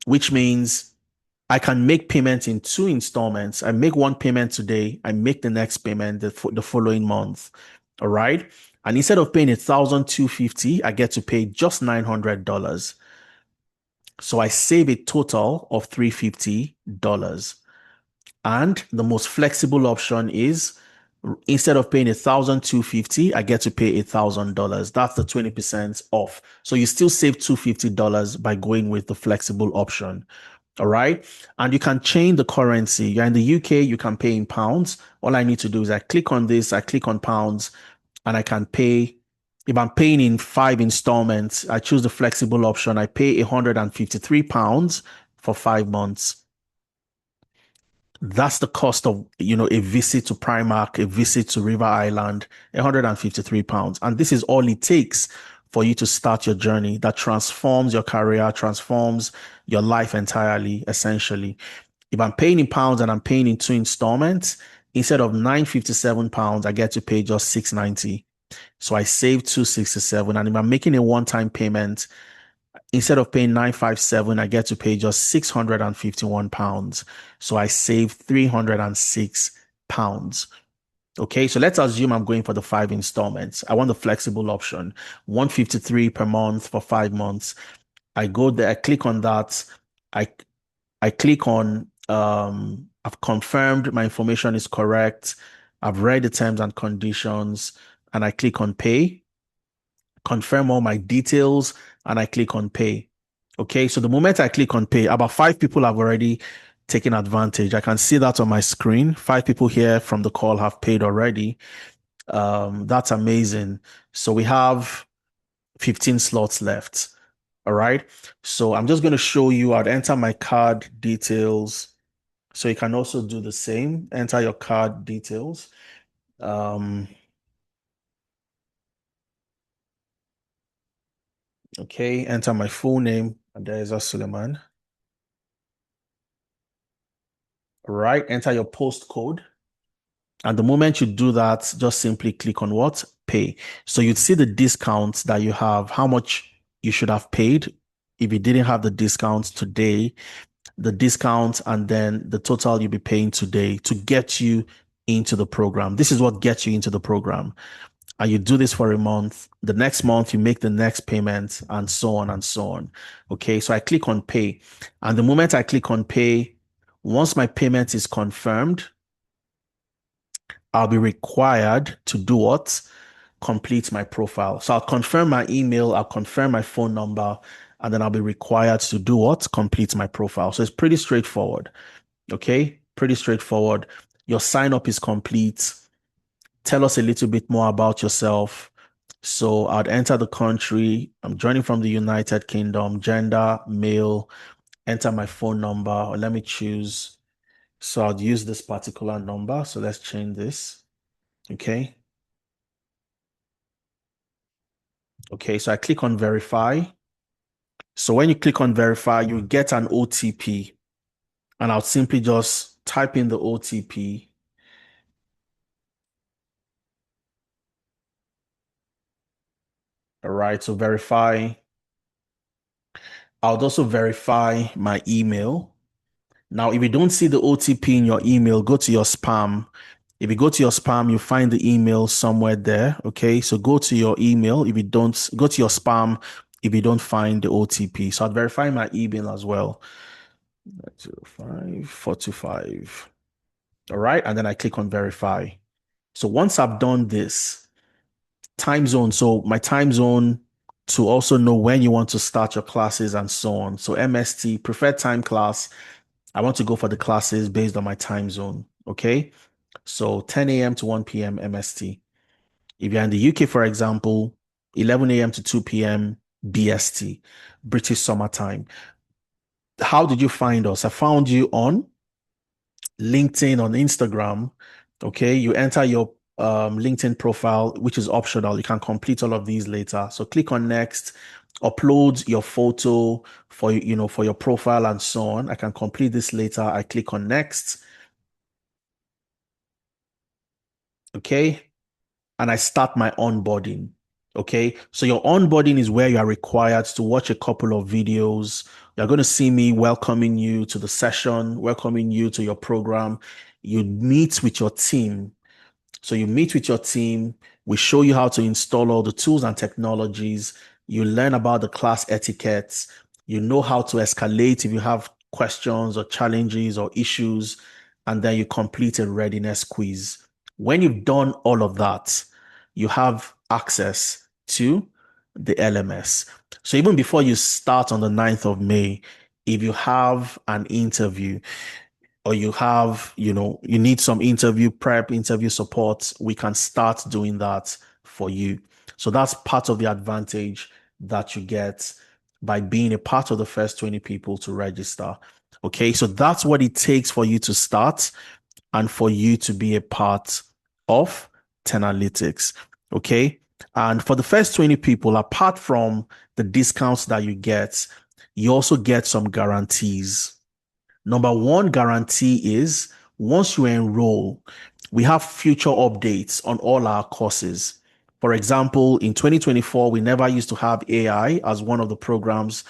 which means I can make payments in 2 installments. I make one payment today, I make the next payment the following month. All right. And instead of paying 1,250, I get to pay just $900. So I save a total of $350. And the most flexible option is instead of paying 1,250, I get to pay $1,000. That's the 20% off. So you still save $250 by going with the flexible option. All right. And you can change the currency. You're in the UK, you can pay in pounds. All I need to do is I click on this, I click on pounds, and I can pay. If I'm paying in 5 installments, I choose the flexible option. I pay £153 for 5 months. That's the cost of, a visit to Primark, a visit to River Island, £153. And this is all it takes for you to start your journey that transforms your career, transforms your life entirely, essentially. If I'm paying in pounds and I'm paying in 2 installments, instead of £957, I get to pay just £690. So I save $267. And if I'm making a one-time payment, instead of paying $957, I get to pay just £651. So I save £306. Okay, so let's assume I'm going for the 5 installments. I want the flexible option, $153 per month for 5 months. I go there, I click on that. I click on I've confirmed my information is correct. I've read the terms and conditions. and I click on pay, confirm all my details, and I click on pay. Okay, so the moment I click on pay, about 5 people have already taken advantage. I can see that on my screen. 5 people here from the call have paid already. That's amazing. So we have 15 slots left. All right. So I'm just going to show you. I'd enter my card details. So you can also do the same. Enter your card details. Okay. Enter my full name. And there's Suleiman. All right. Enter your postcode. And the moment you do that, just simply click on what? Pay. So you'd see the discounts that you have, how much you should have paid if you didn't have the discounts today, the discounts, and then the total you'll be paying today to get you into the program. This is what gets you into the program. And you do this for a month. The next month, you make the next payment, and so on and so on. Okay, so I click on pay. And the moment I click on pay, once my payment is confirmed, I'll be required to do what? Complete my profile. So I'll confirm my email, I'll confirm my phone number, and then I'll be required to do what? Complete my profile. So it's pretty straightforward. Okay, pretty straightforward. Your sign up is complete. Tell us a little bit more about yourself. So I'd enter the country. I'm joining from the United Kingdom, gender, male, enter my phone number, or let me choose. So I'd use this particular number. So let's change this. Okay. Okay, so I click on verify. So when you click on verify, you get an OTP, and I'll simply just type in the OTP. All right, so verify. I'll also verify my email. Now, if you don't see the OTP in your email, go to your spam. If you go to your spam, you find the email somewhere there. Okay, so go to your email. If you don't, go to your spam if you don't find the OTP. So I'll verify my email as well. 05425. All right, and then I click on verify. So once I've done this, time zone. So my time zone to also know when you want to start your classes and so on. So MST, preferred time class. I want to go for the classes based on my time zone. Okay. So 10 a.m. to 1 p.m. MST. If you're in the UK, for example, 11 a.m. to 2 p.m. BST, British Summer Time. How did you find us? I found you on LinkedIn, on Instagram. Okay. You enter your LinkedIn profile, which is optional. You can complete all of these later. So click on next, upload your photo for, for your profile and so on. I can complete this later. I click on next. Okay. And I start my onboarding. Okay. So your onboarding is where you are required to watch a couple of videos. You're going to see me welcoming you to the session, welcoming you to your program. You meet with your team. So you meet with your team. We show you how to install all the tools and technologies. You learn about the class etiquettes. You know how to escalate if you have questions or challenges or issues. And then you complete a readiness quiz. When you've done all of that, you have access to the LMS. So even before you start on the 9th of May, if you have an interview, or you have, you need some interview prep, interview support, we can start doing that for you. So that's part of the advantage that you get by being a part of the first 20 people to register. Okay, so that's what it takes for you to start and for you to be a part of Tenalytics. Okay, and for the first 20 people, apart from the discounts that you get, you also get some guarantees. Number one guarantee is once you enroll, we have future updates on all our courses. For example, in 2024, we never used to have AI as one of the programs,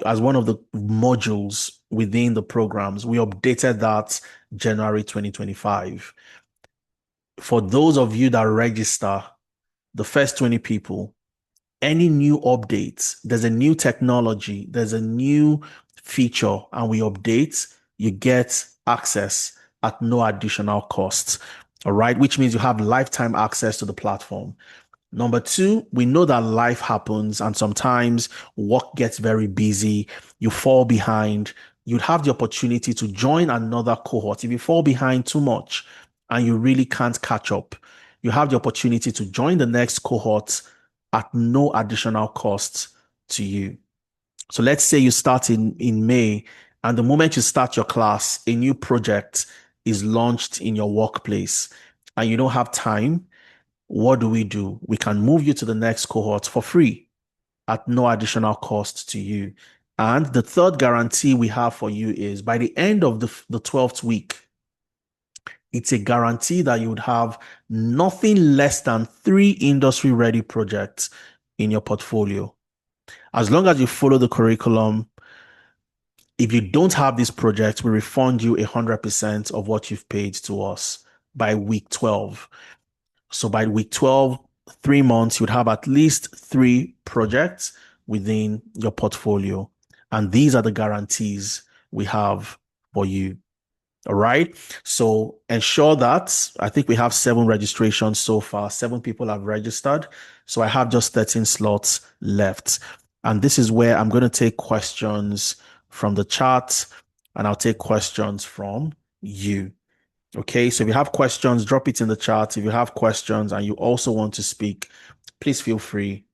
as one of the modules within the programs. We updated that January 2025. For those of you that register, the first 20 people, any new updates, there's a new technology, there's a new feature, and we update, you get access at no additional cost. all right, which means you have lifetime access to the platform. Number two, we know that life happens and sometimes work gets very busy, you fall behind. You'd have the opportunity to join another cohort. If you fall behind too much and you really can't catch up, you have the opportunity to join the next cohort at no additional cost to you. So let's say you start in May, and the moment you start your class, a new project is launched in your workplace and you don't have time. What do? We can move you to the next cohort for free at no additional cost to you. And the third guarantee we have for you is by the end of the 12th week, it's a guarantee that you would have nothing less than 3 industry-ready projects in your portfolio. As long as you follow the curriculum, if you don't have these projects, we refund you 100% of what you've paid to us by week 12. So by week 12, 3 months, you'd have at least 3 projects within your portfolio. And these are the guarantees we have for you. All right. So ensure that I think we have 7 registrations so far. 7 people have registered. So I have just 13 slots left. And this is where I'm going to take questions from the chat and I'll take questions from you. Okay, so if you have questions, drop it in the chat. If you have questions and you also want to speak, please feel free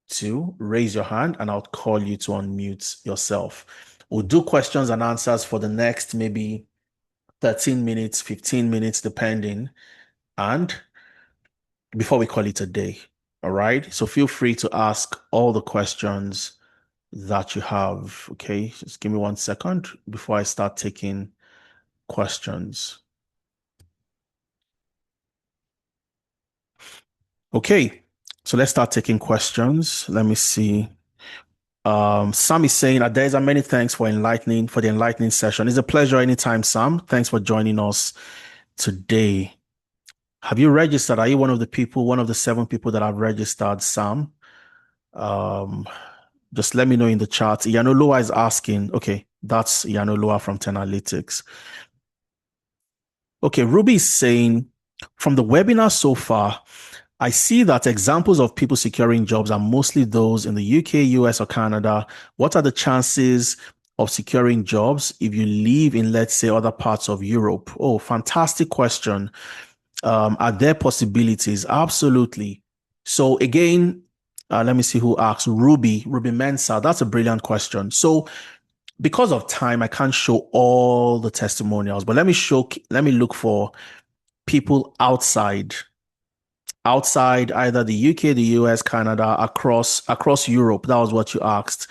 to raise your hand and I'll call you to unmute yourself. We'll do questions and answers for the next maybe 13 minutes, 15 minutes, depending, and before we call it a day. All right, so feel free to ask all the questions that you have. Okay, just give me 1 second before I start taking questions. Okay, so let's start taking questions. Let me see. Sam is saying, Adeza, many thanks for the enlightening session. It's a pleasure anytime, Sam. Thanks for joining us today. Have you registered? Are you one of the 7 people that have registered, Sam? Just let me know in the chat. Yanoloa is asking. Okay, that's Yanoloa from Tenalytics. Okay, Ruby is saying, from the webinar so far, I see that examples of people securing jobs are mostly those in the UK, US, or Canada. What are the chances of securing jobs if you live in, let's say, other parts of Europe? Oh, fantastic question. Are there possibilities? Absolutely. So again, let me see who asked. Ruby Mensa. That's a brilliant question. So because of time, I can't show all the testimonials, but let me look for people outside either the UK, the US, Canada, across Europe. That was what you asked.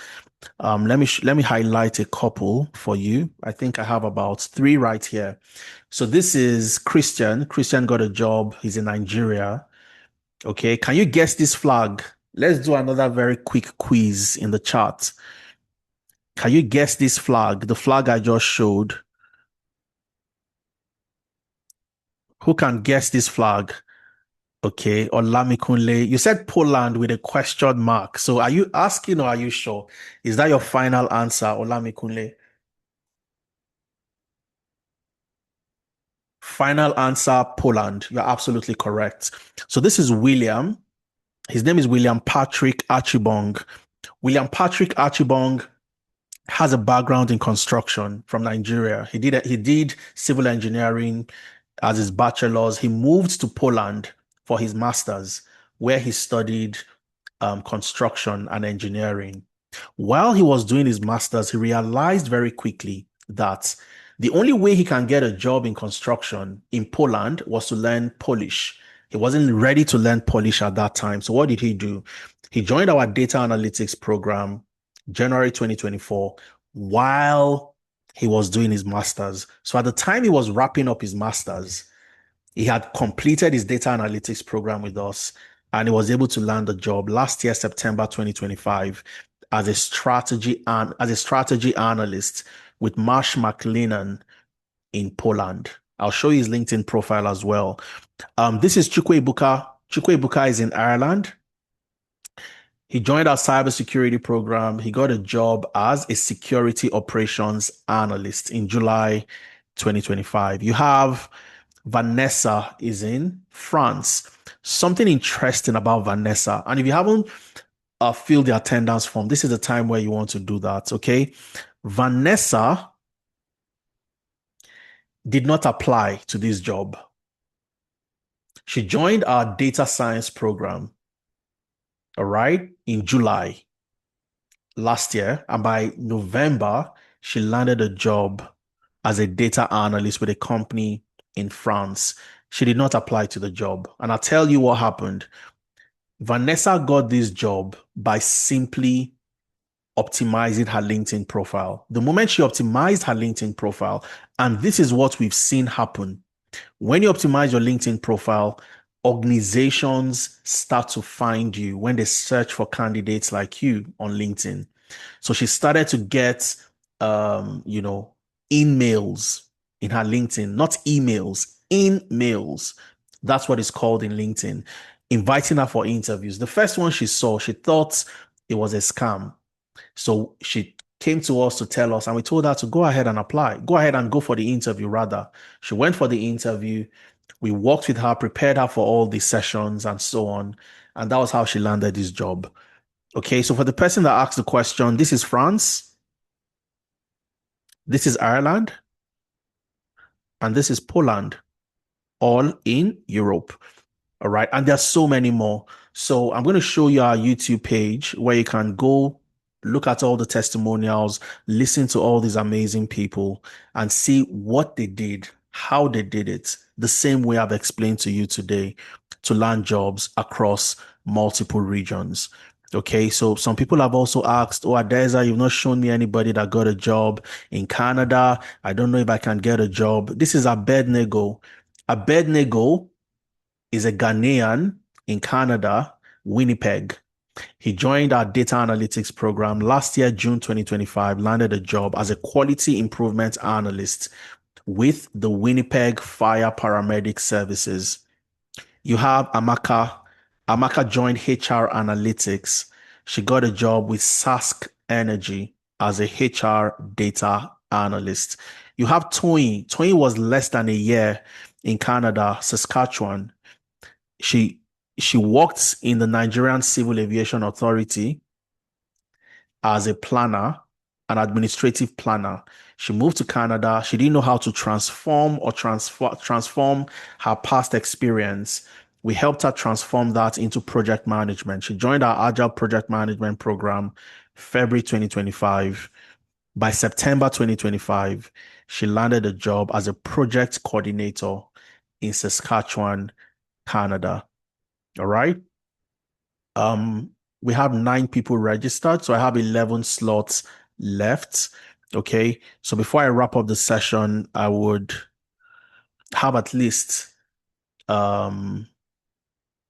Let me highlight a couple for you. I think I have about 3 right here. So this is Christian. Christian got a job. He's in Nigeria. Okay, can you guess this flag? Let's do another very quick quiz in the chat. Can you guess this flag? The flag I just showed. Who can guess this flag? Okay, Olamikunle, you said Poland with a question mark. So are you asking or are you sure? Is that your final answer, Olamikunle? Final answer, Poland. You're absolutely correct. So this is William. His name is William Patrick Archibong. William Patrick Archibong has a background in construction from Nigeria. He did civil engineering as his bachelor's. He moved to Poland for his master's, where he studied construction and engineering. While he was doing his master's, he realized very quickly that the only way he can get a job in construction in Poland was to learn Polish. He wasn't ready to learn Polish at that time. So what did he do? He joined our data analytics program, January 2024, while he was doing his master's. So at the time he was wrapping up his master's, he had completed his data analytics program with us, and he was able to land a job last year, September 2025, as a strategy analyst with Marsh McLennan in Poland. I'll show you his LinkedIn profile as well. This is Chukwuebuka. Chukwuebuka is in Ireland. He joined our cybersecurity program. He got a job as a security operations analyst in July 2025. You have Vanessa is in France. Something interesting about Vanessa, and if you haven't filled the attendance form, this is the time where you want to do that, okay? Vanessa did not apply to this job. She joined our data science program, all right, in July last year, and by November, she landed a job as a data analyst with a company in France. She did not apply to the job. And I'll tell you what happened. Vanessa got this job by simply optimizing her LinkedIn profile. The moment she optimized her LinkedIn profile, and this is what we've seen happen. When you optimize your LinkedIn profile, organizations start to find you when they search for candidates like you on LinkedIn. So she started to get, emails in her LinkedIn, not emails, in-mails. That's what it's called in LinkedIn, inviting her for interviews. The first one she saw, she thought it was a scam. So she came to us to tell us, and we told her to go ahead and apply. Go ahead and go for the interview, rather. She went for the interview. We worked with her, prepared her for all the sessions and so on. And that was how she landed this job. Okay, so for the person that asked the question, this is France, this is Ireland, and this is Poland, all in Europe. All right, and there's so many more. So I'm going to show you our YouTube page where you can go look at all the testimonials, listen to all these amazing people, and see what they did, how they did it, the same way I've explained to you today, to land jobs across multiple regions. Okay, so some people have also asked, oh, Adeza, you've not shown me anybody that got a job in Canada. I don't know if I can get a job. This is Abednego. Abednego is a Ghanaian in Canada, Winnipeg. He joined our data analytics program last year, June 2025, landed a job as a quality improvement analyst with the Winnipeg Fire Paramedic Services. You have Amaka. Amaka joined HR Analytics. She got a job with Sask Energy as a HR data analyst. You have Toyin. Toyin was less than a year in Canada, Saskatchewan. She worked in the Nigerian Civil Aviation Authority as a planner, an administrative planner. She moved to Canada. She didn't know how to transform her past experience. We helped her transform that into project management. She joined our Agile project management program February 2025. By September 2025, she landed a job as a project coordinator in Saskatchewan, Canada. All right. We have 9 people registered, so I have 11 slots left. Okay. So before I wrap up the session, I would have at least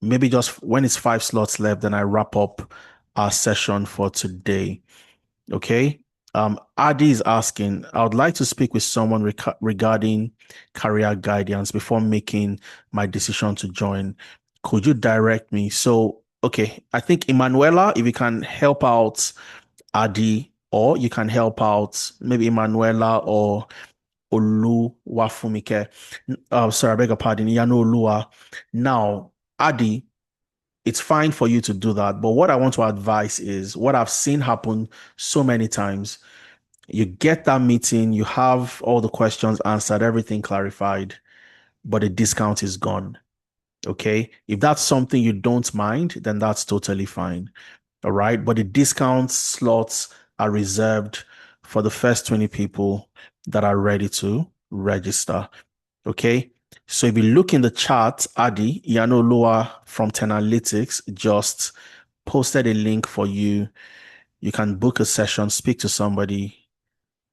maybe just when it's 5 slots left, then I wrap up our session for today. Okay. Adi is asking, I would like to speak with someone regarding career guidance before making my decision to join. Could you direct me? So, okay, I think Emanuela, if you can help out Adi, or you can help out maybe Emanuela or Oluwafumike. Sorry, I beg your pardon, Yano Olua. Now, Adi, it's fine for you to do that. But what I want to advise is what I've seen happen so many times. You get that meeting, you have all the questions answered, everything clarified, but the discount is gone. Okay. If that's something you don't mind, then that's totally fine. All right. But the discount slots are reserved for the first 20 people that are ready to register. Okay. So if you look in the chat, Adi Yanolua from Tenalytics just posted a link for you. You can book a session, speak to somebody,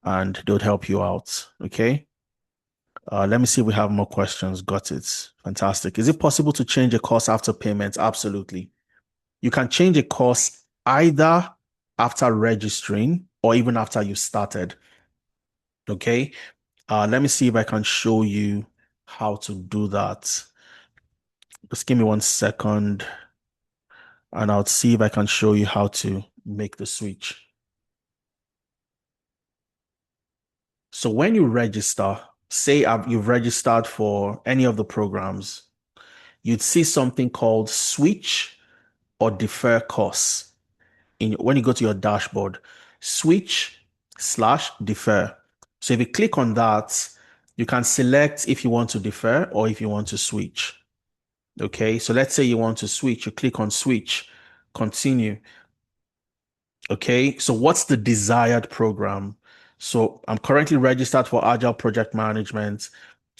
and they'll help you out. Okay. Let me see if we have more questions. Got it. Fantastic. Is it possible to change a course after payment? Absolutely. You can change a course either after registering or even after you started. Okay. Let me see if I can show you how to do that. Just give me 1 second and I'll see if I can show you how to make the switch. So when you register, say you've registered for any of the programs, you'd see something called switch or defer course when you go to your dashboard, switch/defer. So if you click on that, you can select if you want to defer or if you want to switch. Okay, so let's say you want to switch, you click on switch, continue. Okay, so what's the desired program? So I'm currently registered for Agile Project Management,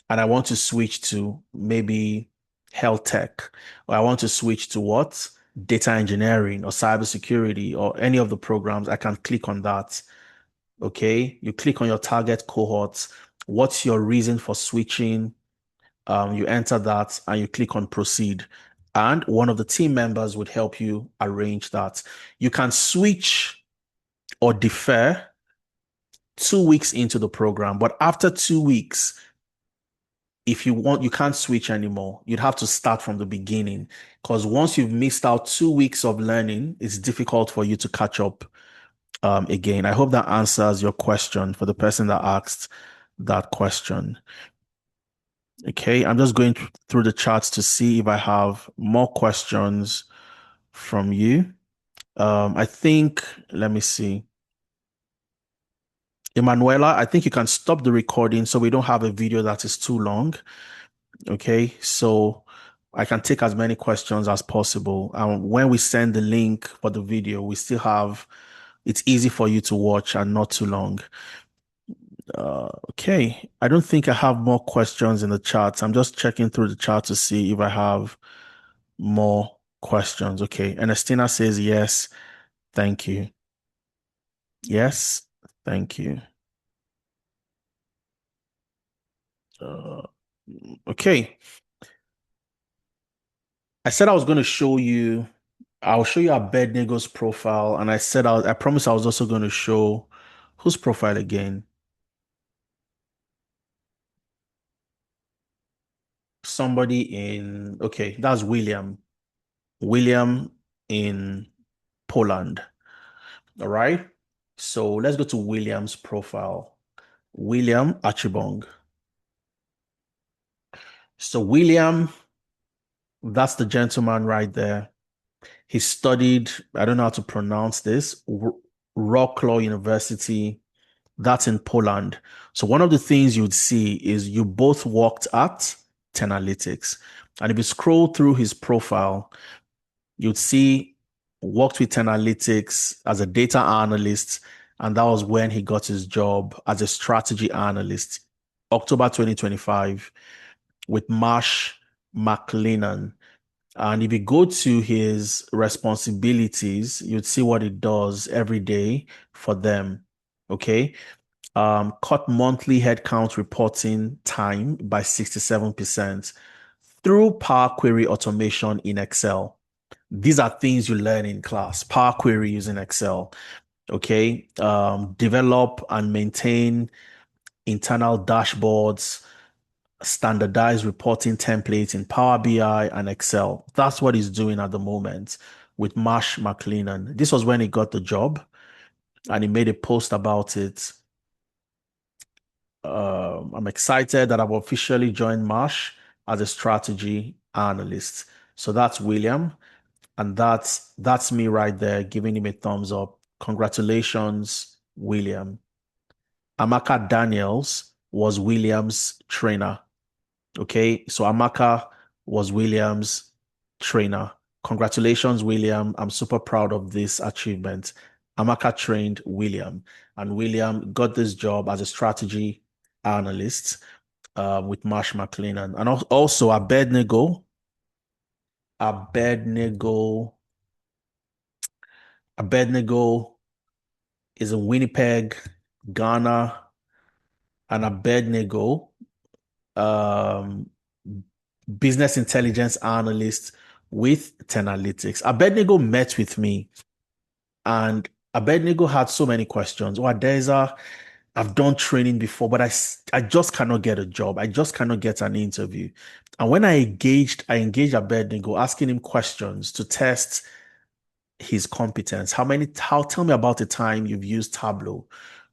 and I want to switch to maybe health tech, or I want to switch to what? Data engineering or cybersecurity or any of the programs. I can click on that. Okay, you click on your target cohorts. What's your reason for switching? You enter that and you click on proceed. And one of the team members would help you arrange that. You can switch or defer 2 weeks into the program, but after 2 weeks, if you want, you can't switch anymore. You'd have to start from the beginning because once you've missed out 2 weeks of learning, it's difficult for you to catch up again. I hope that answers your question for the person that asked that question. Okay, I'm just going through the charts to see if I have more questions from you. I think, let me see. Emanuela, I think you can stop the recording so we don't have a video that is too long. Okay, so I can take as many questions as possible. And when we send the link for the video, we still have, it's easy for you to watch and not too long. Okay, I don't think I have more questions in the chat. I'm just checking through the chat to see if I have more questions. Okay, Ernestina says yes. Thank you. Yes, thank you. Okay. I said I was going to show you, I'll show you Abednego's profile, and I said I promised I was also going to show whose profile again? Somebody in, okay, that's William. William in Poland. All right. So let's go to William's profile. William Achibong. So William, that's the gentleman right there. He studied, I don't know how to pronounce this, Wrocław University. That's in Poland. So one of the things you'd see is you both worked at Tenalytics. And if you scroll through his profile, you'd see worked with Tenalytics as a data analyst. And that was when he got his job as a strategy analyst, October 2025, with Marsh McLennan. And if you go to his responsibilities, you'd see what he does every day for them. Okay. Cut monthly headcount reporting time by 67% through Power Query automation in Excel. These are things you learn in class. Power Query using Excel. Okay. Develop and maintain internal dashboards, standardized reporting templates in Power BI and Excel. That's what he's doing at the moment with Marsh McLennan. This was when he got the job and he made a post about it. I'm excited that I've officially joined Marsh as a strategy analyst. So that's William, and that's me right there giving him a thumbs up. Congratulations, William. Amaka Daniels was William's trainer. Okay, so Amaka was William's trainer. Congratulations, William. I'm super proud of this achievement. Amaka trained William, and William got this job as a strategy analyst with Marsh McLennan. And also Abednego is in Winnipeg, Ghana, and Abednego, business intelligence analyst with Tenalytics. Abednego met with me, and Abednego had so many questions. Oh, Adeza, I've done training before, but I just cannot get a job. I just cannot get an interview. And when I engaged Abednego, asking him questions to test his competence. Tell me about the time you've used Tableau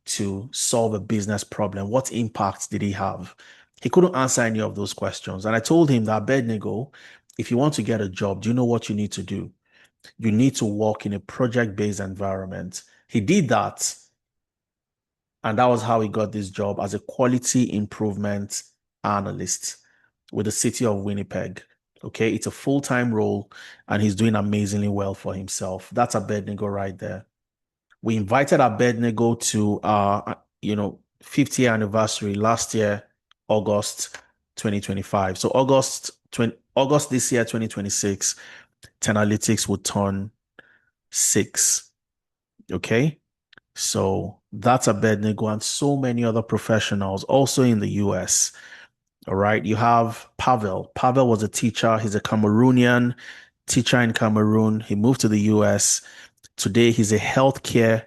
to solve a business problem? What impact did he have? He couldn't answer any of those questions. And I told him that, Abednego, if you want to get a job, do you know what you need to do? You need to work in a project-based environment. He did that. And that was how he got this job as a quality improvement analyst with the city of Winnipeg. Okay, it's a full-time role and he's doing amazingly well for himself. That's Abednego right there. We invited Abednego to our, 50th anniversary last year, August 2025. So August this year, 2026, Tenalytics would turn 6. Okay. So that's Abednego and so many other professionals also in the US. All right. You have Pavel. Pavel was a teacher. He's a Cameroonian teacher in Cameroon. He moved to the US. Today, he's a healthcare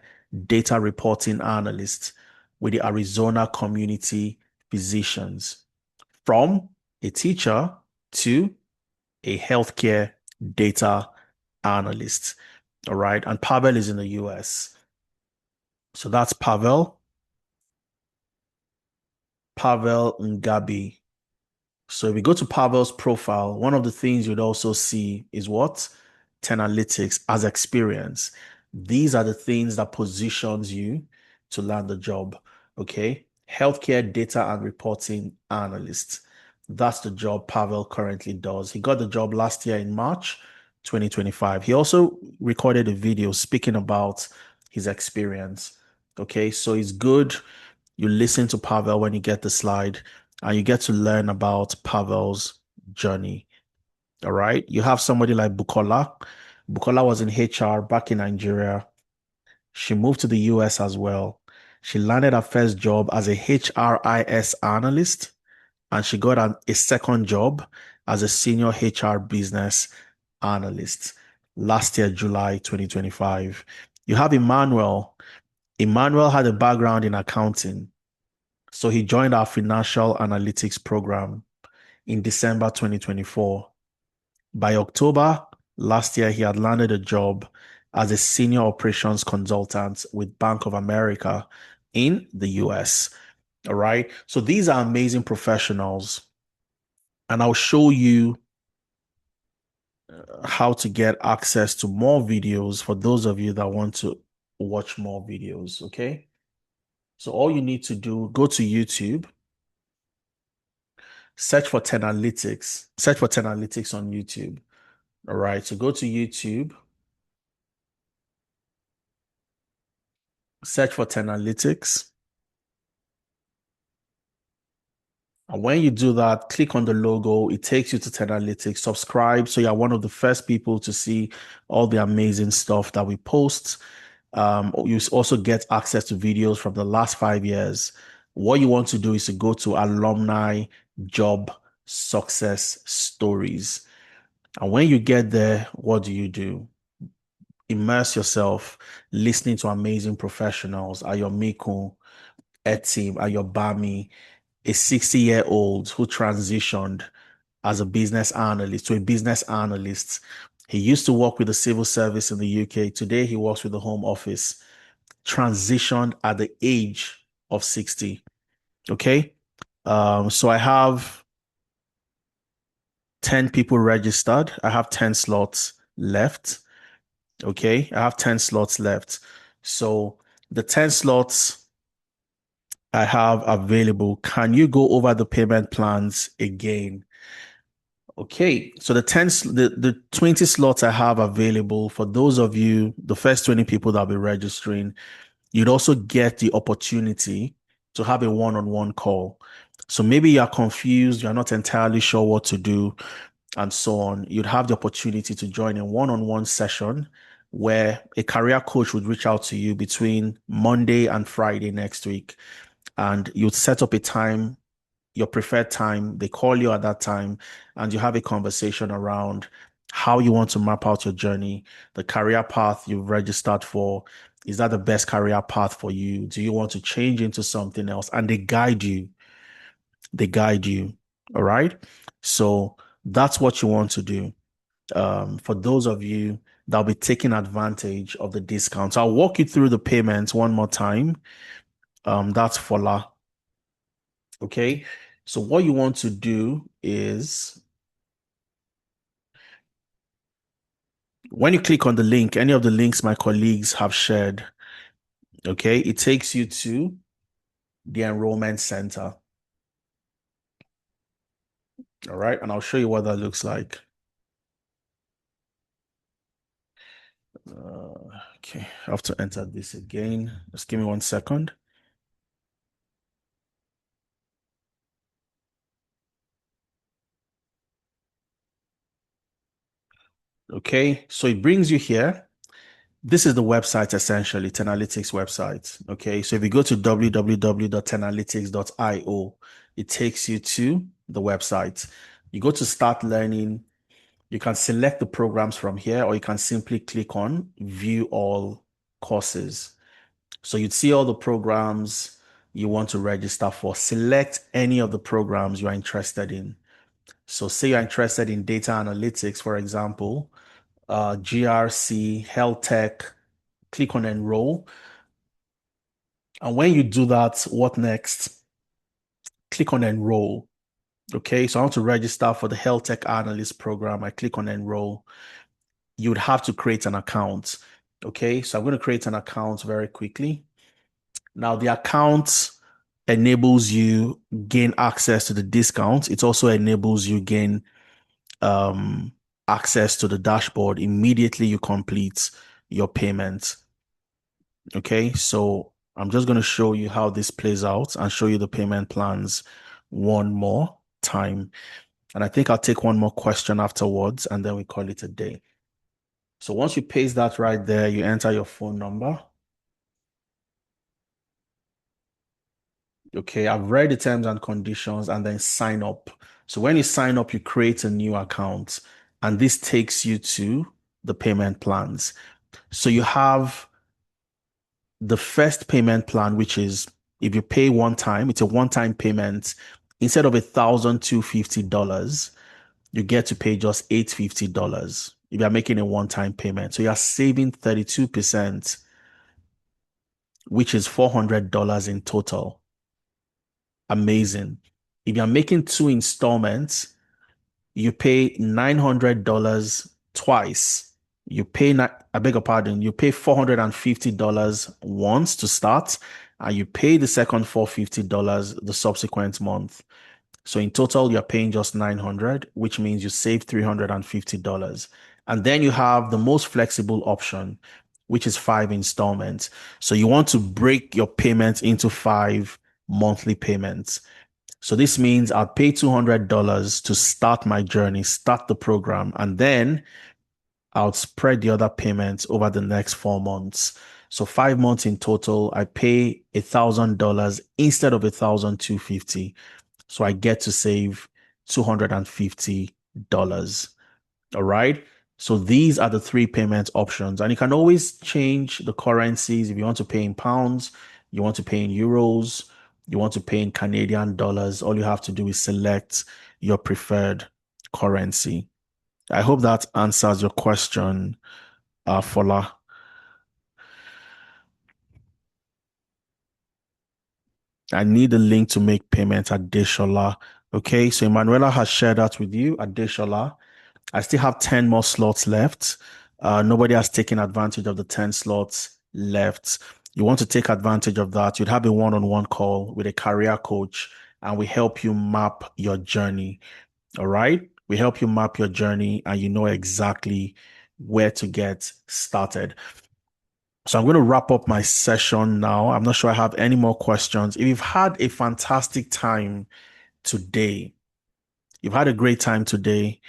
data reporting analyst with the Arizona Community Physicians. From a teacher to a healthcare data analyst. All right. And Pavel is in the US. So that's Pavel. Pavel Ngabi. So if we go to Pavel's profile, one of the things you'd also see is what? Tenalytics as experience. These are the things that positions you to land the job. Okay. Healthcare data and reporting analyst. That's the job Pavel currently does. He got the job last year in March 2025. He also recorded a video speaking about his experience. Okay. So it's good. You listen to Pavel when you get the slide and you get to learn about Pavel's journey. All right. You have somebody like Bukola. Bukola was in HR back in Nigeria. She moved to the US as well. She landed her first job as a HRIS analyst, and she got a second job as a senior HR business analyst last year, July 2025. You have Emmanuel. Emmanuel had a background in accounting. So he joined our financial analytics program in December 2024. By October last year, he had landed a job as a senior operations consultant with Bank of America in the US. All right. So these are amazing professionals. And I'll show you how to get access to more videos for those of you that want to watch more videos. Okay. So all you need to do, go to YouTube, search for Tenalytics on YouTube. All right. So go to YouTube, search for Tenalytics. And when you do that, click on the logo. It takes you to Tenalytics. Subscribe so you're one of the first people to see all the amazing stuff that we post. You also get access to videos from the last 5 years. What you want to do is to go to Alumni Job Success Stories. And when you get there, what do? Immerse yourself listening to amazing professionals, Ayomiku, Etim, Ayobami, a 60-year-old who transitioned as a business analyst to a business analyst. He used to work with the civil service in the UK. Today, he works with the Home Office. Transitioned at the age of 60. Okay. So I have 10 people registered. I have 10 slots left. Okay. I have 10 slots left. So the 10 slots I have available, can you go over the payment plans again? Okay, so the 20 slots I have available for those of you, the first 20 people that'll be registering, you'd also get the opportunity to have a one-on-one call. So maybe you're confused, you're not entirely sure what to do, and so on. You'd have the opportunity to join a one-on-one session where a career coach would reach out to you between Monday and Friday next week. And you'd set up a time, your preferred time. They call you at that time and you have a conversation around how you want to map out your journey, the career path you've registered for. Is that the best career path for you? Do you want to change into something else? And they guide you. All right. So that's what you want to do. For those of you that'll be taking advantage of the discounts, I'll walk you through the payments one more time. That's Fola. Okay, so what you want to do is when you click on the link, any of the links my colleagues have shared, okay, it takes you to the enrollment center. All right, and I'll show you what that looks like. Okay, I have to enter this again. Just give me 1 second. Okay, so it brings you here. This is the website, essentially, Tenalytics website. Okay, so if you go to www.tenalytics.io, it takes you to the website. You go to Start Learning. You can select the programs from here, or you can simply click on View All Courses. So you'd see all the programs you want to register for. Select any of the programs you are interested in. So say you're interested in data analytics, for example, GRC, health tech, click on enroll. And when you do that, what next? Click on enroll. Okay, so I want to register for the health tech analyst program. I click on enroll. You would have to create an account. Okay, so I'm going to create an account very quickly. Now, the account enables you gain access to the discount. It also enables you gain access to the dashboard immediately you complete your payment. Okay, so I'm just going to show you how this plays out and show you the payment plans one more time. And I think I'll take one more question afterwards, and then we call it a day. So once you paste that right there, you enter your phone number. Okay, I've read the terms and conditions and then sign up. So when you sign up, you create a new account, and this takes you to the payment plans. So you have the first payment plan, which is if you pay one time, it's a one-time payment. Instead of $1,250, you get to pay just $850 if you're making a one-time payment. So you're saving 32%, which is $400 in total. Amazing. If you're making 2 installments, you pay $900 twice. You pay, I beg your pardon, you pay $450 once to start, and you pay the second $450 the subsequent month. So in total, you're paying just $900, which means you save $350. And then you have the most flexible option, which is 5 installments. So you want to break your payments into 5 monthly payments. So this means I'll pay $200 to start my journey, start the program, and then I'll spread the other payments over the next 4 months. So 5 months in total, I pay $1,000 instead of $1,250. So I get to save $250. All right. So these are the 3 payment options, and you can always change the currencies. If you want to pay in pounds, you want to pay in euros, you want to pay in Canadian dollars, all you have to do is select your preferred currency. I hope that answers your question, Fola. I need a link to make payment at Deshola. Okay, so Emanuela has shared that with you at Deshola. I still have 10 more slots left. Nobody has taken advantage of the 10 slots left. You want to take advantage of that. You'd have a one-on-one call with a career coach, and we help you map your journey. All right. We help you map your journey, and you know exactly where to get started. So I'm going to wrap up my session now. I'm not sure I have any more questions. If you've had a fantastic time today, you've had a great time today,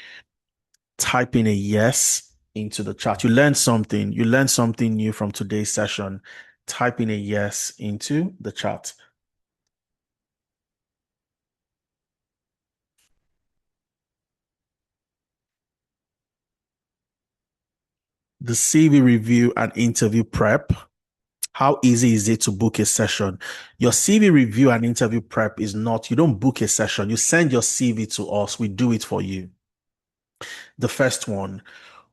type in a yes into the chat. You learned something new from today's session. Type in a yes into the chat. The CV review and interview prep. How easy is it to book a session? Your CV review and interview prep is not, you don't book a session. You send your CV to us. We do it for you. The first one,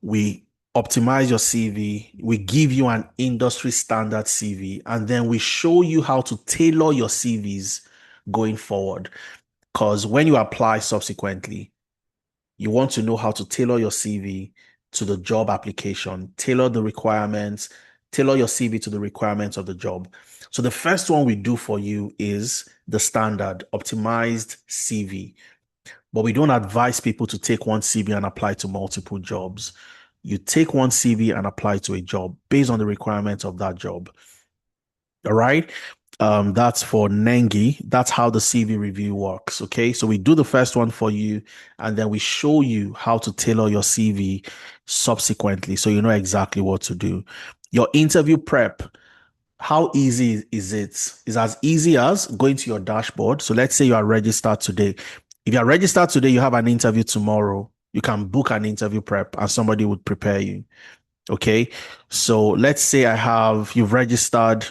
we optimize your CV. We give you an industry standard CV, and then we show you how to tailor your CVs going forward. Because when you apply subsequently, you want to know how to tailor your CV to the job application, tailor the requirements, tailor your CV to the requirements of the job. So the first one we do for you is the standard optimized CV. But we don't advise people to take one CV and apply to multiple jobs. You take one CV and apply to a job based on the requirements of that job. All right. That's for Nengi. That's how the CV review works. Okay. So we do the first one for you, and then we show you how to tailor your CV subsequently. So you know exactly what to do. Your interview prep. How easy is it? It's as easy as going to your dashboard. So let's say you are registered today. If you are registered today, you have an interview tomorrow. You can book an interview prep and somebody would prepare you. Okay. So let's say you've registered.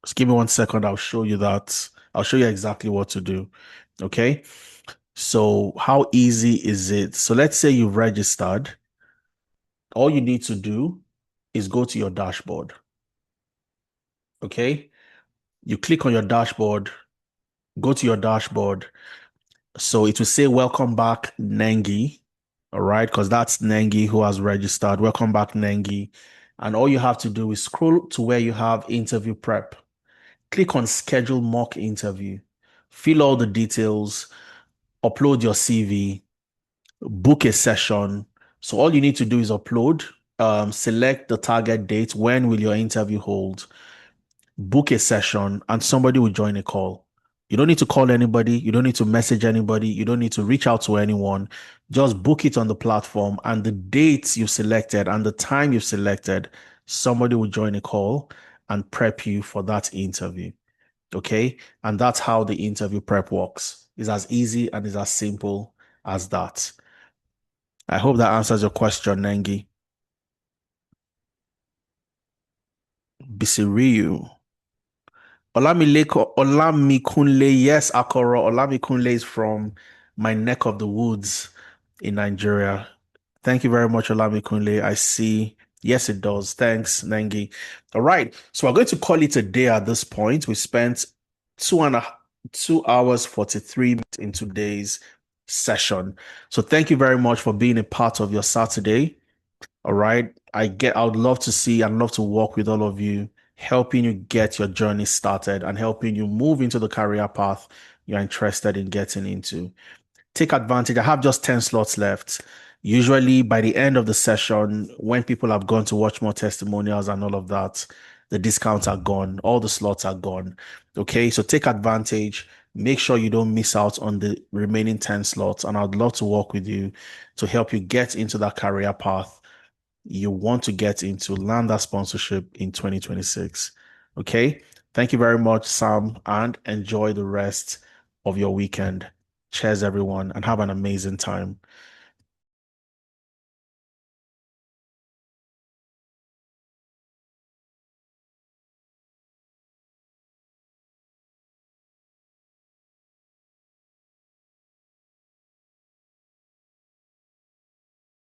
Just give me 1 second. I'll show you that. I'll show you exactly what to do. Okay. So how easy is it? So let's say you've registered. All you need to do is go to your dashboard. Okay. You click on your dashboard, go to your dashboard. So it will say, welcome back, Nengi. All right. Because that's Nengi who has registered. Welcome back, Nengi. And all you have to do is scroll to where you have interview prep. Click on schedule mock interview, fill all the details, upload your CV, book a session. So all you need to do is upload, select the target date. When will your interview hold? Book a session and somebody will join a call. You don't need to call anybody. You don't need to message anybody. You don't need to reach out to anyone. Just book it on the platform, and the dates you've selected and the time you've selected, somebody will join a call and prep you for that interview. Okay. And that's how the interview prep works. It's as easy and it's as simple as that. I hope that answers your question, Nengi. Bisiriyu. Olamikunle. Yes, Akoro. Olamikunle is from my neck of the woods in Nigeria. Thank you very much, Olamikunle. I see. Yes, it does. Thanks, Nengi. All right. So we're going to call it a day at this point. We spent 2 hours, 43 minutes in today's session. So thank you very much for being a part of your Saturday. All right. I would love to see and love to work with all of you, helping you get your journey started and helping you move into the career path you're interested in getting into. Take advantage. I have just 10 slots left. Usually by the end of the session, when people have gone to watch more testimonials and all of that, the discounts are gone. All the slots are gone. Okay, so take advantage. Make sure you don't miss out on the remaining 10 slots. And I'd love to work with you to help you get into that career path you want to get into, land that sponsorship in 2026. Okay, thank you very much, Sam, and enjoy the rest of your weekend. Cheers, everyone, and have an amazing time.